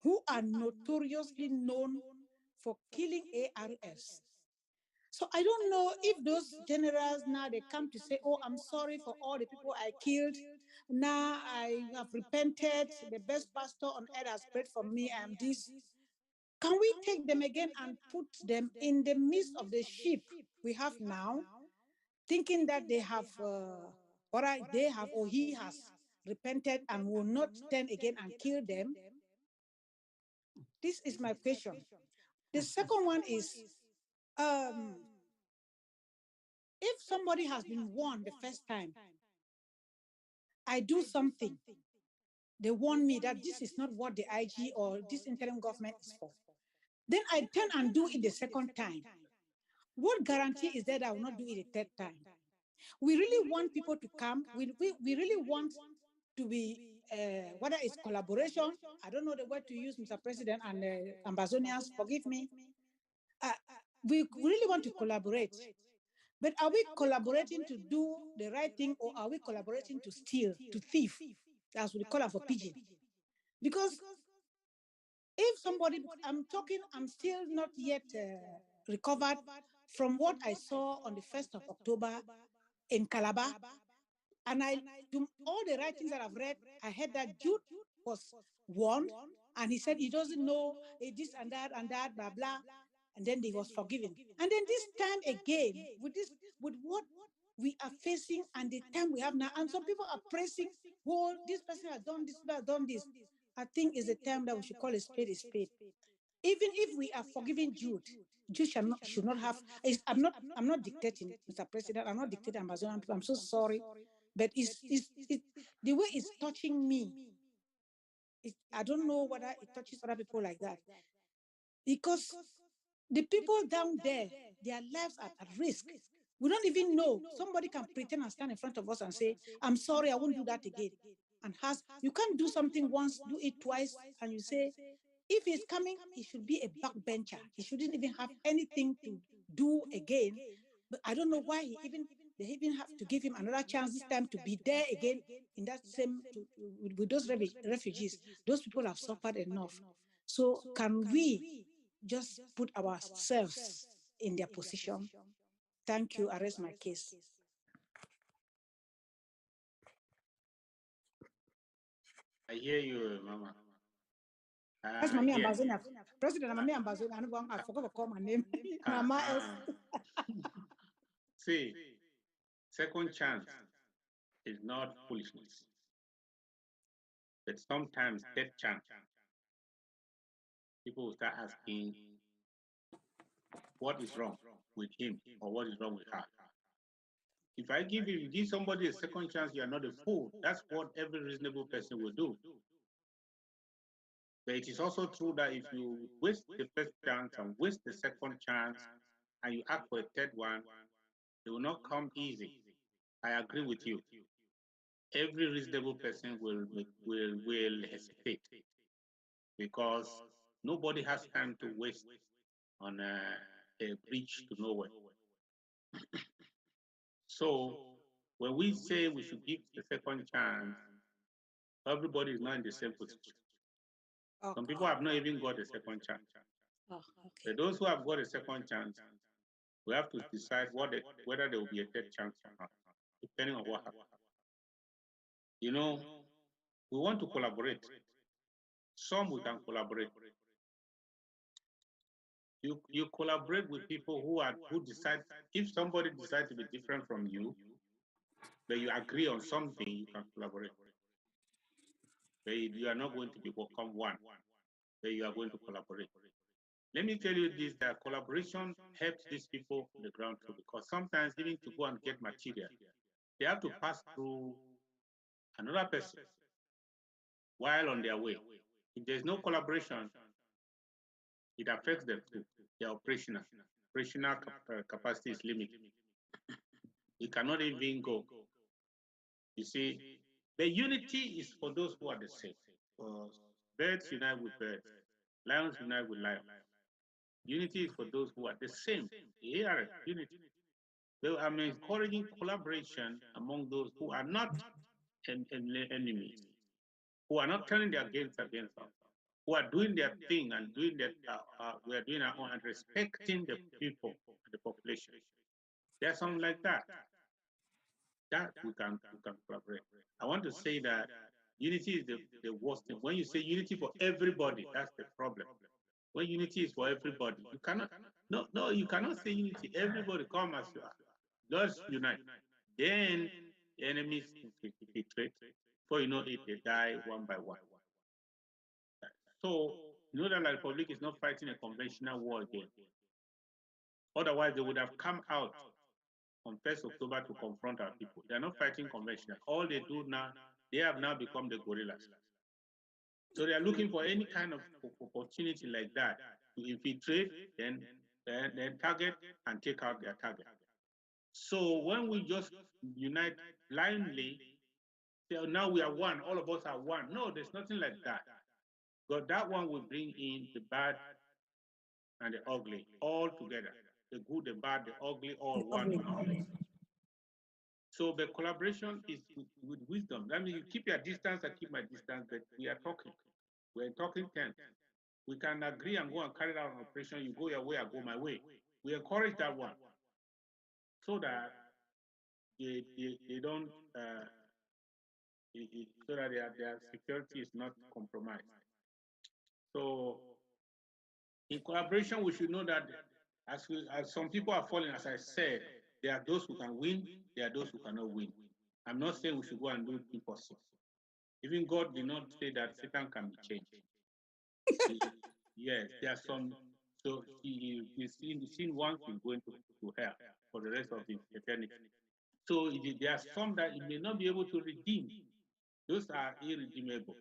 who are notoriously known for killing ARS. So I don't know if those generals now they come to say, oh, I'm sorry for all the people I killed. Now I have repented. The best pastor on earth has prayed for me. I am this. Can we take them again and put them in the midst of the sheep we have now, thinking that they have, or he has repented and will not turn again and kill them? This is my question. The second one is, if somebody has been warned the first time, I do something, they warn me that this is not what the IG or this interim government is for. Then I turn and do it the second time. What guarantee is there that I will not do it a third time? We really want people to come. We really want to be, whether it's collaboration, I don't know the word to use, Mr. President and Ambazonians, forgive me. We really want to collaborate. But are we collaborating to do the right thing, or are we collaborating to steal, to thief, as we call it for pigeon? Because if somebody, I'm still not yet recovered from what I saw on the 1st of October in Calabar. And all the writings that I've read, I heard that Jude was warned, and he said he doesn't know this and that, blah, blah. And then he was forgiven. And then this time again, with what we are facing and the time we have now, and some people are praising, well, this person has done this, has done this. I think it's a time that we should call a spade a spade. Even if we are forgiving Jude, Jude should not have. I'm not dictating, Mr. President. I'm not dictating Amazonian people. I'm so sorry, but it's the way it's touching me. I don't know whether it touches other people like that, because the people down there, their lives are at risk. We don't even know. Somebody can pretend and stand in front of us and say, I'm sorry, I won't do that again. And you can't do something once, do it twice, and you say, if he's coming, he should be a backbencher. He shouldn't even have anything to do again. But I don't know why they even have to give him another chance this time to be there again in that same, with those refugees. Those people have suffered enough. So can we just put ourselves in their position? Thank you. I rest my case. I hear you, Mama. That's Mami Ambazonia. President Mami Ambazonia. I forgot to call my name. Mama S. See, second chance is not foolishness. But sometimes third chance, people will start asking, what is wrong with him or what is wrong with her? If I give somebody a second chance, you are not a fool. That's what every reasonable person will do. But it is also true that if you waste the first chance and waste the second chance, and you ask for a third one, it will not come easy. I agree with you. Every reasonable person will hesitate, because nobody has time to waste on a bridge to nowhere. So when we say we should give the second chance, everybody is not in the same position. Okay. Some people have not even got a second chance. Oh, okay. But those who have got a second chance, we have to decide whether there will be a third chance or not, depending on what happens. You know, we want to collaborate. Some we can collaborate. You collaborate with people who decide. If somebody decides to be different from you, but you agree on something, you can collaborate. But you are not going to become one, but you are going to collaborate. Let me tell you this, that collaboration helps these people on the ground too, because sometimes even to go and get material, they have to pass through another person while on their way. If there's no collaboration, it affects them too. Their operational capacity is limited. You cannot even go. You see, the unity is for those who are the same. Birds unite with birds, lions unite with lions. Unity is for those who are the same. Here are unity. So I'm encouraging collaboration among those who are not enemies, who are not turning their games against us, who are doing their thing and doing that. We are doing our own and respecting the people, the population. There's something like that. That we can collaborate. I want to say that unity is the worst thing. When you say unity for everybody, that's the problem. When unity is for everybody, you cannot. No, you cannot say unity. Everybody come as you are. Let's unite. Then the enemies infiltrate. Before you know it, they die one by one. So you know that the Republic is not fighting a conventional war again. Otherwise, they would have come out on 1st October to confront our people. They are not fighting conventional. All they do now, they have now become the guerrillas. So they are looking for any kind of opportunity like that to infiltrate, then then target and take out their target. So when we just unite blindly, say, "Oh, now we are one, all of us are one." No, there's nothing like that. But that one will bring in the bad and the ugly all together. The good, the bad, the ugly, all one place. So the collaboration is with wisdom. That means you keep your distance, I keep my distance, but we are talking. We're talking terms. We can agree and go and carry out an operation. You go your way, I go my way. We encourage that one so that they don't, so that their security is not compromised. So in collaboration, we should know that as some people are falling, as I said, there are those who can win, there are those who cannot win. I'm not saying we should go and do impossible. Even God did not say that Satan can be changed. Yes, there are some. So he's seen once he's going to hell for the rest of his eternity. So there are some that he may not be able to redeem. Those are irredeemable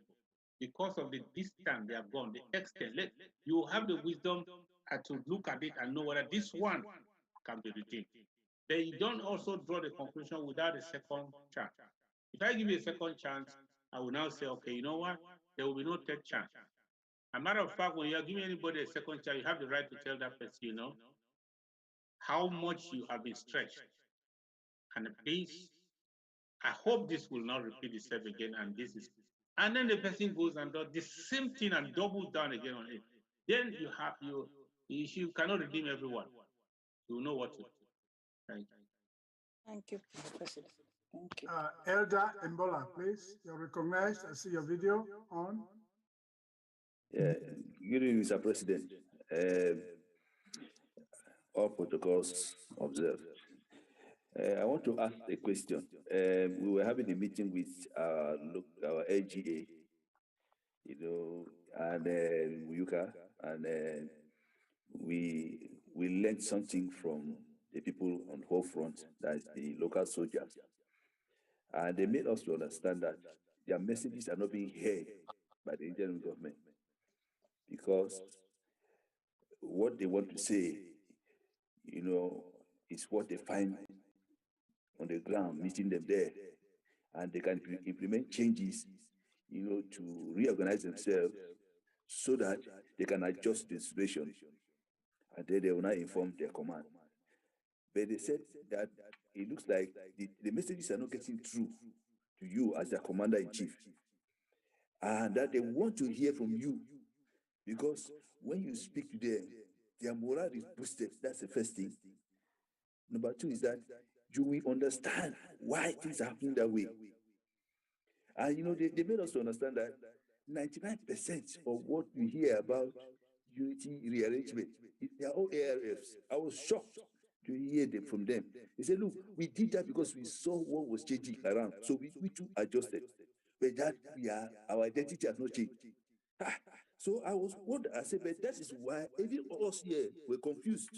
because of the distance they have gone, the extent. You have the wisdom to look at it and know whether this one can be redeemed. Then you don't also draw the conclusion without a second chance. If I give you a second chance, I will now say, okay, you know what? There will be no third chance. As a matter of fact, when you are giving anybody a second chance, you have the right to tell that person, you know, how much you have been stretched. And please, I hope this will not repeat itself again. And then the person goes and does the same thing and doubles down again on it. Then you cannot redeem everyone. You know what to do. Thank you. Thank you, Mr. President. Thank you. Elder Mbola, please. You're recognized. I see your video on. Yeah, good evening, Mr. President. All protocols observed. I want to ask a question. We were having a meeting with our LGA, you know, and Uyuka, and we learned something from the people on the whole front, that is the local soldiers. And they made us to understand that their messages are not being heard by the Indian government, because what they want to say, you know, is what they find on the ground, meeting them there. And they can implement changes, you know, to reorganize themselves so that they can adjust the situation. And then they will not inform their command. But they said that it looks like the messages are not getting through to you as their commander-in-chief. And that they want to hear from you, because when you speak to them, their morale is boosted. That's the first thing. Number two is that you will understand why things are happening that way. And you know, they made us to understand that 99% of what we hear about unity rearrangement, they are all ARFs. I was shocked to hear them from them. They said, look, we did that because we saw what was changing around. So we too adjusted. But that our identity has not changed. So I was wondering, I said, but that is why even us here were confused.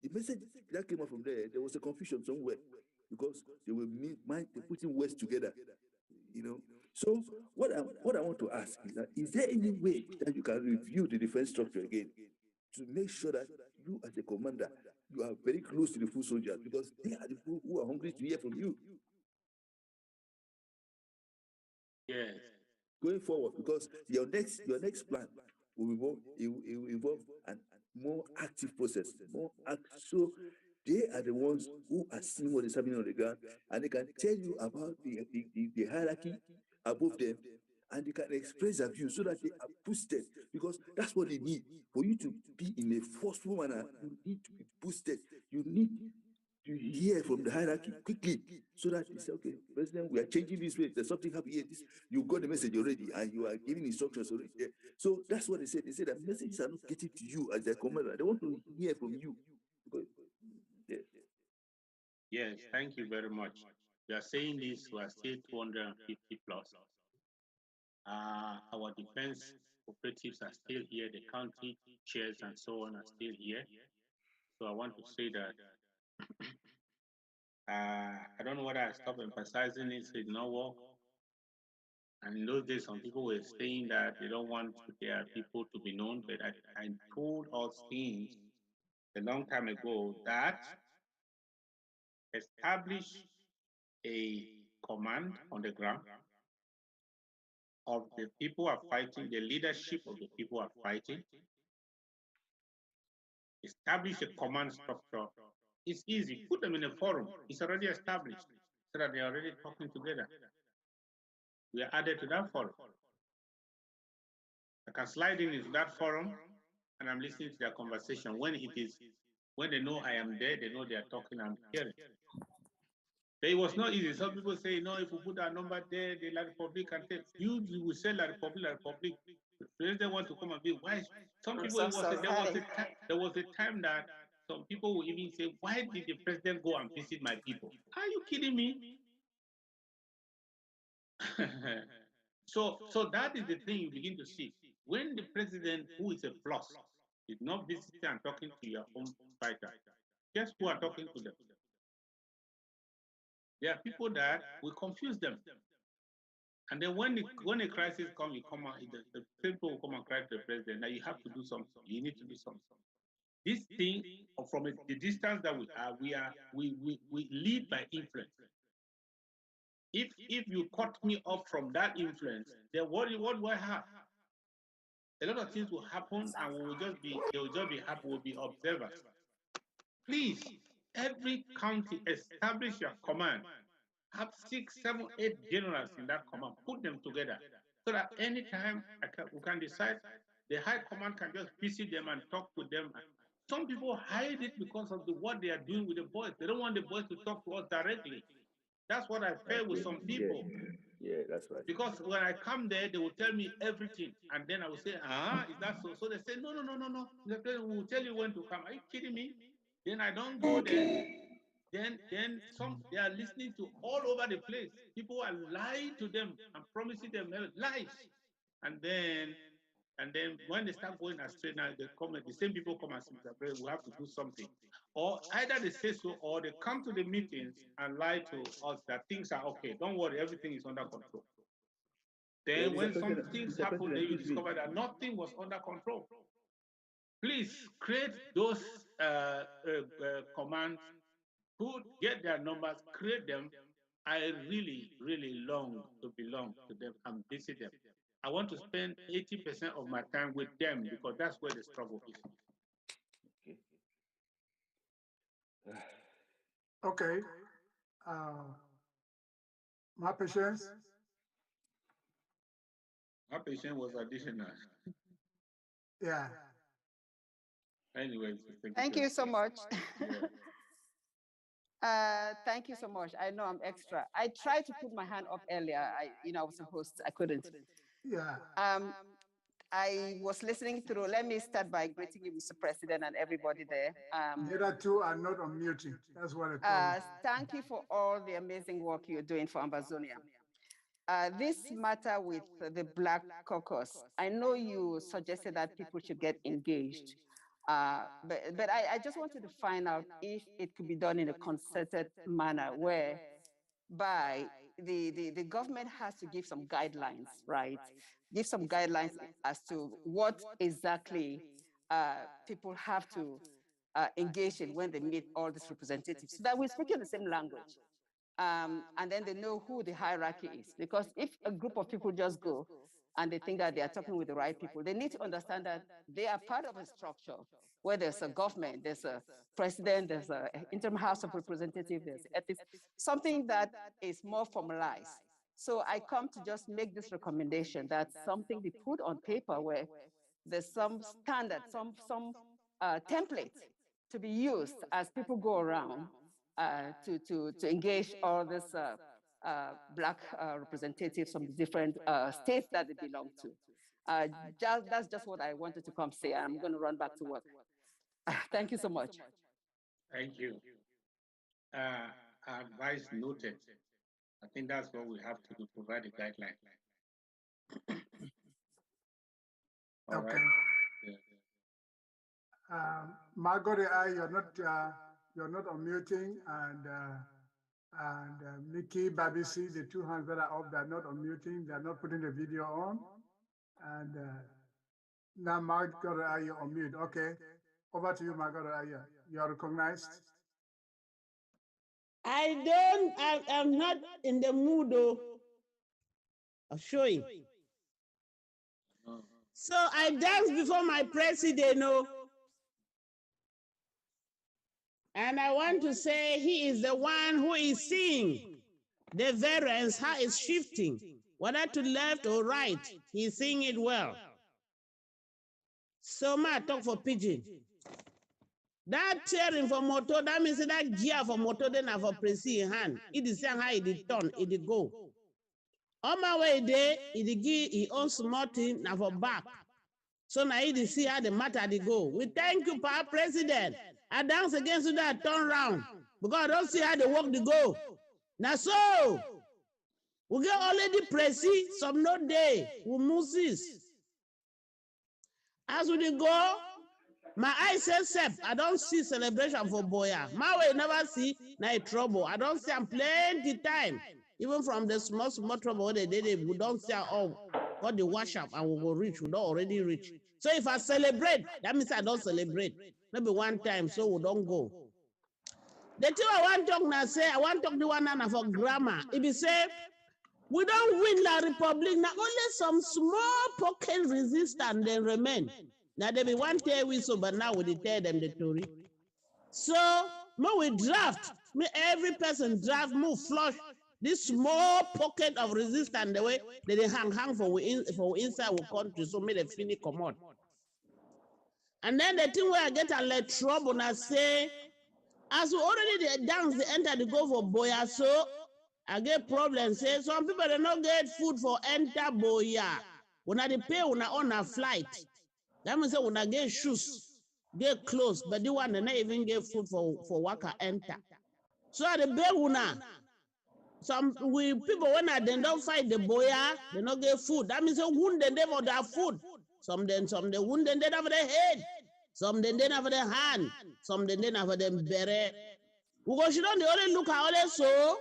The message that came out from there was a confusion somewhere, because they were putting words together, you know. So what I want to ask is that, is there any way that you can review the defense structure again to make sure that you as a commander, you are very close to the full soldiers, because they are the people who are hungry to hear from you? Yes. Going forward, because your next plan will involve a more active process, so they are the ones who are seeing what is happening on the ground, and they can tell you about the hierarchy above them, and they can express their views so that they are boosted, because that's what they need. For you to be in a forceful manner, you need to be boosted. You need to hear from the hierarchy quickly, so that they say, okay, President, we are changing this way. There's something happening here. You got the message already, and you are giving instructions already. Yeah. So that's what they said. They said that messages are not getting to you as their commander. They want to hear from you. Yes. Yes, thank you very much. We are saying this, we are still 250 plus. Our defense operatives are still here, the county chairs and so on are still here. So I want to say that I don't know whether I stop emphasizing it, so it not work. And in those days, some people were saying that they don't want their people to be known, but I told us things a long time ago that established a command on the ground of the people who are fighting, the leadership of the people who are fighting, establish a command structure. It's easy. Put them in a forum. It's already established so that they're already talking together. We are added to that forum. I can slide in into that forum and I'm listening to their conversation. When they know I am there, they know they are talking, I'm hearing. But it was not easy. Some people say, no, if we put our number there, the La Republic can take. You will say La Republic, La Republic. The president wants to come and be wise. Some people, there was a time that some people will even say, why did the president go and visit my people? Are you kidding me? So that is the thing you begin to see. When the president, who is a plus, is not visiting and talking to your own fighter, guess who are talking to them? There are people that will confuse them. And then when a crisis comes, you come out, the people will come and cry to the president that you have to do something. You need to do something. This thing, from the distance that we lead by influence. If you cut me off from that influence, then what do I have? A lot of things will happen, and they will just be happy. We'll be observers. Please, every county, establish your command. Have 6, 7, 8 generals in that command. Put them together so that anytime we can decide, the high command can just visit them and talk to them. Some people hide it because of what they are doing with the boys. They don't want the boys to talk to us directly. That's what I felt with some people. Yeah, that's right. Because when I come there, they will tell me everything. And then I will say, is that so? So they say, no. We will tell you when to come. Are you kidding me? Then I don't go there. Then they are listening to all over the place. People are lying to them and promising them lies. And then when they start going astray now, the same people come and say, we have to do something. Or either they say so, or they come to the meetings and lie to us that things are okay. Don't worry, everything is under control. Then when some things happen, then you discover that nothing was under control. Please create those commands, get their numbers, create them. I really, really long to belong to them and visit them. I want to spend 80% of my time with them because that's where the struggle is. Okay. My patience. My patient was additional. Yeah. Anyways, thank you so much. Yeah. Thank you so much. I know I'm extra. I tried to put my hand up earlier. I was a host. I couldn't. Yeah. I was listening through. Let me start by greeting you, Mr. President, and everybody there. The other two are not unmuting. That's what I told you. Thank you for all the amazing work you're doing for Ambazonia. This matter with the Black Caucus, I know you suggested that people should get engaged. But I just wanted to find out if it could be done in a concerted manner whereby the government has to give some guidelines, right? Give some guidelines as to what exactly people have to engage in when they meet all these representatives, so that we're speaking the same language. And then they know who the hierarchy is. Because if a group of people just go and they think that they are talking with the right people, they need to understand that they are part of a structure where there's a government, there's a president, there's an interim House of Representatives, there's ethics, something that is more formalized. So I come to just make this recommendation that something be put on paper where there's some standard, some template to be used as people go around to engage all these Black representatives from the different states that they belong to. That's just what I wanted to come say. I'm going to run back to work. Thank you so much. Thank you. Advice noted. I think that's what we have to do, provide a guideline. All okay. Right. Yeah. Margaret, you're not unmuting, and Nikki, Babisi, the two hands that are up, they're not unmuting, they're not putting the video on. And now Margaret, you're on mute. Okay. Over to you, Margaret Aya. You are recognized. I'm not in the mood of showing. So I dance before my president, and I want to say he is the one who is seeing the variance, how it's shifting, whether to left or right, he's seeing it well. So I talk for pidgin. That tearing for motor, that means that gear for motor then have a presi in hand. It is saying how it turn, it go. On my way there, it give his own small thing now for back. So now it see how the matter they go. We thank you, Pa President. I dance against that turn round because I don't see how the work they go. Now so we get already presi, some no day, we Moses. As we go, my eyes say sep, I don't see celebration for Boya. My way never see na trouble. I don't see am plenty time. Even from the small trouble they did, we don't see all got the wash up and we go reach, we don't already reach. So if I celebrate, that means I don't celebrate. Maybe one time, so we don't go. The thing I want to talk now say, I want to talk the one now for grammar. If you say, we don't win La Republic, now only some small pocket resistance then remain. Now they be one day we so, but now we tell them the story. So, we draft, every person draft, flush this small pocket of resistance the way they hang for inside our country, so may they finish come out. And then the thing where I get a little trouble and I say, as we already dance, they enter the go for Boya, so I get problems. Say some people they not get food for enter Boya. When I pay on a flight, that means when I get shoes, get clothes, but the one they not even get food for worker enter. So at the Beuna, some people when they don't fight the Boya, they not get food. That means they wounded them for their food. Some they wounded them over their head. Some they have their hand, some they have them beret. Because you don't only look at all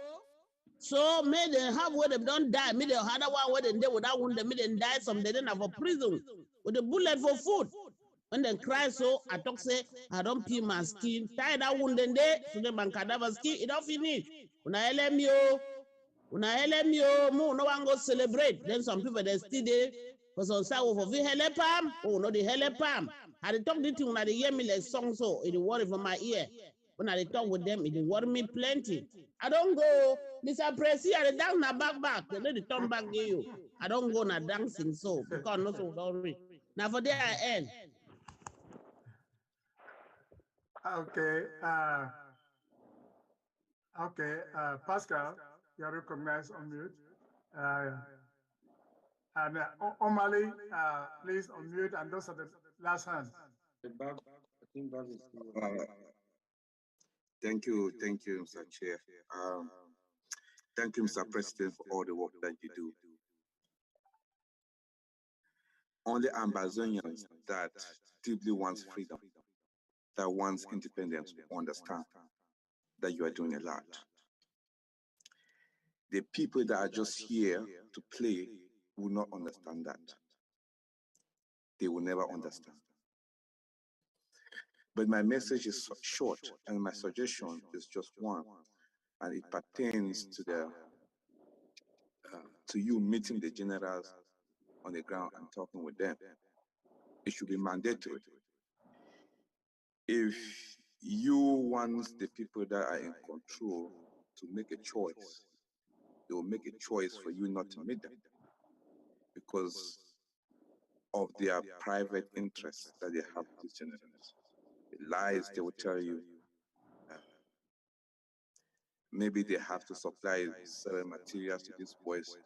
so may they have where they don't die, may they have one where they without wound them, may they die, some they didn't have a prison with a bullet for food. When they cry so, I talk say, I don't pee my skin, tie that wound then there, so the man cadaver skin, it don't finish. When I LMU, no one go celebrate. Then some people they still there. Because on side of the helepam, no the helepam. I talk the thing when they hear me like song so it worry for my ear. When I talk with them, it worry me plenty. I don't go, Mr. Presi, I dance na back. They let the turn back to you. I don't go na dancing so because no so don't read. Now for there I end. Okay. Pascal, you are recognized on mute. And Omali, please unmute, and those are the last hands. Thank you, Mr. Chair. Thank you, Mr. President, for all the work that you do. Only Ambazonians that deeply wants freedom, that wants independence, understand that you are doing a lot. The people that are just here to play will not understand that. They will never understand. But my message is short, and my suggestion is just one, and it pertains to to you meeting the generals on the ground and talking with them. It should be mandatory. If you want the people that are in control to make a choice, they will make a choice for you not to meet them because of their private interests that they have with these generals. The lies they will tell you. Maybe they have to supply certain materials to these boys.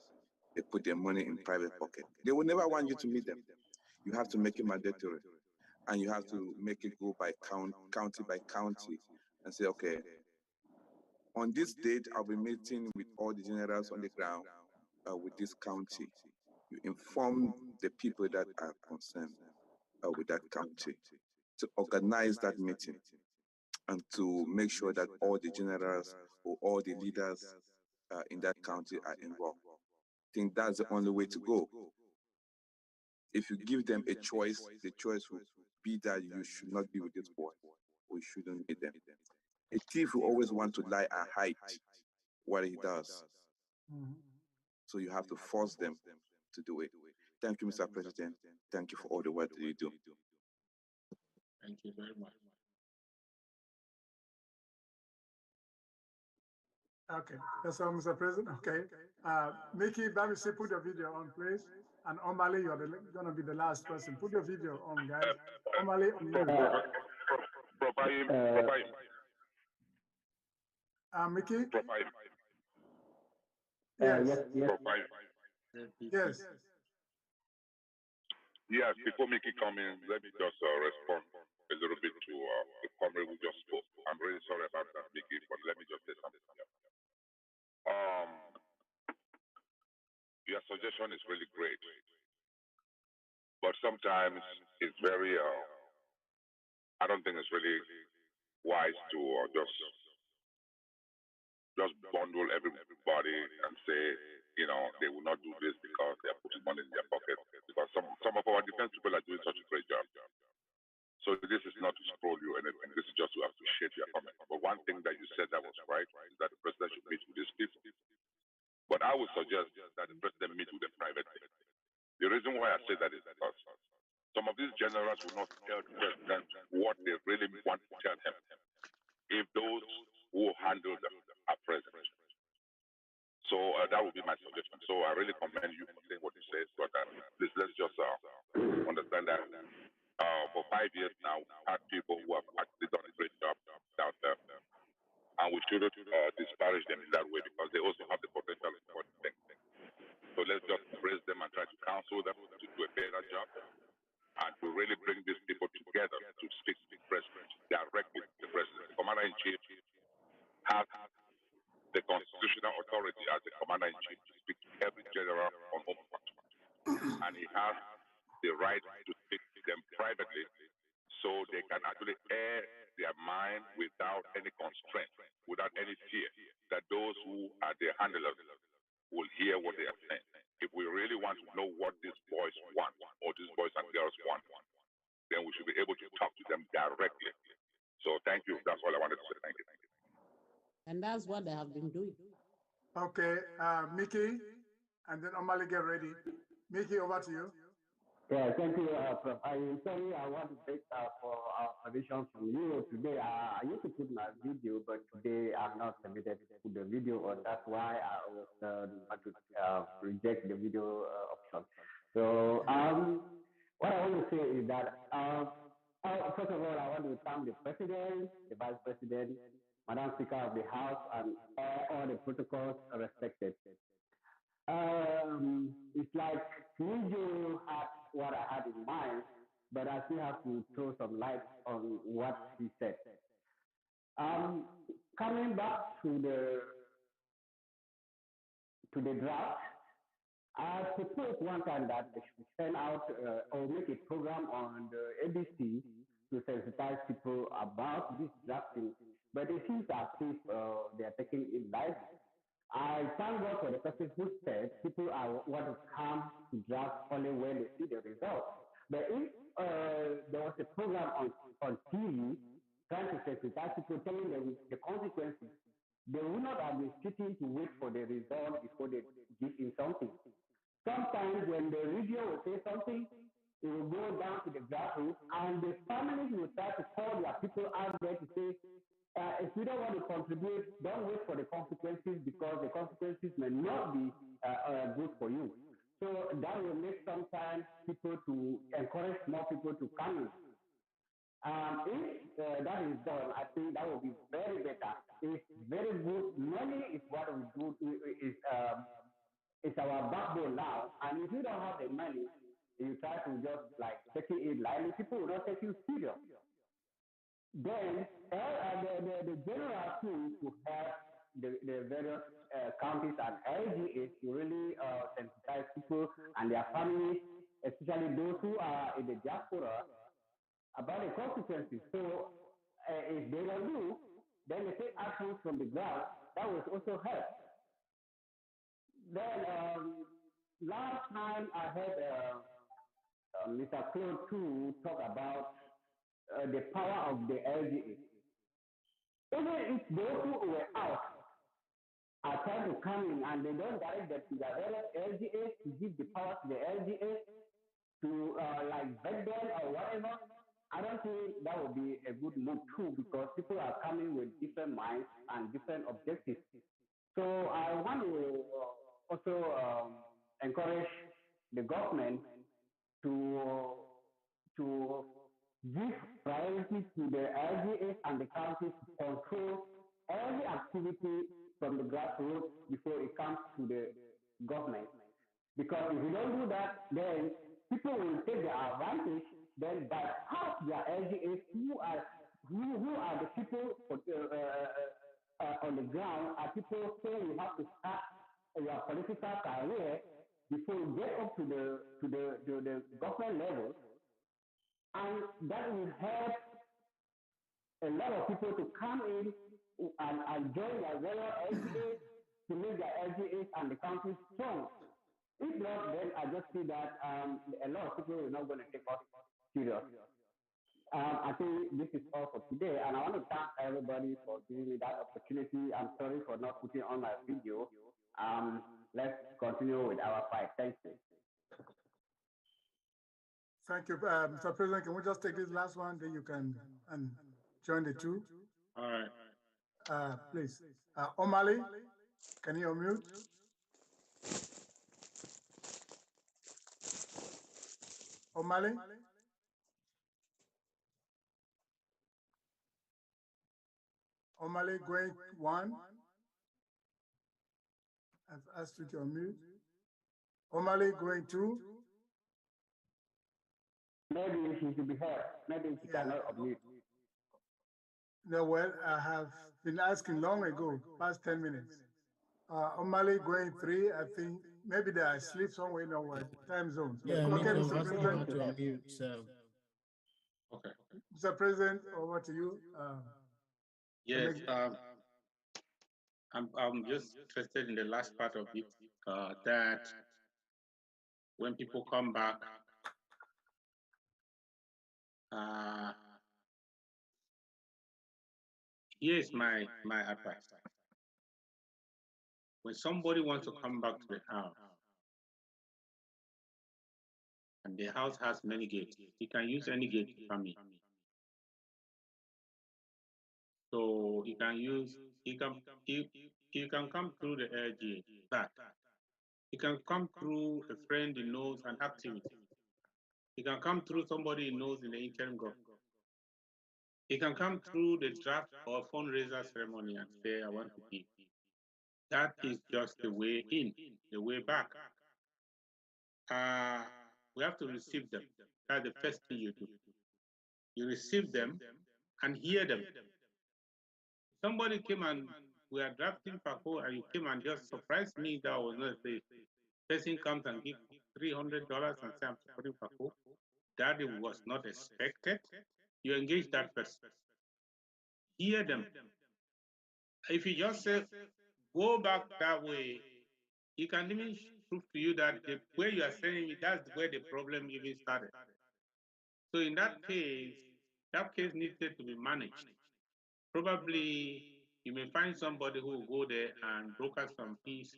They put their money in private pocket. They will never want you to meet them. You have to make it mandatory. And you have to make it go by county by county and say, okay, on this date, I'll be meeting with all the generals on the ground with this county. You inform the people that are concerned with that county to organize that meeting and to make sure that all the generals or all the leaders in that county are involved. I think that's the only way to go. If you give them a choice, the choice will be that you should not be with this boy, or you shouldn't meet them. A thief will always want to lie and hide what he does. So you have to force them to do it. Thank you, Mr. President. Thank you for all the work that you do. Thank you very much. Okay, that's all, Mr. President. Okay. Mickey, Babisi, put your video on, please. And Omali, you're going to be the last person. Put your video on, guys. Omali, on you. Mickey? Yes. Yes. Yes, before Mickey come in, let me just respond a little bit to the comrade who just spoke. I'm really sorry about that, Mickey, but let me just say something here. Your suggestion is really great, but sometimes it's very, I don't think it's really wise to just bundle everybody and say, they will not do this because they are putting money in their pocket. Because some of our defense people are doing such a great job. So this is not to scroll you or anything. This is just to appreciate your comment. But one thing that you said that was right is that the president should meet with these people. But I would suggest that the president meet with them privately. The reason why I say that is because some of these generals will not tell the president what they really want to tell him if those who handle them are present. So that would be my suggestion. So I really commend you for saying what you said, but please let's just understand that for 5 years now, we've had people who have actually done a great job out there. And we shouldn't disparage them in that way because they also have the potential of important things. So let's just praise them and try to counsel them to do a better job and to really bring these people together to speak to the president, directly to the president. The commander-in-chief has the constitutional authority as the commander-in-chief to speak to every general on home front. And he has the right to speak to them privately so they can actually air their mind without any constraint, without any fear that those who are their handlers will hear what they are saying. If we really want to know what these boys want, or these boys and girls want, then we should be able to talk to them directly. So thank you. That's all I wanted to say. Thank you. And that's what they have been doing. Okay, Mickey, and then Omali, get ready. Mickey, over to you. Yeah, thank you, Prof. I'm sorry, I want to beg for permission from you today. I used to put my video, but today I'm not permitted to put the video on. That's why I was about to reject the video option. So what I want to say is that first of all, I want to thank the president, the vice president, Madam Speaker of the House, and all the protocols respected. It's like Nijo had what I had in mind, but I still have to throw some light on what he said. Coming back to the draft, I proposed one time that they should send out or make a program on the ABC to sensitize people about this drafting, but it seems as if they are taking it lightly. I thank God for the person who said people want to come to draft only when they see the results. But if there was a program on TV trying to sensitize people, telling them the consequences, they would not have been sitting to wait for the result before they give in something. Sometimes when the radio will say something, it will go down to the grassroots, and the families will try to call their people out there to say, if you don't want to contribute, don't wait for the consequences because the consequences may not be good for you. So that will make sometimes people to encourage more people to come in. If that is done, I think that will be very better. It's very good. Money is what we do. It's our backbone now. And if you don't have the money, you try to just like taking it lightly, people will not take you serious. Then the general too to help the various counties and LGAs to really sensitize people and their families, especially those who are in the diaspora, about the consequences. So if they don't do, then they take actions from the ground. That will also help. Then last time I heard Mr. Claude too talk about the power of the LGA. Even if those who were out are trying to come in and they don't direct them to the LGA to give the power to the LGA to like vet them or whatever, I don't think that would be a good move too, because people are coming with different minds and different objectives. So I want to also encourage the government to give priority to the LGAs and the counties to control every activity from the grassroots before it comes to the government. Because if you don't do that, then people will take the advantage, then bypass their LGAs who are the people on the ground, are people saying you have to start your political career before you get up to the government level. And that will help a lot of people to come in and join their royal LGAs to make their LGAs and the country strong. If not, then I just see that a lot of people are not going to take us serious. I think this is all for today, and I want to thank everybody for giving me that opportunity. I'm sorry for not putting on my video. Let's continue with our fight. Thank you. Thank you, Mr. President. Can we just take this last one, then you can join the two? All right. Please. O'Malley, can you unmute? O'Malley? O'Malley going one. I've asked you to unmute. O'Malley going two. Maybe she should be heard. Maybe she cannot unmute. No, well, I have been asking long ago, past 10 minutes. O'Malley going three, I think maybe they are asleep somewhere in our time zone. Yeah, okay, Nico, Mr. ask him President. to unmute. So. Okay. Mr. President, over to you. Yes, I'm just interested in the last part of it, that when people come back, here's my advice. When somebody wants to come back to the house, and the house has many gates, he can use any gate to come in. So he can come through the LGA, that. He can come through a friend he knows, an activity. He can come through somebody he knows in the interim government. He can come through the draft or fundraiser ceremony and say, I want to give. That is just the way in, the way back. We have to receive them. That's the first thing you do. You receive them and hear them. Somebody came and we are drafting Paco, and you came and just surprised me that was not the person comes and gives $300 and say, I'm supporting Paco. That it was not expected. You engage that person. Hear them. If you just say, go back that way, he can even prove to you that the way you are saying it, that's where the problem even started. So in that case needed to be managed. Probably you may find somebody who will go there and broker some peace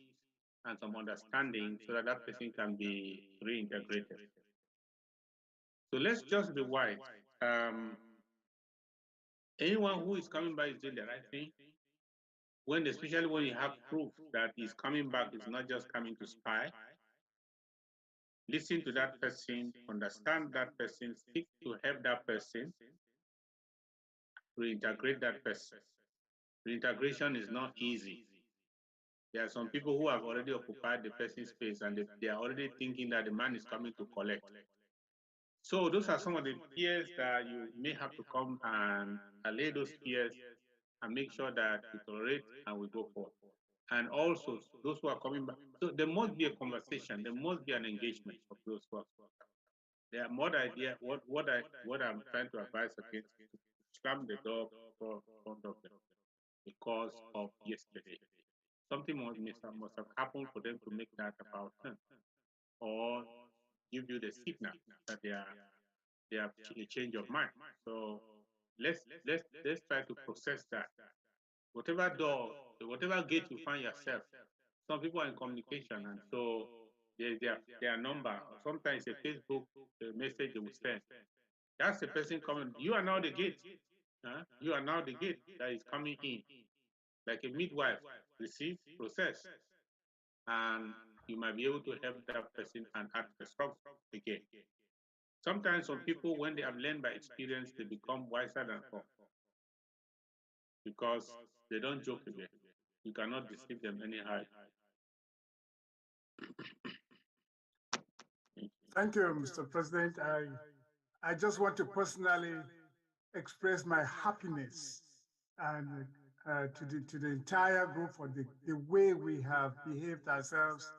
and some understanding so that that person can be reintegrated. So let's just be wise. Anyone who is coming back is doing the right thing. Especially when you have proof that he's coming back, is not just coming to spy. Listen to that person, understand that person, seek to help that person, reintegrate that person. Reintegration is not easy. There are some people who have already occupied the person's space and they are already thinking that the man is coming to collect. So those are some of the fears that you may have to come and allay those fears and make sure that we tolerate and we go forward. And also those who are coming back. So there must be a conversation, there must be an engagement of those who are. There are more idea what I'm trying to advise against is to slam the door in front of them because of yesterday. Something must have happened for them to make that about them, or give you the signal that they are they have a change of mind. So let's try to process that. Whatever door, whatever gate you find yourself, some people are in communication, and so their number. Sometimes a Facebook message they will send. That's the person coming. You are now the gate. You are now the gate that is coming in, like a midwife. Receive, process, and you might be able to help that person and act the stop again. Sometimes some people, when they have learned by experience, they become wiser than before because they don't joke again. You cannot deceive them anyhow. Thank you, Mr. President. I just want to personally express my happiness and to the entire group for the way we have behaved ourselves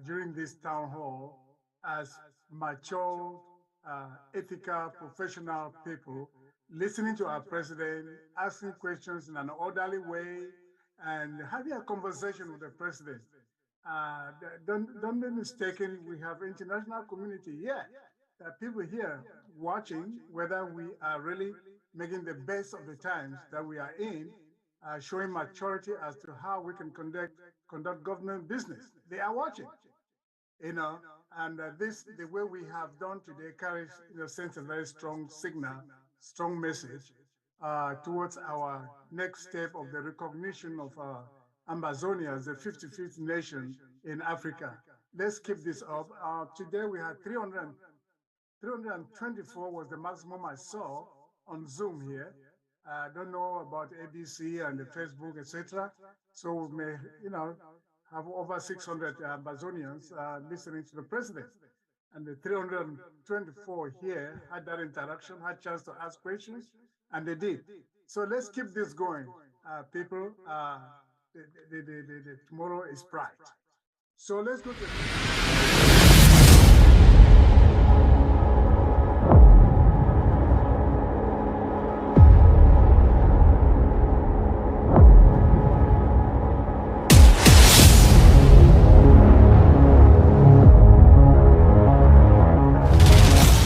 during this town hall as mature, ethical, professional people, listening to our president, asking questions in an orderly way, and having a conversation with the president. Don't be mistaken, we have international community here. There are people here watching whether we are really making the best of the times that we are in, showing maturity as to how we can conduct government business. They are watching, and the way we have done today carries, sends a very strong signal, strong message towards our next step of the recognition of Amazonia as the 55th nation in Africa. Let's keep this up. Today we had 324 was the maximum I saw on Zoom here. I don't know about ABC and the Facebook, etc. So we may, have over 600 Amazonians listening to the president. And the 324 here had that interaction, had chance to ask questions, and they did. So let's keep this going, people. The tomorrow is bright. So let's go to.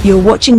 You're watching